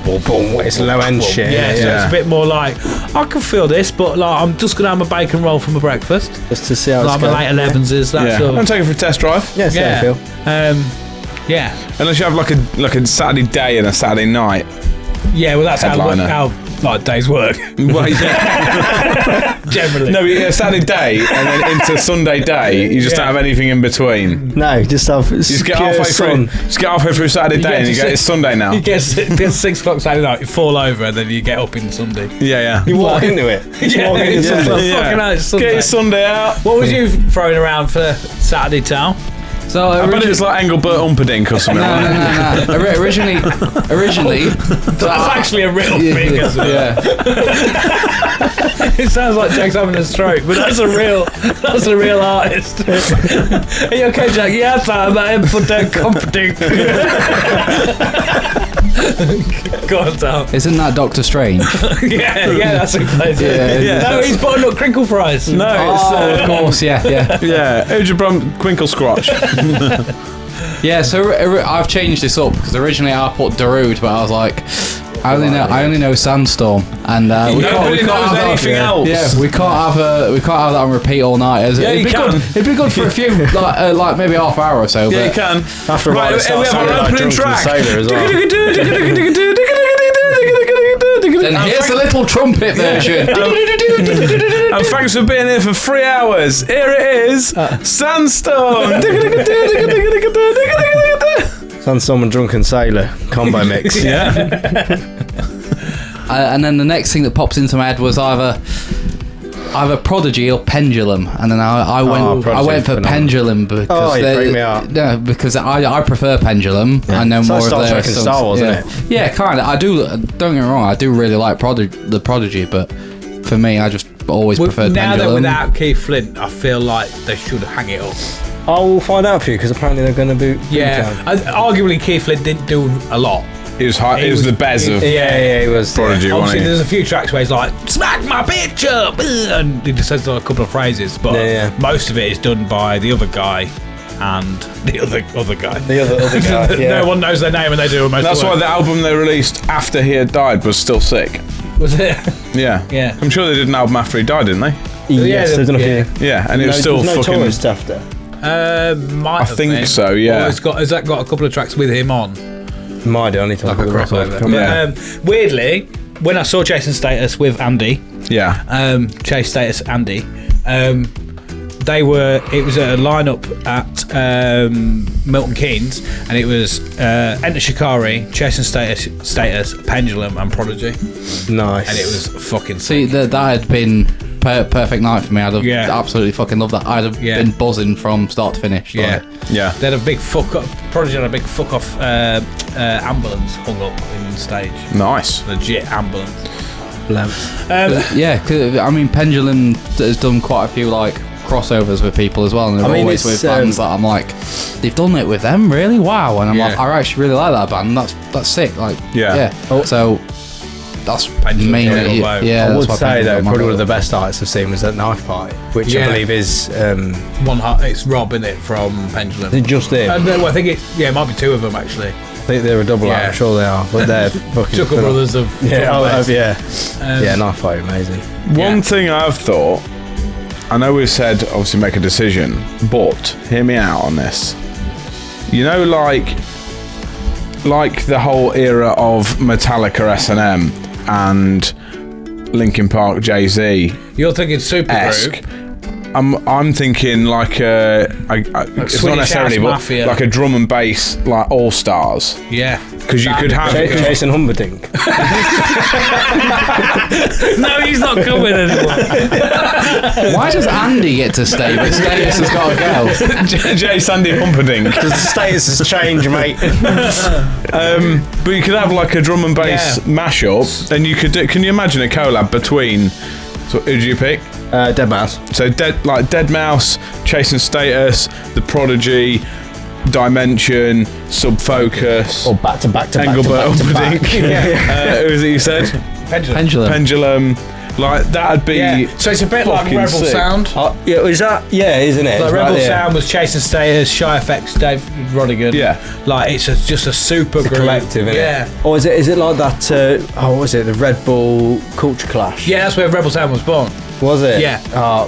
S3: boom, boom, it's low end shit.
S1: Yeah, so it's a bit more like, I can feel this, but like I'm just going to have my bacon roll for my breakfast.
S3: Just to see how
S1: Like
S3: it's
S1: my
S3: going.
S1: late 11s is that
S2: Yeah.
S1: sort
S2: I'm
S1: of.
S2: taking for a test drive.
S3: Yeah, see how I feel.
S1: Yeah.
S2: Unless you have like a Saturday day and a Saturday night.
S1: Yeah, well that's
S2: Headliner.
S1: how like days work.
S2: Well, yeah.
S1: Generally.
S2: No, but yeah, Saturday day and then into Sunday day, you just don't have anything in between.
S3: No, just have
S2: Just get halfway through. Just get halfway through Saturday day and you go, it's Sunday now.
S1: You get 6 o'clock Saturday night, you fall over, and then you get up in Sunday.
S2: Yeah.
S3: You walk into it.
S1: It's Sunday. Fucking hell, it's Sunday.
S2: Get your Sunday out.
S1: What was you throwing around for Saturday, Tal?
S4: So
S2: I bet it's like Engelbert Humperdinck or something.
S4: No. Originally,
S1: That's actually a real thing, isn't it?
S4: yeah.
S1: It sounds like Jack's having a stroke, but that's a real artist. Are you okay, Jack? Yes, I'm Humperdinck. Go on, Tal.
S4: Isn't that Doctor Strange?
S1: Yeah, that's a place.
S4: Yeah.
S1: No, he's buttered up crinkle fries.
S2: No,
S4: Of course, yeah.
S2: yeah. Ujabrum Quinkle Squatch.
S4: Yeah, so I've changed this up because originally I put Darude, but I was like, I only know Sandstorm, and
S2: Nobody knows anything else.
S4: Yeah, we can't have that on repeat all night.
S2: Yeah, you can.
S4: It'd be good for a few, like maybe half hour or so.
S2: Yeah,
S4: but
S2: you can.
S3: After a while, it starts sounding like Drunken Sailor as well.
S4: Then here's the little trumpet version.
S2: And thanks for being here for 3 hours. Here it is, Sandstorm.
S3: Sandstorm and Drunken Sailor combo mix.
S2: Yeah.
S4: And then the next thing that pops into my head was either Prodigy or Pendulum, and then I went for Pendulum because
S3: you break me up.
S4: No, because I prefer Pendulum. I know more of
S3: Star
S4: their
S3: Trek and Star Wars, isn't it?
S4: Yeah, kind of. I do. Don't get me wrong. I do really like the Prodigy, but for me, I just always preferred
S1: now
S4: Pendulum.
S1: that without Keith Flint, I feel like they should hang it up.
S3: I will find out for you because apparently they're going to be.
S1: Arguably Keith Flint didn't do a lot.
S2: He was the Bez of
S3: Yeah, he was.
S2: Prodigy, wasn't
S1: Obviously,
S2: he?
S1: there's a few tracks where he's like, "Smack my bitch up," and he just says a couple of phrases, but most of it is done by the other guy and the other guy.
S3: The other guy. Yeah.
S1: No one knows their name, and they do most.
S2: That's
S1: of the
S2: why
S1: work.
S2: the album they released after he had died was still sick.
S1: Was it?
S2: Yeah.
S1: Yeah.
S2: I'm sure they did an album after he died, didn't they?
S3: Yes, there's enough.
S1: Yeah.
S2: Yeah, and it was still
S3: no
S2: fucking.
S3: tourist after.
S1: Might
S2: I
S1: have
S2: think
S1: been.
S2: so, yeah.
S1: Or has that got a couple of tracks with him on?
S3: Might do, I need to
S4: Like
S3: look
S4: a
S3: at the
S4: crossover.
S3: record.
S2: Yeah.
S1: Weirdly, when I saw Jason Status with Andy,
S2: Yeah.
S1: Chase Status Andy, it was a lineup at Milton Keynes, and it was Enter Shikari, Jason Status, Pendulum, and Prodigy,
S3: Nice.
S1: and it was fucking
S4: See,
S1: sick.
S4: that had been perfect night for me. I'd have
S1: Yeah.
S4: absolutely fucking loved that. I'd have
S1: Yeah.
S4: been buzzing from start to finish.
S1: Yeah.
S4: Like,
S2: Yeah.
S1: They had a big fuck up. Prodigy had a big fuck off ambulance hung up in stage.
S2: Nice.
S1: Legit ambulance.
S4: yeah, 'cause, I mean, Pendulum has done quite a few like crossovers with people as well, and they're
S3: I mean,
S4: always
S3: it's,
S4: with bands that I'm like, they've done it with them, really? Wow! And I'm
S1: Yeah.
S4: like, I actually really like that band. That's sick. Like,
S2: Yeah.
S4: So that's
S1: Pendulum,
S4: mainly,
S1: yeah.
S4: yeah.
S3: I
S4: that's
S3: would
S4: why
S3: say
S4: Pendulum
S3: though,
S4: on my
S3: probably one of
S4: radar.
S3: the best artists I've seen was at Knife Party, which
S1: Yeah.
S3: I believe is
S1: One heart. It's Rob in it from Pendulum.
S3: just him.
S1: No, I think it might be two of them actually.
S3: I think they're a double
S1: Yeah.
S3: act, I'm sure they are, but they're fucking
S1: Chuckle
S3: phenomenal.
S1: Brothers of
S3: Yeah,
S1: drum and bass.
S3: yeah. Yeah, Knife Party, amazing.
S2: One thing I've thought, I know we've said obviously make a decision, but hear me out on this. You know, like the whole era of Metallica S&M and Linkin Park Jay-Z
S1: You're thinking
S2: esque.
S1: supergroup.
S2: I'm thinking like it's not
S1: Swedish
S2: necessarily,
S1: House
S2: but
S1: Mafia.
S2: like a drum and bass like all stars,
S1: Yeah.
S2: because you could have.
S3: Jason Humperdinck.
S1: No, he's not coming anymore.
S4: Why does Andy get to stay, but Status has got to go?
S2: J. Sandy Humperdinck.
S3: The status has changed, mate.
S2: But you could have like a drum and bass mashup, and you could do, can you imagine a collab between? So who do you pick?
S3: Dead Mouse.
S2: So Dead Mouse, Chasing Status, The Prodigy, Dimension, Subfocus,
S3: Or back to back to back to
S2: Engelbert
S3: back to back.
S2: Humperdinck. Who was it you said?
S1: Pendulum.
S2: Pendulum. Like that'd be.
S1: Yeah. So it's a bit like
S2: fucking
S1: Rebel
S2: sick.
S1: Sound.
S3: Yeah, is that? Yeah, isn't it?
S1: Like
S3: It's
S1: Rebel
S3: right there.
S1: Sound was Chasing Status, Shy FX, Dave Rodigan.
S2: Yeah.
S1: Like it's just a super
S3: It's a
S1: group.
S3: collective, isn't
S1: Yeah.
S3: it? Or is it like that? What was it? The Red Bull Culture Clash.
S1: Yeah, that's where Rebel Sound was born.
S3: Was it?
S1: Yeah.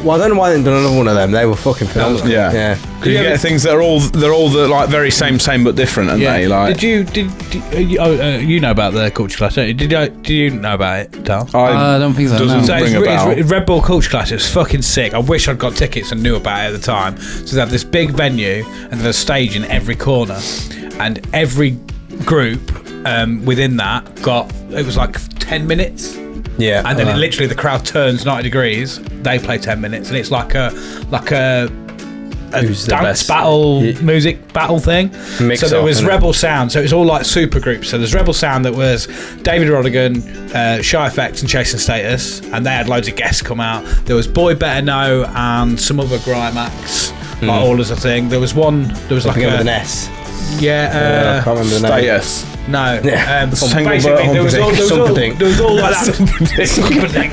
S3: Well, I don't know why they didn't done another one of them. They were fucking phenomenal.
S2: Yeah.
S3: Yeah.
S2: Because you get things that are all the like very same but different, aren't they? Like
S1: Did you know about the Culture Clash? Don't you? Did you know about it, Tal?
S4: I don't think so.
S2: doesn't
S4: No.
S1: So
S2: ring a bell.
S1: it's Red Bull Culture Clash. It's fucking sick. I wish I'd got tickets and knew about it at the time. So they have this big venue and there's a stage in every corner, and every group within that it was like 10 minutes.
S3: Yeah.
S1: And then it literally the crowd turns 90 degrees. They play 10 minutes, and it's like a
S3: Who's the
S1: dance
S3: best?
S1: battle,
S3: Yeah.
S1: music battle thing.
S3: Mix
S1: So there
S3: up,
S1: was
S3: innit?
S1: Rebel Sound. So it's all like super groups. So there's Rebel Sound that was David Rodigan, Shy FX, and Chasing Status, and they had loads of guests come out. There was Boy Better Know and some other grime acts, like all as a thing. There was one. There was like
S3: Begin with an
S1: a
S3: S. I
S1: yeah.
S3: can't remember the name.
S2: Status.
S1: No,
S3: Yeah.
S1: basically
S3: Engelbert
S1: there was
S3: Humperdinck.
S1: all like that.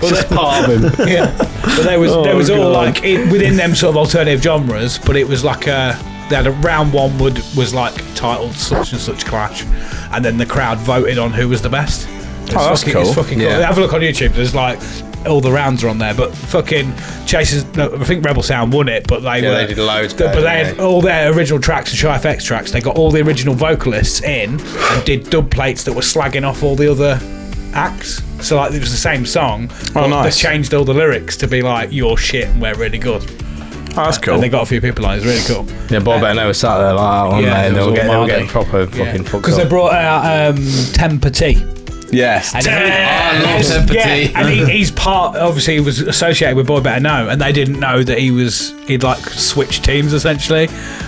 S3: Well, that's part of him.
S1: Yeah, but there was all like within them sort of alternative genres, but it was like they had a round one was like titled such and such clash, and then the crowd voted on who was the best.
S2: That's cool.
S1: It's fucking cool.
S3: Yeah.
S1: Have a look on YouTube. There's like all the rounds are on there, but fucking Chasers. No, I think Rebel Sound won it, but they
S3: They did loads.
S1: but
S3: better,
S1: they
S3: didn't
S1: had all their original tracks and Shy FX tracks. They got all the original vocalists in and did dub plates that were slagging off all the other acts. So like it was the same song, but
S2: nice.
S1: they changed all the lyrics to be like "You're shit and we're really good."
S2: Oh, that's cool.
S1: And they got a few people on. It's really cool.
S3: Yeah, Bob and I was sat there like that one
S1: Yeah,
S3: day, and
S1: it
S3: they
S1: was
S3: were
S1: all
S3: getting
S1: Mardy.
S3: proper fucking fucked
S1: Because they
S3: up.
S1: brought out Temper T.
S2: Yes.
S1: And
S4: I love Temper T.
S1: and he's part. Obviously, he was associated with Boy Better Know, and they didn't know that he'd like switched teams essentially.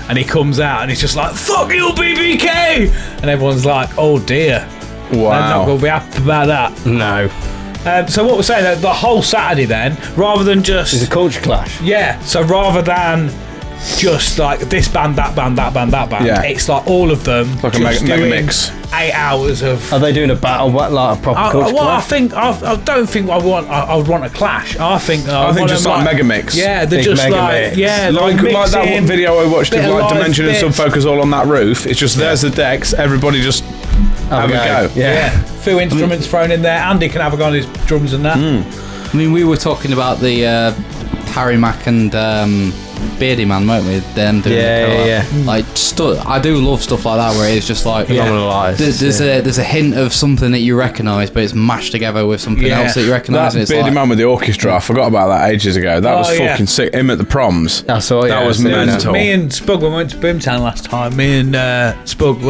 S1: And he comes out and he's just like, "Fuck you, BBK," and everyone's like, "Oh dear." They're not
S2: Wow.
S1: going to be happy about that.
S3: No.
S1: So what we're saying, that the whole Saturday then, rather than just
S3: It's a culture clash.
S1: so rather than just like this band, that band, that band, that band,
S2: Yeah.
S1: it's like all of them
S2: Like a
S1: just
S2: mega
S1: doing
S2: mix.
S1: 8 hours of.
S3: Are they doing a battle, like a proper culture
S1: Well, I
S3: clash?
S1: think I don't think I would want a clash. I think
S2: just like mega mix.
S1: Yeah, they're
S3: Big
S1: just
S3: mega
S1: like
S3: mix.
S2: Like that one
S1: mixing,
S2: video I watched of
S1: bit of
S2: like
S1: live
S2: Dimension
S1: bits.
S2: and Subfocus all on that roof. It's just there's the decks. Everybody just have a go.
S1: Yeah, few instruments thrown in there. Andy can have a go on his drums and that.
S4: I mean, we were talking about the Harry Mack and Beardy Man, weren't we? Them doing
S3: Yeah.
S4: Like I do love stuff like that where it's just like there's a hint of something that you recognise, but it's mashed together with something else that you recognise.
S2: That Beardy Man with the orchestra, I forgot about that ages ago. That was fucking sick. Him at the proms.
S3: That's all.
S2: That was mental.
S1: Me and Spug, when we went to Boomtown last time, me and Spug,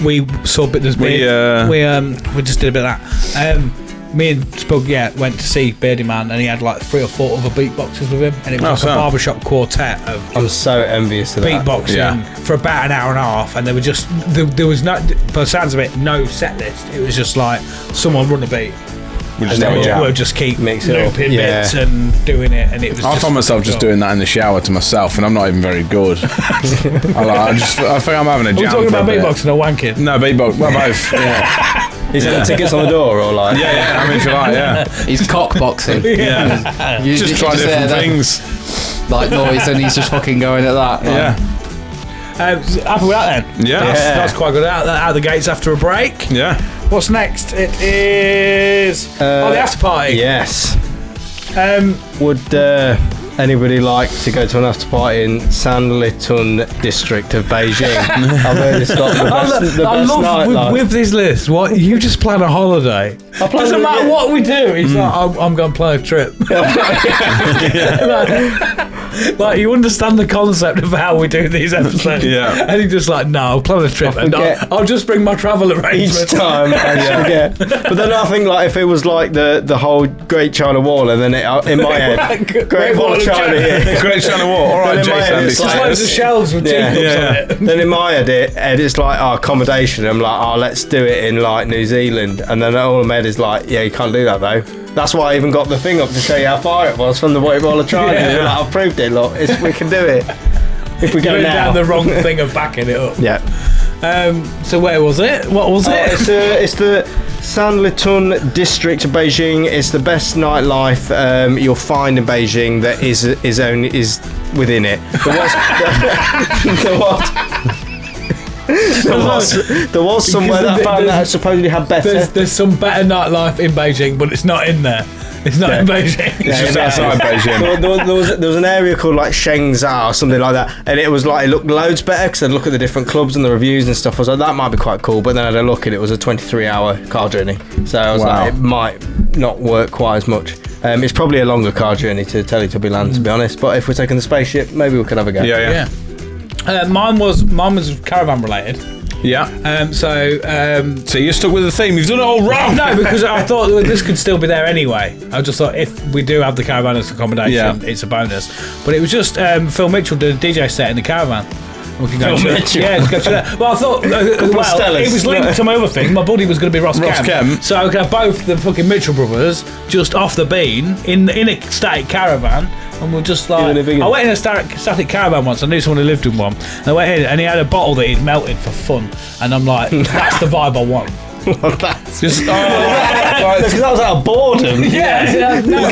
S1: we saw a bit. We just did a bit of that. Me and Spug, went to see Beardy Man, and he had like 3 or 4 other beatboxers with him, and it was like a barbershop quartet of.
S3: I'm so envious of that.
S1: Beatboxing for about an hour and a half, and they were just there was no, by the sounds of it, no set list. It was just like someone run a beat. We'll just keep looping bits and doing it, and it was.
S2: I find myself just doing that in the shower to myself, and I'm not even very good. I think I'm having a jam.
S1: Are we talking about beatboxing or wanking?
S2: No, beatbox. Well, both. Yeah.
S3: He's got tickets on the door, or like?
S2: Yeah. I mean, if you like, yeah.
S4: He's cockboxing.
S2: Yeah. Just try different things.
S4: Like noise, and he's just fucking going at that.
S2: Yeah.
S1: Happy with that then?
S2: Yeah.
S1: That's quite good. Out the gates after a break.
S2: Yeah.
S1: What's next? It is the after party.
S3: Yes.
S1: Would
S3: anybody like to go to an after party in Sanlitun district of Beijing? I've heard it's got the best nightlife.
S1: with this list. What you just plan a holiday? Doesn't matter what we do. It's like I'm going to plan a trip. Like you understand the concept of how we do these episodes.
S2: Yeah.
S1: And you're just like, no, I'll plan a trip and I'll just bring my travel arrangements
S3: each time. I forget. But then I think like if it was like the whole Great China Wall, and then in my head, Great Wall of China here.
S2: Great China Wall. All right, Jason.
S1: It's just loads of shelves with teacups on it.
S3: Then in my head, it's like accommodation. I'm like, let's do it in like New Zealand. And then all in my head is like, you can't do that though. That's why I even got the thing up to show you how far it was from the Great Wall of China. Like, I've proved it. Look, we can do it. If we go now.
S1: Down the wrong thing of backing it up.
S3: Yeah.
S1: So where was it? What was it?
S3: It's the Sanlitun district of Beijing. It's the best nightlife you'll find in Beijing that is within it. There was somewhere that I found that supposedly had better.
S1: There's some better nightlife in Beijing, but it's not in there. It's not in Beijing.
S2: It's just outside Beijing.
S3: There was an area called like Shengzhou or something like that, and it was like it looked loads better because I'd look at the different clubs and the reviews and stuff. I was like, that might be quite cool, but then I had a look and it was a 23-hour car journey, so I was like, it might not work quite as much. It's probably a longer car journey to Teletubby Land, to be honest. But if we're taking the spaceship, maybe we could have a go.
S2: Yeah.
S1: Mine was caravan related.
S2: Yeah.
S1: So
S2: you're stuck with the theme. You've done it all wrong.
S1: No, because I thought this could still be there anyway. I just thought if we do have the caravan as accommodation, it's a bonus. But it was just Phil Mitchell did a DJ set in the caravan. We can go
S3: Mitchell.
S1: Yeah, let's go to that. Well, I thought, it was linked to my other thing. My buddy was going to be Ross Kemp. So I could have both the fucking Mitchell brothers just off the bean in a static caravan. And we're just like, I went in a static caravan once. I knew someone who lived in one. And I went in and he had a bottle that he'd melted for fun. And I'm like, that's the vibe I want.
S3: That's
S1: just
S3: because that was out of boredom.
S1: Yeah. You know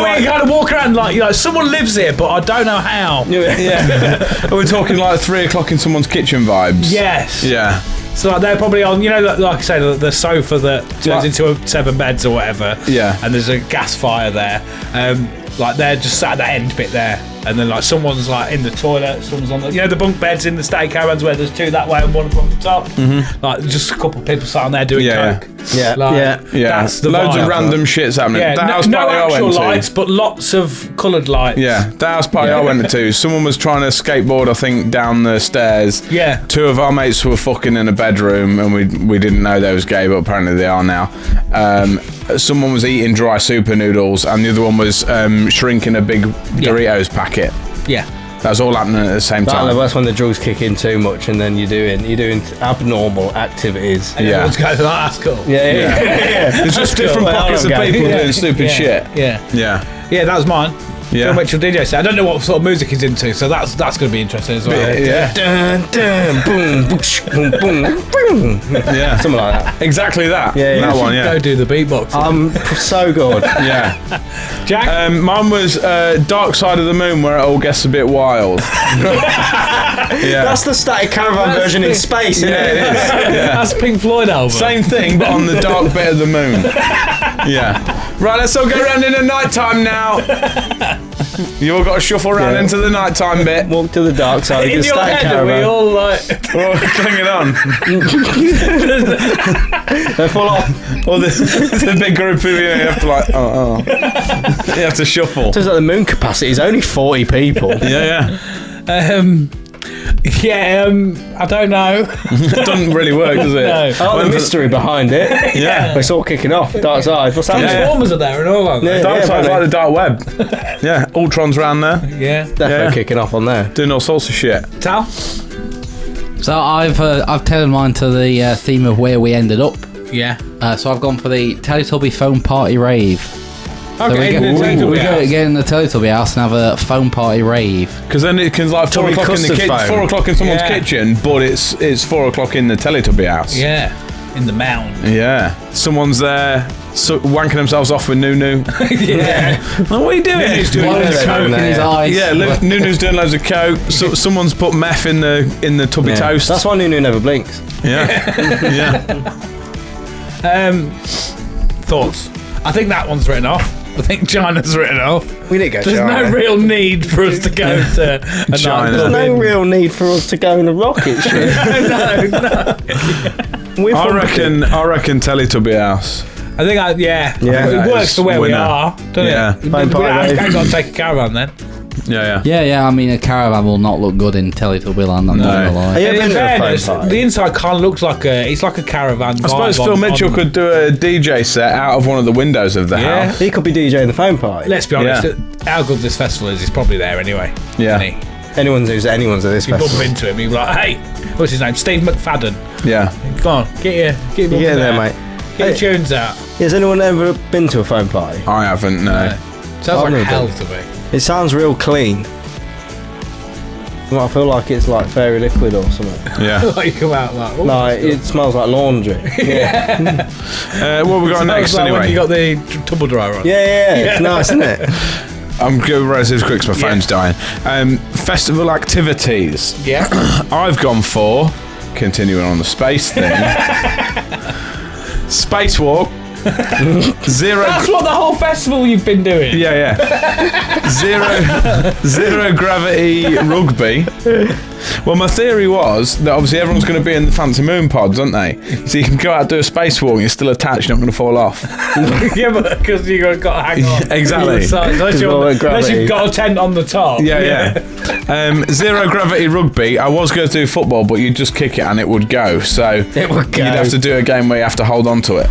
S1: when you kind of walk around like someone lives here, but I don't know how.
S2: Yeah. Are we talking like 3 o'clock in someone's kitchen vibes?
S1: Yes.
S2: Yeah.
S1: So like they're probably on, like I say, the sofa that turns into 7 beds or whatever.
S2: Yeah.
S1: And there's a gas fire there. Like they're just sat at the end bit there, and then like someone's like in the toilet, someone's on the bunk beds in the static caravans where there's 2 that way and 1 on the top. Mm-hmm. Like just a couple of people sat on there doing coke.
S3: Yeah.
S1: That's the
S2: loads
S1: vibe.
S2: of random shit's happening.
S1: Yeah,
S2: that house
S1: no
S2: party
S1: actual
S2: I went
S1: lights,
S2: to,
S1: but lots of coloured lights.
S2: Yeah, the house party I went to, someone was trying to skateboard, I think, down the stairs.
S1: Yeah.
S2: 2 of our mates were fucking in a bedroom, and we didn't know they was gay, but apparently they are now. Someone was eating dry super noodles, and the other one was shrinking a big Doritos packet.
S1: Yeah.
S2: That was all happening at the same time.
S3: That's when the drugs kick in too much, and then you're doing abnormal activities.
S1: And everyone's going, that's cool.
S3: Yeah.
S2: There's just different pockets of people doing stupid shit.
S1: Yeah, that was mine.
S2: Yeah.
S1: Phil Mitchell DJ set. I don't know what sort of music he's into, so that's going to be interesting as well.
S2: Yeah.
S3: Dun, dun, boom, boom, boom, boom.
S2: Yeah.
S3: Something like that.
S2: Exactly that.
S3: Yeah.
S2: That one, yeah.
S1: Go do the beatbox.
S3: I'm so good.
S2: Yeah.
S1: Jack?
S2: Mine was Dark Side of the Moon, where it all gets a bit wild. Yeah.
S3: That's the static caravan version in space, isn't it?
S2: It is. Yeah.
S1: That's Pink Floyd album.
S2: Same thing, but on the dark bit of the moon. Yeah. Right, let's all go around in the night time now. You all got to shuffle around into the night time bit.
S3: Walk to the dark side.
S1: In your head, are we all like...
S2: We're all clinging on.
S3: They fall off.
S2: Or there's a big group of you, you have to like, you have to shuffle.
S3: Turns out the moon capacity is only 40 people.
S2: Yeah.
S1: I don't know.
S2: It doesn't really work, does it?
S1: No.
S3: Oh, the mystery behind it.
S2: Yeah.
S3: We're sort of kicking off. Dark side. What's happening?
S1: Transformers are there and all on there.
S2: Dark side's
S3: buddy.
S2: like the dark web. Yeah, Ultron's round there,
S1: Yeah.
S3: Definitely kicking off on there.
S2: doing all sorts of shit.
S1: Tal?
S4: So I've tailored mine to the theme of where we ended up.
S1: Yeah.
S4: So I've gone for the Teletubby phone party rave. So
S1: Okay,
S4: we
S1: in the Teletubby
S4: go
S1: house.
S4: get in the Teletubby house and have a phone party rave.
S2: Because then it can like 4
S3: Tommy
S2: o'clock in the
S3: Custard's
S2: kitchen,
S3: phone.
S2: 4 o'clock in someone's
S1: Yeah.
S2: kitchen, but it's 4 o'clock in the Teletubby house.
S1: Yeah. In the mound.
S2: Yeah. Someone's there wanking themselves off with Nunu.
S1: Yeah.
S2: What are you doing?
S1: Nunu's doing
S4: One
S1: loads of
S4: coke in
S3: there,
S4: his
S3: yeah.
S4: eyes.
S2: Yeah, Nunu's doing loads of coke. So, someone's put meth in the tubby
S3: Yeah.
S2: toast.
S3: That's why Nunu never blinks.
S2: Yeah. Yeah.
S1: Thoughts? I think that one's written off. I think China's written off.
S3: We need to go
S1: There's no real need for us to go to a
S2: China.
S3: There's
S1: nightclub.
S3: no real need for us to go in a rocket ship.
S1: No.
S3: We're
S2: I
S3: from
S2: reckon Teletubby house.
S1: I think,
S3: Yeah.
S1: it works for where we
S2: Winner.
S1: are, doesn't
S2: Yeah.
S1: it?
S3: Phone
S1: We
S3: party rave.
S1: ain't got to take a caravan then.
S2: Yeah.
S4: Yeah, I mean, a caravan will not look good in Teletubby land, I'm not gonna
S3: Are
S4: lie.
S3: you
S1: And
S3: ever
S1: in
S3: been to a phone
S1: fairness,
S3: party?
S1: the inside kind of looks like it's like a caravan.
S2: I suppose Phil Mitchell could do a DJ set out of one of the windows of the
S1: Yeah.
S2: house.
S3: He could be DJing the phone party.
S1: Let's be honest,
S2: Yeah.
S1: how good this festival is, he's probably there anyway.
S2: Yeah.
S1: Isn't he?
S3: Anyone's at this
S1: You bump
S3: festival.
S1: into him, you're like, hey, what's his name? Steve McFadden.
S2: Yeah.
S1: Come on, get your
S3: You get in there, mate.
S1: Get
S3: Hey.
S1: your tunes out.
S3: Has anyone ever been to a phone party?
S2: I haven't, no.
S1: Sounds
S3: I've
S1: like
S3: never
S1: hell
S3: been.
S1: to me.
S3: It sounds real clean. Well, I feel like it's like fairy liquid or something.
S2: Yeah.
S1: Like you come out like, oh,
S3: No, it smells like laundry. Yeah,
S2: What we got
S1: Sounds
S2: next
S1: like
S2: anyway?
S1: when you got the tumble dryer on.
S3: yeah. It's nice, isn't it?
S2: I'm going to raise this quick because my phone's dying. Festival activities.
S1: Yeah.
S2: I've gone for, continuing on the space thing, spacewalk, zero.
S1: That's what the whole festival you've been doing.
S2: Yeah. Zero gravity rugby. Well, my theory was that obviously everyone's going to be in the fancy moon pods, aren't they? So you can go out and do a spacewalk and you're still attached, you're not going to fall off.
S1: Yeah, but because you've got to hang on.
S2: Exactly.
S1: So, unless you've got a tent on the top.
S2: Yeah. Zero gravity rugby. I was going to do football, but you'd just kick it and it would go. So
S3: It would go.
S2: you'd have to do a game where you have to hold on to it.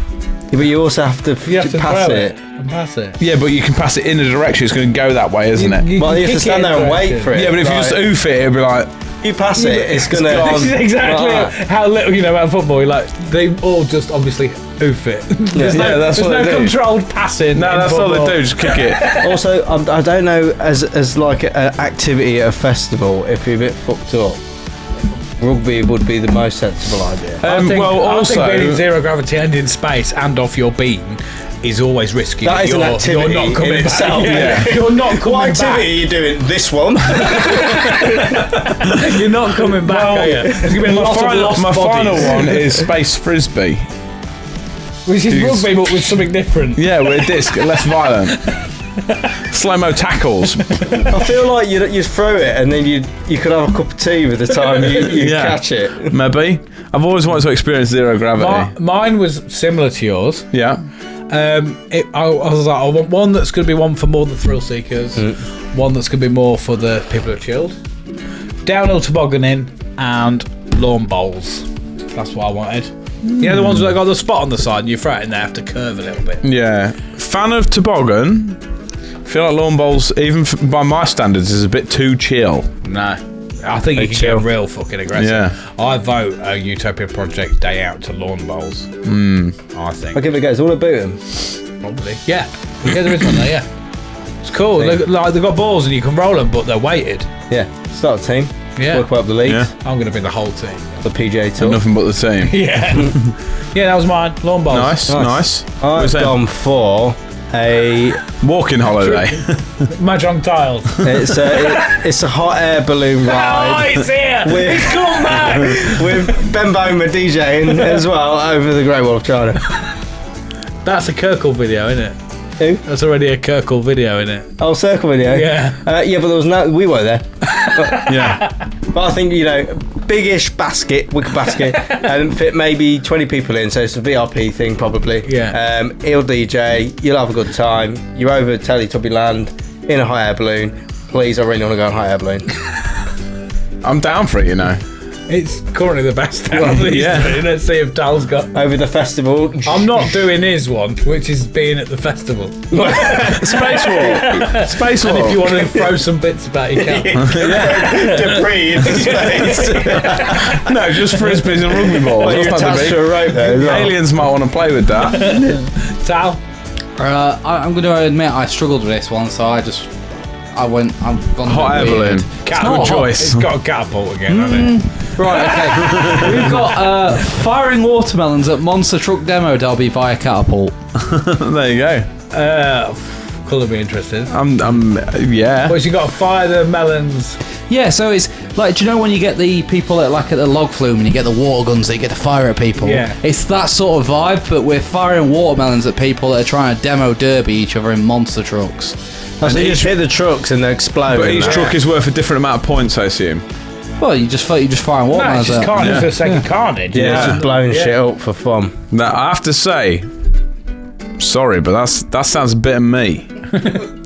S3: Yeah, but you also have to,
S1: You have to
S3: pass
S1: throw
S3: it.
S1: and pass it.
S2: Yeah, but you can pass it in a direction. It's going to go that way, isn't it?
S3: Well,
S1: can
S3: you have to
S1: kick
S3: stand
S1: it
S3: there and
S1: in
S3: wait
S1: direction.
S3: for it.
S2: Yeah, but if you just oof it, it'd be like,
S3: you pass it, it's gonna.
S1: This is exactly
S3: Like
S1: how little you know about football. You're like, they all just obviously oof it. There's
S2: Yeah, that's what
S1: there's
S2: they
S1: no
S2: do.
S1: controlled passing.
S2: no,
S1: in
S2: that's all
S1: football.
S2: they do. Just kick it.
S3: Also, I don't know as like an activity at a festival. If you're a bit fucked up, rugby would be the most sensible idea.
S1: I think
S2: also,
S1: being in zero gravity and in space and off your beam is always risky.
S3: That is an activity
S1: You're not coming
S3: in
S1: back.
S3: itself.
S1: Yeah. You're not coming
S3: What
S1: back.
S3: activity are you doing? This one.
S1: You're not coming back, are you? There's going to be a lot of lost
S2: my final
S1: bodies.
S2: one is space frisbee.
S1: Which is rugby, but with something different.
S2: Yeah, with a disc, less violent. Slow-mo tackles.
S3: I feel like you throw it and then you could have a cup of tea by the time you
S2: Yeah.
S3: catch it.
S2: Maybe. I've always wanted to experience zero gravity.
S1: Mine was similar to yours.
S2: Yeah.
S1: I was like, I want one that's going to be one for more the thrill seekers, one that's going to be more for the people who are chilled, downhill tobogganing, and lawn bowls. That's what I wanted. Yeah, the ones that got the spot on the side and you throw it in there, have to curve a little bit.
S2: Yeah. Fan of toboggan. Feel like lawn bowls, even by my standards, is a bit too chill.
S1: No. I think you can
S3: chill.
S1: get real fucking aggressive.
S2: Yeah.
S1: I vote a Utopia Project day out to lawn bowls. I think.
S3: I'll give it a go. It's all about them.
S1: Probably. Yeah. Yeah, there is one there, yeah. It's cool. They've got balls and you can roll them, but they're weighted.
S3: Yeah. Start a team.
S1: Yeah.
S3: Work up the leagues.
S2: Yeah.
S1: I'm going to be the whole team.
S3: The PGA Tour.
S2: Nothing but the team.
S1: Yeah. Yeah, that was mine. Lawn bowls.
S2: Nice.
S3: I've
S2: What's that?
S3: gone for a.
S2: Walking holiday.
S1: Mahjong tiles.
S3: It's a hot air balloon
S1: Oh,
S3: ride
S1: it's here.
S3: With-
S1: It's come back.
S3: with Ben Bowman DJing as well over the Great Wall of China.
S1: That's a Kirkle video, isn't it?
S3: Who?
S1: That's already a Kirkle video, isn't it?
S3: Oh, circle video.
S1: Yeah.
S3: Yeah, but there was no. We were there.
S2: Yeah.
S3: But I think, big-ish wicker basket, and fit maybe 20 people in, so it's a VIP thing probably.
S1: Yeah.
S3: He'll DJ, you'll have a good time. You're over Teletubby Land in a hot air balloon. Please, I really want to go on a hot air balloon.
S2: I'm down for it,
S1: It's currently the best out of these three. Let's see if Dal's got.
S3: Over the festival.
S1: I'm not doing his one, which is being at the festival.
S2: Spacewalk.
S1: And if you want to throw some bits about, you can.
S3: Debris into space.
S2: No, just frisbees and rugby balls.
S3: Well, you're
S2: That's not
S3: attached
S2: the
S3: to a rope there as well.
S2: Aliens might want to play with that.
S1: Tal?
S4: I'm going to admit I struggled with this one, so I've gone
S2: Hot air balloon. Good choice.
S1: It's got a catapult again, hasn't it?
S4: Right, okay. We've got firing watermelons at monster truck demo derby via catapult.
S2: There you go.
S1: Could be interested.
S2: Yeah.
S1: But you got to fire the melons.
S4: Yeah, so it's like, do you know when you get the people at the log flume and you get the water guns that you get to fire at people?
S1: Yeah.
S4: It's that sort of vibe, but we're firing watermelons at people that are trying to demo derby each other in monster trucks.
S3: So you just hit the trucks and they explode.
S2: But each truck is worth a different amount of points, I assume.
S4: Well, you just fire
S1: No,
S4: watermelons
S1: it's just
S4: at.
S1: carnage for the sake of carnage.
S3: Yeah, it's just blowing shit up for fun.
S2: Now, I have to say, sorry, but that sounds a bit of me.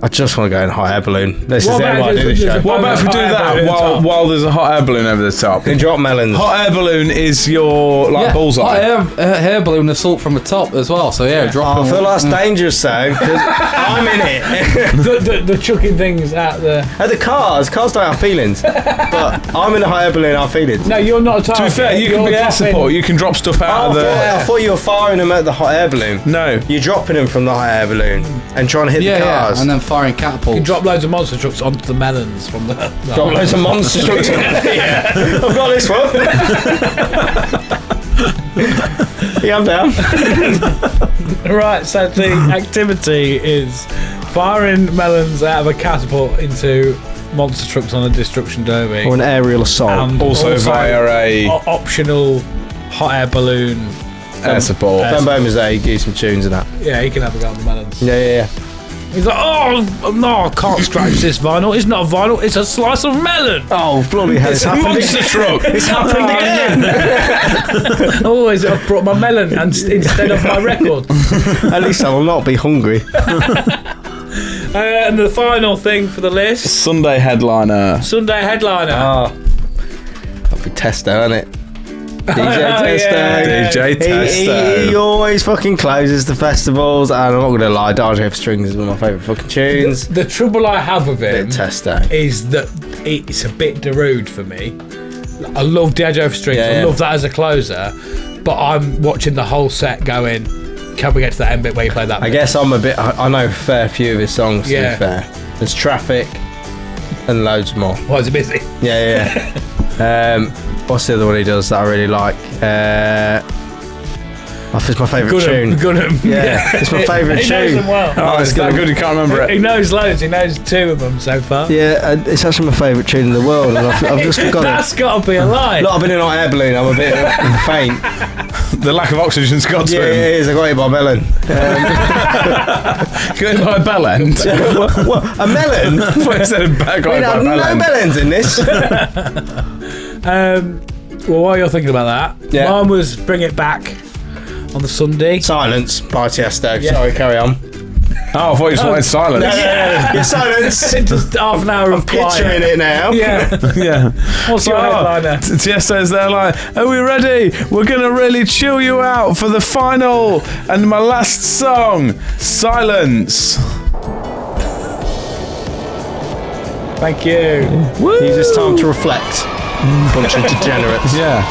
S3: I just want to go in a hot air balloon. This
S1: What
S3: is
S1: about
S3: why I do this
S1: there's
S3: show.
S1: a-
S2: What about if we do
S1: Hot air balloon
S2: that
S1: at the top.
S2: while there's a hot air balloon over the top?
S3: Can drop melons.
S2: Hot air balloon is your bullseye.
S4: Hot air balloon assault from the top as well, so drop
S3: I
S4: them.
S3: feel like that's dangerous though, because I'm in it.
S1: The chucking things at the.
S3: And the cars don't have feelings. But I'm in a hot air balloon, I have feelings.
S1: No, you're not a target.
S2: To be fair, you can
S1: You're
S2: be air
S1: dropping-
S2: support. You can drop stuff out of the.
S3: I thought you were firing them at the hot air balloon.
S2: No.
S3: You're dropping them from the hot air balloon and trying to hit the cars.
S4: and then firing
S1: You
S4: catapults.
S1: drop loads of monster trucks onto the melons from the.
S3: Drop loads of monster trucks. I've got this one. Yeah, I'm down.
S1: Right, so the activity is firing melons out of a catapult into monster trucks on a destruction derby.
S3: Or an aerial assault.
S1: And
S2: Also via a
S1: optional hot air balloon.
S2: air support.
S3: Ben Bowman's there, he gives some tunes and that.
S1: Yeah, he can have a go on the melons.
S3: Yeah.
S1: He's like, oh no, I can't scratch this vinyl. It's not vinyl, it's a slice of melon.
S3: Oh, bloody hell, it's happened
S2: Monster truck.
S3: It's happened again.
S1: Always, I've brought my melon instead of my record.
S3: At least I will not be hungry.
S1: And the final thing for the list,
S2: Sunday headliner.
S1: Sunday headliner.
S3: That'll be Testo, isn't it? DJ Testo.
S1: yeah.
S2: DJ Testo.
S3: He always fucking closes the festivals, and I'm not going to lie, Dark F Strings is one of my favourite fucking tunes.
S1: The trouble I have with him
S3: Bit Testo.
S1: is that it's a bit Darude for me. I love Dodge Strings, I
S3: Yeah.
S1: love that as a closer, but I'm watching the whole set going, can we get to that end bit where you play that
S3: I
S1: bit?
S3: guess I know a fair few of his songs, to
S1: Yeah.
S3: be fair. There's Traffic and loads more.
S1: Why is it busy?
S3: Yeah. What's the other one he does that I really like? It's my favourite tune.
S1: Goodham.
S3: Yeah, it's my favourite
S1: He knows
S3: tune.
S1: them well.
S2: Oh, it's that good you can't remember
S1: He
S2: it.
S1: knows loads, he knows two of them so far.
S3: Yeah, it's actually my favourite tune in the world, and I've just forgotten
S1: That's
S3: it.
S1: got to be a lie.
S3: Look, I've been in an air balloon, I'm a bit faint.
S2: The lack of oxygen's got to
S3: Yeah,
S2: him.
S3: it is, I got hit by a melon.
S2: Going by a bell end.
S3: What, a melon?
S2: I thought you said a bag
S3: We
S2: by a
S3: had
S2: bell
S3: no
S2: end.
S3: melons in this.
S1: Well, while you're thinking about that,
S3: Yeah.
S1: mine was Bring It Back on the Sunday.
S3: Silence by Tiesto.
S1: Yeah.
S3: Sorry, carry on.
S2: Oh, I thought you just wanted silence.
S3: Yeah, silence.
S1: Just half an hour of
S3: Picturing
S1: quiet.
S3: it now.
S1: Yeah.
S2: Yeah.
S1: What's your headliner?
S2: Tiesto's there like, are we ready? We're going to really chill you out for the final and my last song, Silence.
S1: Thank you.
S3: Use this time to reflect. Bunch of degenerates.
S2: Yeah.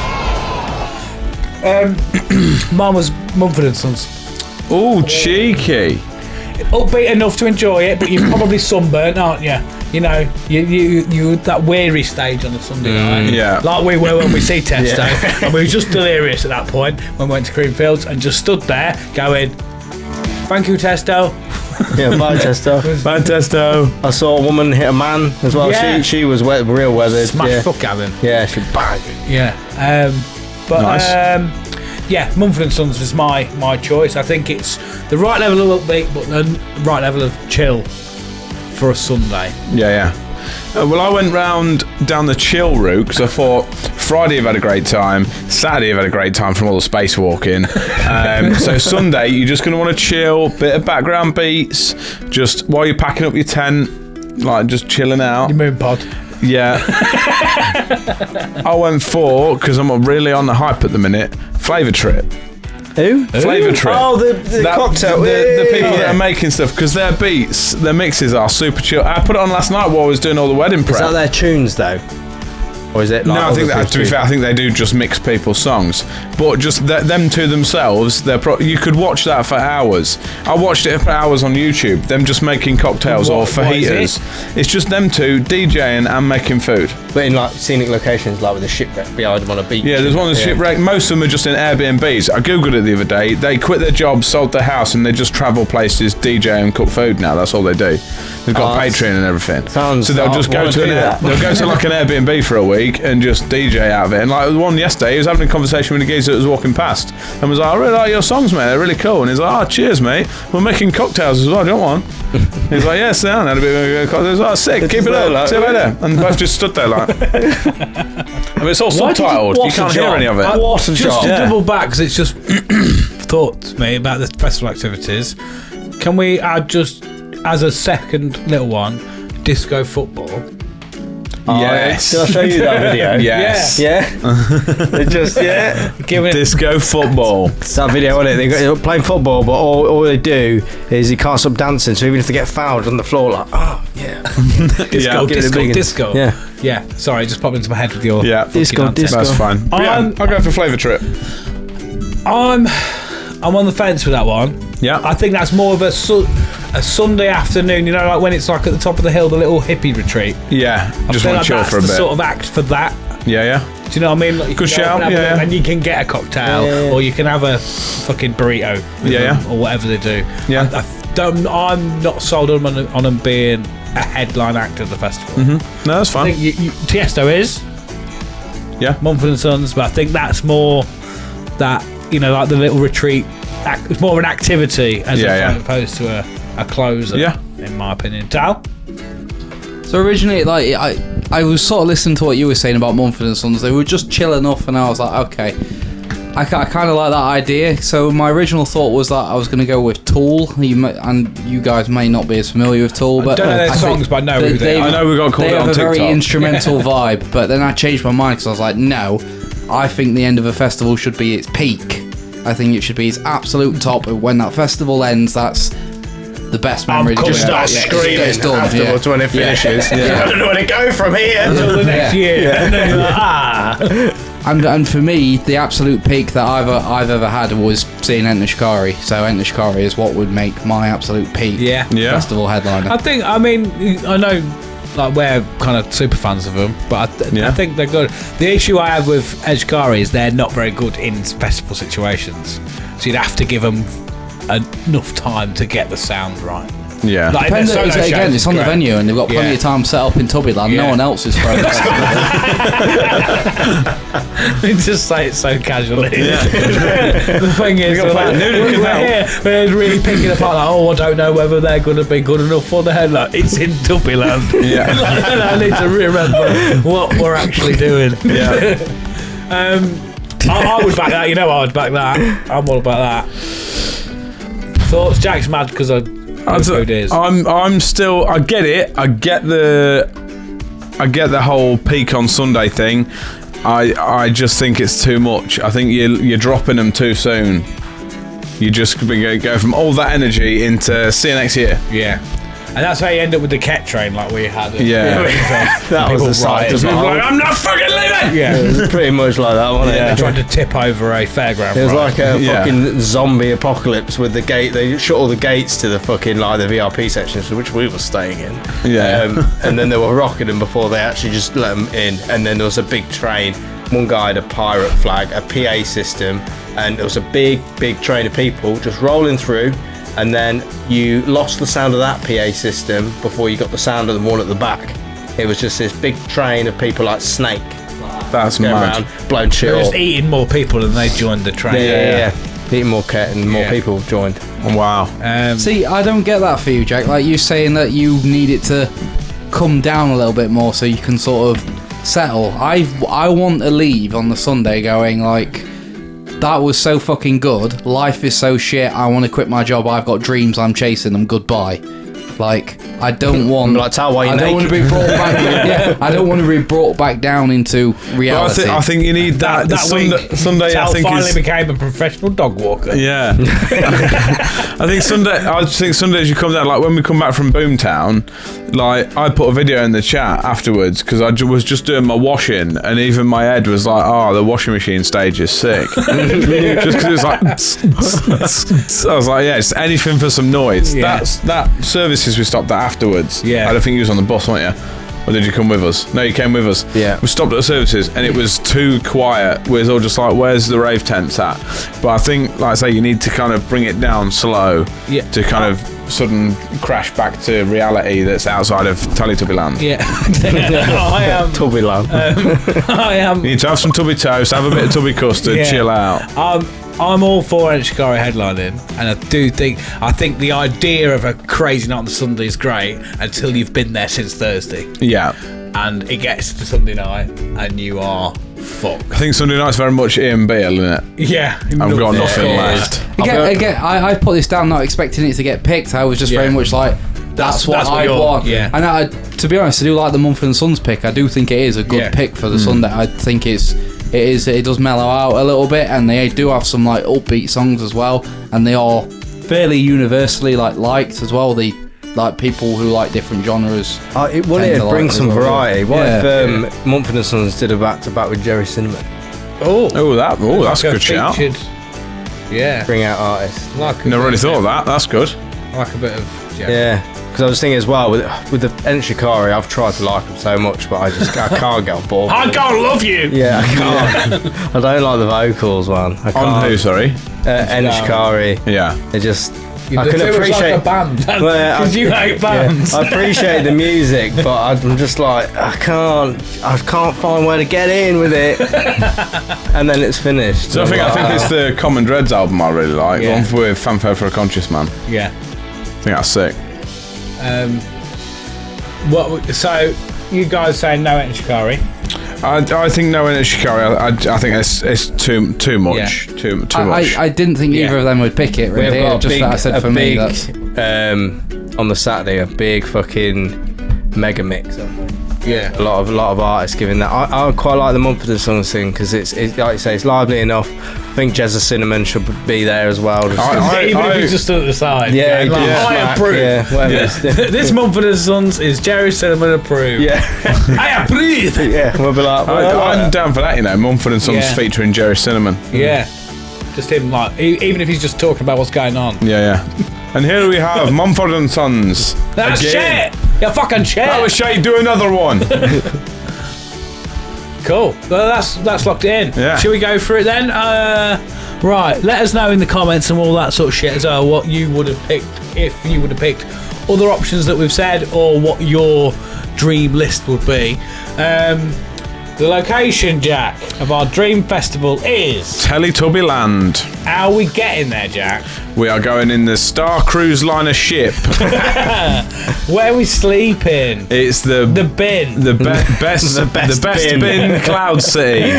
S1: Mine was Mumford & Sons.
S2: Oh, cheeky.
S1: Upbeat enough to enjoy it, but you're probably sunburnt, aren't you? You know, you at that weary stage on a Sunday night.
S2: yeah.
S1: Like we were when we see Testo. And we were just delirious at that point when we went to Creamfields and just stood there going, thank you, Testo.
S3: Yeah, bye, Testo.
S2: Bye, Testo.
S3: I saw a woman hit a man as well.
S1: Yeah.
S3: She was real weathered.
S1: Smash
S3: Yeah.
S1: fuck at him.
S3: Yeah, she bang.
S1: Yeah. But
S2: Nice.
S1: Mumford & Sons was my choice. I think it's the right level of upbeat, but the right level of chill for a Sunday.
S2: Yeah. Well, I went round down the chill route because I thought Friday I've had a great time, Saturday I've had a great time from all the spacewalking. So Sunday you're just going to want to chill, bit of background beats, just while you're packing up your tent, like just chilling out.
S1: Your moon pod.
S2: Yeah. I went for, because I'm really on the hype at the minute, Flavour Trip.
S3: Who?
S2: Flavour Trip.
S3: Oh, the cocktail.
S2: The people that are making stuff, because their beats, their mixes are super chill. I put it on last night while I was doing all the wedding prep.
S3: Is that their tunes though? Or is it like
S2: No, I think that, to be fair, I think they do just mix people's songs, but just them two themselves. You could watch that for hours. I watched it for hours on YouTube. Them just making cocktails or fajitas. It's just them two DJing and making food.
S3: But in like scenic locations, like with a shipwreck behind them on a beach.
S2: Yeah, there's one of the shipwreck. Most of them are just in Airbnbs. I googled it the other day. They quit their jobs, sold their house, and they just travel places, DJ and cook food now. That's all they do. They've got Patreon and everything. So they'll just go to they'll go to like an Airbnb for a week and just DJ out of it. And like the one yesterday, he was having a conversation with a geezer that was walking past and was like, "I really like your songs, mate. They're really cool." And he's like, "Oh, cheers, mate. We're making cocktails as well. Do you want one?" He's like, "Yes, yeah, had a bit of cocktails." Oh, sick. Keep it up.
S3: Like,
S2: see you later. And both just stood there like. I mean, it's all subtitled. You can't hear any of it.
S1: Just to double back, because it's just thought to me about the festival activities. Can we add just as a second little one, disco football?
S2: Yes.
S3: Did I show you that video?
S2: Yes.
S3: Yeah. They just
S2: disco football.
S3: It's that video on it. They're playing football, but all they do is he can't stop dancing. So even if they get fouled on the floor, like, oh yeah,
S1: disco. Yeah. Sorry, it just popped into my head with your
S3: disco.
S2: That's fine. I'll go for Flavour Trip.
S1: I'm on the fence with that one.
S2: Yeah.
S1: I think that's more of a Sunday afternoon, like when it's like at the top of the hill, the little hippie retreat.
S2: Yeah, just want to chill for a bit.
S1: That's the sort of act for that.
S2: Yeah.
S1: Do you know what I mean? Like
S2: good shout,
S1: and you can get a cocktail, or you can have a fucking burrito, or whatever they do.
S2: Yeah,
S1: I'm not sold on them being a headline act of the festival.
S2: No, that's fine.
S1: I think Tiesto is.
S2: Yeah,
S1: Mumford & Sons, but I think that's more that like the little retreat. It's more of an activity as opposed to a closer. Yeah, in my opinion. Tal?
S4: So originally, like I was sort of listening to what you were saying about Mumford & Sons. They were just chill enough, and I was like, okay, I kind of like that idea. So my original thought was that I was going to go with Tool. You guys may not be as familiar with Tool, but
S1: I don't know their songs, but I know who they are.
S2: I know we got called it on TikTok.
S4: They have a very instrumental vibe, but then I changed my mind because I was like, no, I think the end of a festival should be its peak. I think it should be its absolute top. When that festival ends, that's the best memory.
S3: Just start screaming afterwards when it finishes. I don't know where to go from here
S1: until the next year. And then you're like,
S4: And for me, the absolute peak that I've ever had was seeing Enter Shikari. So Enter Shikari is what would make my absolute peak festival headliner.
S1: I know like we're kind of super fans of them, but I think they're good. The issue I have with Shikari is they're not very good in festival situations, so you'd have to give them enough time to get the sound right.
S2: Yeah.
S1: Like
S4: Depends, again, it's on the venue and they've got plenty of time set up in Tubbyland. No one else is throwing
S1: it. Just say it so casually. The thing is, we're really picking apart like, I don't know whether they're going to be good enough for the headline. It's in Tubbyland. I need to remember what we're actually doing. I would back that. I would back that. I'm all about that. Thoughts? Jack's mad because I'm
S2: still. I get it. I get the whole peak on Sunday thing. I just think it's too much. I think you're dropping them too soon. You just go from all that energy into see you next year.
S1: Yeah. And that's how you end up with the Ket train like we had.
S3: That was the side.
S1: Like, I'm not fucking leaving!
S3: Yeah, it was pretty much like that, wasn't it?
S1: They tried to tip over a fairground.
S3: It was like a fucking zombie apocalypse with the gate. They shut all the gates to the fucking like the VIP sections, which we were staying in. And then they were rocking them before they actually just let them in. And then there was a big train. One guy had a pirate flag, a PA system, and there was a big train of people just rolling through. And then you lost the sound of that PA system before you got the sound of the one at the back. It was just this big train of people like Snake.
S2: That's
S3: going
S2: mad.
S3: around blowing shit
S1: They're
S3: up.
S1: just eating more people than they joined the train.
S3: Yeah. Eating more cat and more
S1: Yeah.
S3: people have joined.
S2: Wow.
S4: See, I don't get that for you, Jack. Like you saying that you need it to come down a little bit more so you can sort of settle. I want to leave on the Sunday going like, that was so fucking good. Life is so shit. I want to quit my job. I've got dreams. I'm chasing them. Goodbye. Like I don't want.
S3: Like, tell why you're
S4: I don't want to
S3: naked.
S4: be brought back. Yeah, I don't want to be brought back down into
S2: But
S4: reality.
S2: I think you need that. Sunday,
S1: Tal
S2: I think
S1: finally
S2: is.
S1: became a professional dog walker.
S2: Yeah. I think Sundays you come down, like when we come back from Boomtown, like I put a video in the chat afterwards because I was just doing my washing and even my head was like, oh, the washing machine stage is sick. Just because it was like, I was like, yeah, it's anything for some noise.
S1: Yeah.
S2: That services we stopped at afterwards.
S1: Yeah.
S2: I don't think you was on the bus, weren't you? Or did you come with us? No, you came with us.
S3: Yeah.
S2: We stopped at the services and it was too quiet. We was all just like, where's the rave tents at? But I think, like I say, you need to kind of bring it down slow to kind of sudden crash back to reality that's outside of Teletubby land.
S1: Yeah. I am.
S3: Tubby lamb.
S1: I am.
S2: You need to have some tubby toast, have a bit of tubby custard,
S1: Yeah.
S2: chill out.
S1: I'm all for Shikari headlining, and I think the idea of a crazy night on the Sunday is great until you've been there since Thursday,
S2: Yeah.
S1: and it gets to Sunday night, and you are fucked.
S2: I think Sunday night's very much Ian Beale, isn't it?
S1: Yeah,
S2: I've got nothing left.
S4: Again, I put this down not expecting it to get picked. I was just very much like, that's what I want.
S1: Yeah.
S4: And to be honest, I do like the Mumford & Sons pick. I do think it is a good pick for the Sunday. I think it does mellow out a little bit, and they do have some like upbeat songs as well, and they are fairly universally liked as well. The like people who like different genres.
S3: It
S4: tend to
S3: bring
S4: like
S3: some
S4: as well.
S3: variety. What
S4: Yeah.
S3: if Mumford & Sons did a back-to-back with Jerry Cinnamon?
S2: That's a good shout.
S1: featured. Yeah,
S3: Bring out artists.
S2: Never really thought of that. That's good.
S1: like a bit of
S3: Yeah. Because I was thinking as well, with the Ent Shikari, I've tried to like him so much, but I can't get on board.
S1: I can't love you.
S3: Yeah, I can't. I don't like the vocals, man. I can't.
S2: On who, sorry?
S3: Ent Shikari.
S2: Yeah.
S3: They just...
S1: You
S3: I can
S1: feel it's
S3: appreciate...
S1: like a band
S3: Well,
S1: because you hate bands.
S3: I appreciate the music, but I'm just like, I can't find where to get in with it. And then it's finished.
S2: So I think it's the Common Dreads album I really like.
S1: Yeah.
S2: One with Fanfare for a Conscious Man.
S1: Yeah.
S2: I think that's sick.
S1: So you guys saying no Ent Shikari?
S2: I think no Ent Shikari. I think it's too much.
S1: Yeah.
S2: Too much.
S4: I didn't think either of them would pick it. Really, just that I said for me. That's
S3: On the Saturday, a big fucking mega mix.
S1: Yeah.
S3: A lot of artists giving that. I quite like the Mumford & Sons thing because it's like you say, it's lively enough. I think Jezza Cinnamon should be there as well.
S1: Even if he's just stood at the side.
S3: Yeah,
S1: going like,
S3: yeah.
S1: I approve.
S3: Yeah, whatever it's doing.
S1: This Mumford & Sons is Jerry Cinnamon approved.
S3: Yeah,
S1: I approve.
S3: yeah. We'll be like,
S2: I'm down for that, Mumford & Sons
S1: Yeah.
S2: featuring Jerry Cinnamon.
S1: Yeah. Just him, like, even if he's just talking about what's going on.
S2: Yeah. And here we have Mumford & Sons.
S1: That's
S2: again.
S1: shit! You fucking shit!
S2: That was shit. Do another one.
S1: Cool. Well, that's locked in.
S2: Yeah.
S1: Should we go through it then? Right. Let us know in the comments and all that sort of shit as well what you would have picked if you would have picked other options that we've said, or what your dream list would be. The location, Jack, of our dream festival is...
S2: Teletubby Land.
S1: How are we getting there, Jack?
S2: We are going in the Star Cruise liner ship.
S1: Where are we sleeping?
S2: It's the
S1: bin.
S2: best bin Cloud City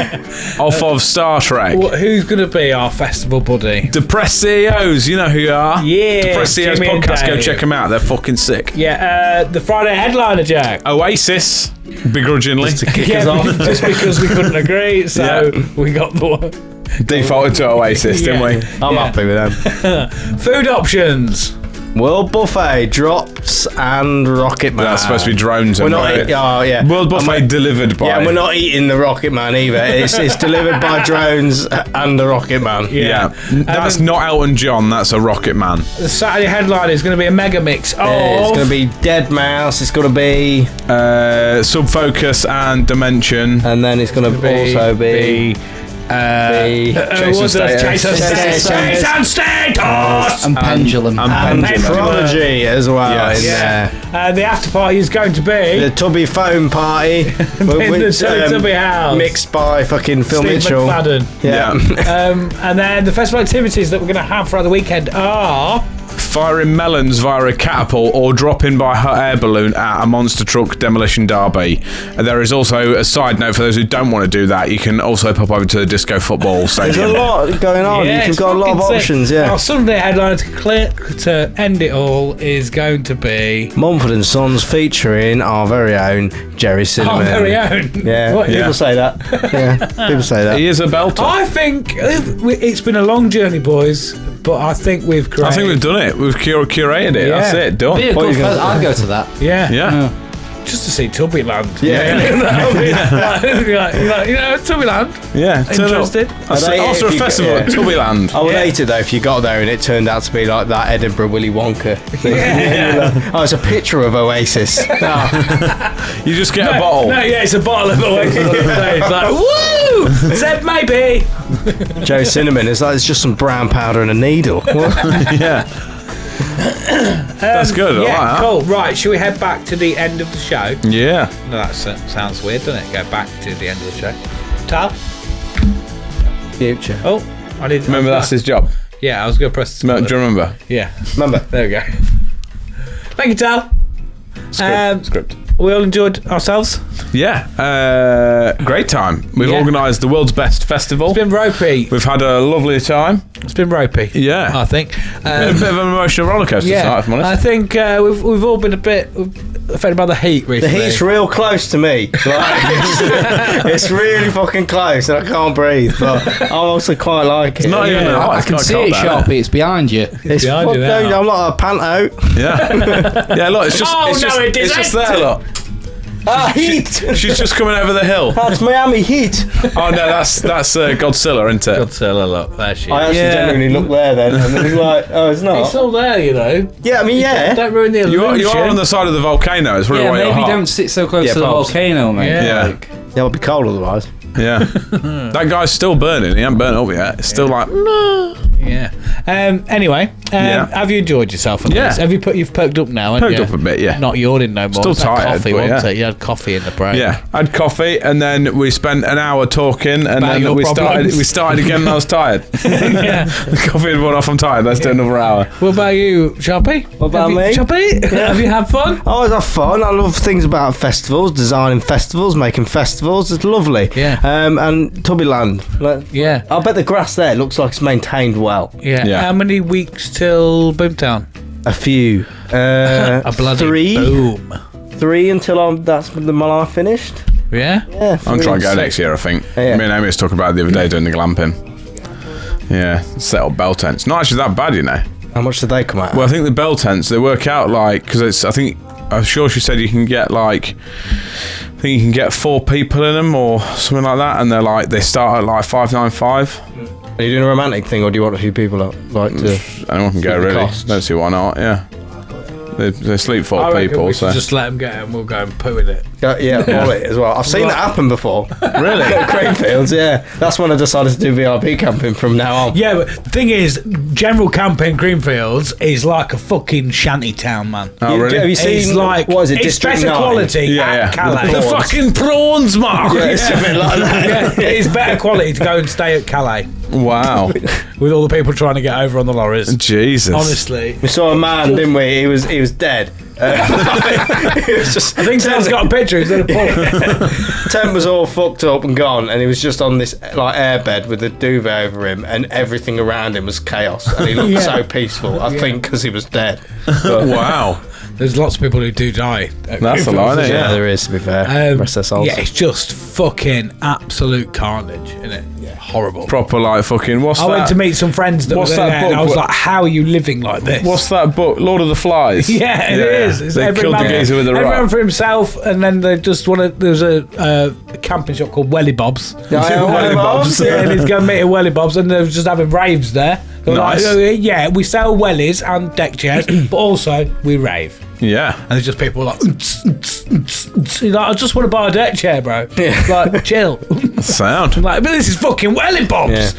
S2: off of Star Trek.
S1: Who's going to be our festival buddy?
S2: Depressed CEOs, you know who you are.
S1: Yeah,
S2: Depressed CEOs
S1: Jimmy and
S2: podcast. Go
S1: Dave.
S2: check them out. They're fucking sick.
S1: Yeah, the Friday headliner, Jack.
S2: Oasis, begrudgingly.
S1: Just because we couldn't agree, so we got the one.
S2: Defaulted to Oasis, didn't we?
S3: I'm happy with them.
S1: Food options.
S3: World Buffet, Drops, and Rocket Man.
S2: That's supposed to be drones.
S3: We're not eating. Oh yeah.
S2: World Buffet delivered by.
S3: Yeah, and we're not eating the Rocket Man either. It's delivered by drones and the Rocket Man.
S2: Yeah, that's not Elton John. That's a Rocket Man.
S1: The Saturday headline is going to be a mega mix of...
S3: It's going to be Dead Mouse. It's going to be...
S2: Subfocus and Dimension.
S3: And then it's going to also be...
S1: Chase and status.
S4: And pendulum.
S3: And Prodigy as well in there.
S1: The after party is going to be
S3: The Tubby Foam Party.
S1: in the Tubby House.
S3: Mixed by fucking Phil
S1: Steve
S3: Mitchell.
S1: McFadden.
S3: Yeah.
S1: And then the festival activities that we're going to have throughout the weekend are
S2: Firing melons via a catapult or dropping by hot air balloon at a monster truck demolition derby. And there is also a side note for those who don't want to do that. You can also pop over to the disco football
S3: There's
S2: stadium.
S3: a lot going on.
S1: Yeah,
S3: You've got a lot of
S1: fucking sick.
S3: options, yeah.
S1: Our Sunday headline to end it all is going to be
S3: Mumford & Sons featuring our very own Jerry Cinnamon.
S1: our very own.
S3: Yeah,
S1: What-
S3: people say that. Yeah, people say that.
S2: He is a belter.
S1: I think it's been a long journey, boys, but I think we've created.
S2: I think we've done it. We've curated it.
S1: Yeah.
S2: That's it. Done.
S4: Be a
S3: What
S4: good
S3: are you gonna
S4: fest. I'd go to that.
S1: Yeah.
S2: Yeah.
S1: Just to see Tubby Land.
S3: Yeah.
S1: Tubby Land.
S2: Yeah. turn up.
S1: Interested?
S2: After
S3: hate it
S2: after
S3: if
S2: a
S3: you-
S2: festival
S3: yeah.
S2: at Tubbyland.
S3: I would hate it though if you got there and it turned out to be like that Edinburgh Willy Wonka thing. Oh, it's a picture of Oasis.
S2: You just get a bottle.
S1: No, yeah, it's a bottle of Oasis. It's like, woo! Said maybe.
S3: Jerry Cinnamon, it's just some brown powder and a needle.
S2: Yeah. That's good. I
S1: Yeah,
S2: like that.
S1: cool. Right, should we head back to the end of the show?
S2: Yeah.
S1: No, that sounds weird, doesn't it? Go back to the end of the show. Tal?
S3: Future.
S1: Oh, I didn't.
S2: Remember, that's his job.
S1: Yeah, I was going to press.
S2: Do you remember?
S1: Yeah,
S3: Remember?
S1: there we go. Thank you, Tal.
S2: Script.
S1: We all enjoyed ourselves.
S2: Yeah. Great time. We've
S1: Yeah.
S2: organised the world's best festival.
S1: It's been ropey.
S2: We've had a lovely time.
S1: It's been ropey.
S2: Yeah.
S1: I think.
S2: A bit of an emotional rollercoaster tonight, if I'm
S1: I
S2: honest.
S1: think we've all been a bit affected by the heat
S3: The
S1: recently.
S3: heat's real close to me. Like, it's really fucking close and I can't breathe, but I also quite like it.
S2: It's not even
S1: Yeah.
S2: hot.
S4: I
S2: It's
S4: can
S2: quite
S4: see
S2: cold
S4: it,
S2: down
S4: Sharpie. It's behind you.
S3: It's
S1: behind you
S3: fucking-
S1: now.
S3: I'm like a panto.
S2: Yeah. Yeah, look, it's just,
S1: Oh,
S2: it's
S1: no,
S2: just,
S1: it
S2: it's just
S1: isn't.
S2: there, look.
S3: Heat!
S2: She's just coming over the hill.
S3: That's Miami Heat.
S2: Oh, no, that's Godzilla, isn't it?
S1: Godzilla, look, there she
S3: I
S1: is.
S3: actually genuinely looked there then, and it was like, oh, it's not.
S1: It's all there, you know.
S3: Yeah, I mean, yeah.
S1: Don't ruin the illusion.
S2: You are on the side of the volcano. It's really
S4: Yeah,
S2: why you're
S4: maybe
S2: hot.
S4: don't sit so close
S3: Yeah,
S4: to the
S3: pops.
S4: volcano, mate.
S1: Yeah.
S2: Yeah.
S3: Yeah, it'll be cold otherwise.
S2: Yeah. That guy's still burning. He hasn't burnt up yet. It's still like,
S1: Yeah. Anyway,
S2: Yeah.
S1: have you enjoyed yourself? At
S2: Yeah.
S1: least? Have you've perked up now? haven't
S2: Poked
S1: you?
S2: up a bit, yeah.
S1: Not yawning no more.
S2: Still
S1: It's that
S2: tired,
S1: coffee,
S2: but
S1: wasn't
S2: yeah.
S1: it? You had coffee in the break.
S2: yeah. I had coffee and then we spent an hour talking and
S1: About
S2: then
S1: your
S2: we
S1: problems.
S2: started again and I was tired.
S1: Yeah.
S2: The coffee had worn off. I'm tired. Let's do another hour.
S1: What about you, Sharpie?
S3: What about me?
S1: Sharpie? Have you had fun?
S3: I always have fun. I love things about festivals, designing festivals, making festivals. It's lovely.
S1: Yeah.
S3: And Tubbyland. Like,
S1: Yeah.
S3: I bet the grass there looks like it's maintained well.
S1: Yeah.
S2: Yeah.
S1: How many weeks till Boomtown?
S3: A few.
S1: A bloody
S3: three.
S1: boom.
S3: 3 until that's my life finished.
S1: Yeah.
S3: Yeah.
S2: I'm
S3: 3
S2: trying to go
S3: and
S2: next year, I think.
S3: Yeah.
S2: Me and Amy was talking about it the other day doing the glamping. Yeah, set up bell tents. Not actually that bad, you know.
S3: 6. How much did they come out?
S2: Well, I think the bell tents, they work out like, because it's, I'm sure she said you can get like, I think you can get 4 people in them or something like that, and they start at like 595.
S3: Are you doing a romantic thing, or do you want a few people that like to?
S2: Anyone can go,
S3: the
S2: really.
S3: costs.
S2: Don't see why not, yeah. They sleep 4
S1: I reckon
S2: people,
S1: we
S2: so.
S1: should just let them go and we'll go and poo in it.
S3: Yeah, wallet as well. I've seen that happen before.
S2: Really?
S3: At Creamfields, yeah. That's when I decided to do VRP camping from now on.
S1: Yeah, but the thing is, general camping Greenfields is like a fucking shanty town, man.
S2: Oh, really?
S3: Have you
S1: It's
S3: seen
S1: like,
S3: what is it?
S1: it's
S3: District
S1: better
S3: 9?
S1: quality
S2: Yeah,
S1: at
S2: yeah.
S1: Calais.
S2: The fucking prawns, Mark!
S3: Yeah, it's a bit like that.
S1: Yeah, it's better quality to go and stay at Calais
S2: Wow.
S1: with all the people trying to get over on the lorries.
S2: Jesus.
S1: Honestly.
S3: We saw a man, didn't we? He was dead. It was just,
S1: I think Sal's got a picture. He's going to pull it.
S3: tent was all fucked up and gone, and he was just on this like airbed with a duvet over him, and everything around him was chaos, and he looked
S1: Yeah.
S3: so peaceful. I think because he was dead.
S2: Wow.
S1: There's lots of people who do die. At
S2: That's a
S1: Greenfields
S2: lot,
S1: as
S2: isn't it?
S1: well.
S3: Yeah, there is, to be fair. Rest their souls.
S1: Yeah, it's just fucking absolute carnage, isn't it? Yeah. Horrible.
S2: Proper like fucking, what's
S1: I
S2: that?
S1: went to meet some friends that
S2: What's
S1: were
S2: that
S1: there, and I
S2: book?
S1: was like, "How are you living like this?"
S2: What's that book? Lord of the Flies.
S1: Yeah, it is. It's
S2: They
S1: every
S2: killed the
S1: man-
S2: geezer with a
S1: everyone
S2: rock.
S1: for himself, and then they just want to. There's a camping shop called Welly Bob's.
S3: Welly Bob's.
S1: Yeah, and he's going to meet at Welly Bob's, and they're just having raves there. They're
S2: Nice.
S1: like, yeah, we sell wellies and deck chairs, but also we rave.
S2: Yeah.
S1: And there's just people like, You're like, I just want to buy a deck chair, bro. Like, chill.
S2: Sound.
S1: Like, but this is fucking Welly Bobs.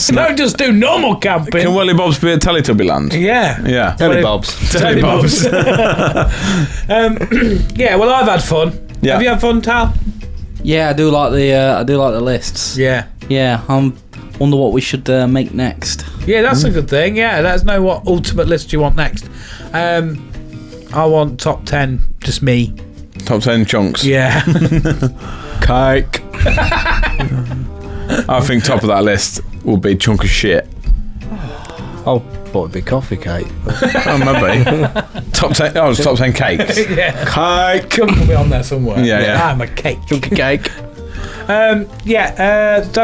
S1: Don't just do normal camping.
S2: Can Welly Bobs be at Teletubby Land?
S1: Yeah.
S2: Yeah.
S3: Telly Bobs.
S2: Telly Bobs.
S1: Yeah, well, I've had fun.
S2: Yeah.
S1: Have you had fun, Tal?
S4: Yeah, I do like the lists.
S1: Yeah.
S4: Yeah, wonder what we should make next.
S1: Yeah, that's a good thing. Yeah, let us know what ultimate list you want next. I want top 10, just me.
S2: Top 10 chunks.
S1: Yeah.
S3: Cake.
S2: I think top of that list will be chunk of shit.
S3: Oh, thought it'd be coffee cake.
S2: Oh, maybe. Top 10. Oh, it's top 10 cakes.
S1: Yeah.
S3: Cake.
S1: Could be on there somewhere.
S2: Yeah.
S1: I'm a cake.
S3: Chunky cake.
S1: Don't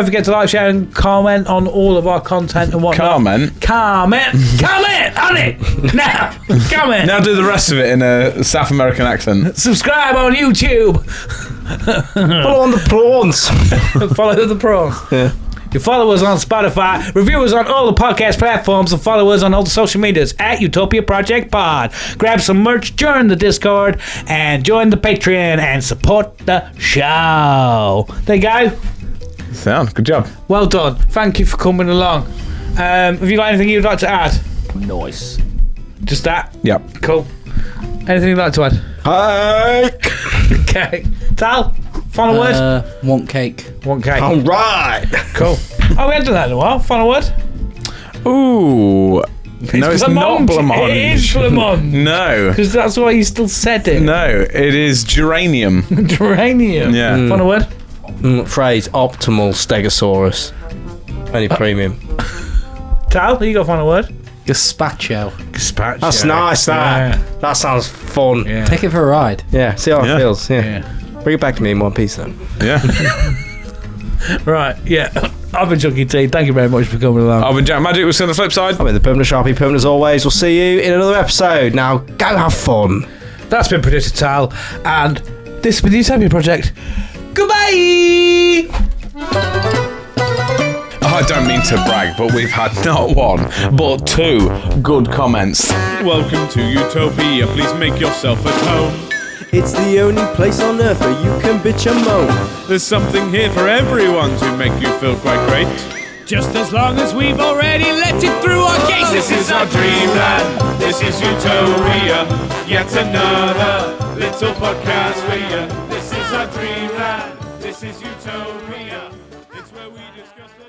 S1: forget to like, share, and comment on all of our content and whatnot. Comment on it now. Comment.
S2: Now do the rest of it in a South American accent.
S1: Subscribe on YouTube.
S3: Follow on the prawns.
S1: Follow the pros.
S3: Yeah.
S1: You follow us on Spotify, review us on all the podcast platforms, and follow us on all the social medias at Utopia Project Pod. Grab some merch, join the Discord, and join the Patreon and support the show. There you go.
S2: Sound. Good job.
S1: Well done. Thank you for coming along. Have you got anything you'd like to add?
S3: Nice.
S1: Just that?
S2: Yep.
S1: Cool. Anything you'd like to add?
S3: Cake.
S1: Okay. Tal, final word?
S4: Want cake.
S1: One cake.
S3: All right.
S1: Cool. Oh, we haven't done that in a while. Final word?
S2: Ooh. No, it's not blancmange.
S1: It is blancmange.
S2: No.
S1: Because that's why you still said it.
S2: No, it is geranium.
S1: Geranium.
S2: Yeah.
S1: Final word?
S3: Phrase optimal Stegosaurus. Only premium.
S1: Tal, you got a final word?
S4: Gazpacho.
S1: Gazpacho.
S3: That's nice, that.
S1: Yeah.
S3: That sounds fun.
S1: Yeah.
S4: Take it for a ride.
S3: Yeah, see how
S2: Yeah.
S3: it feels. Yeah.
S1: Yeah.
S3: Bring it back to me in one piece then.
S2: Yeah.
S1: Right, yeah. I've been Chucky T. Thank you very much for coming along.
S2: I've been Jack Magic. We'll see you on the flip side.
S3: I've been the Permanent Sharpie, Permanent as always. We'll see you in another episode. Now, go have fun.
S1: That's been producer Tal, and this has been the Utopia Project. Goodbye!
S2: I don't mean to brag, but we've had not one, but two good comments.
S5: Welcome to Utopia, please make yourself at home.
S6: It's the only place on earth where you can bitch and moan.
S5: There's something here for everyone to make you feel quite great. Just as long as we've already let it through our gates. This is our dreamland, this is Utopia. Yet another little podcast for you. This is our dreamland, this is Utopia. It's where we discuss the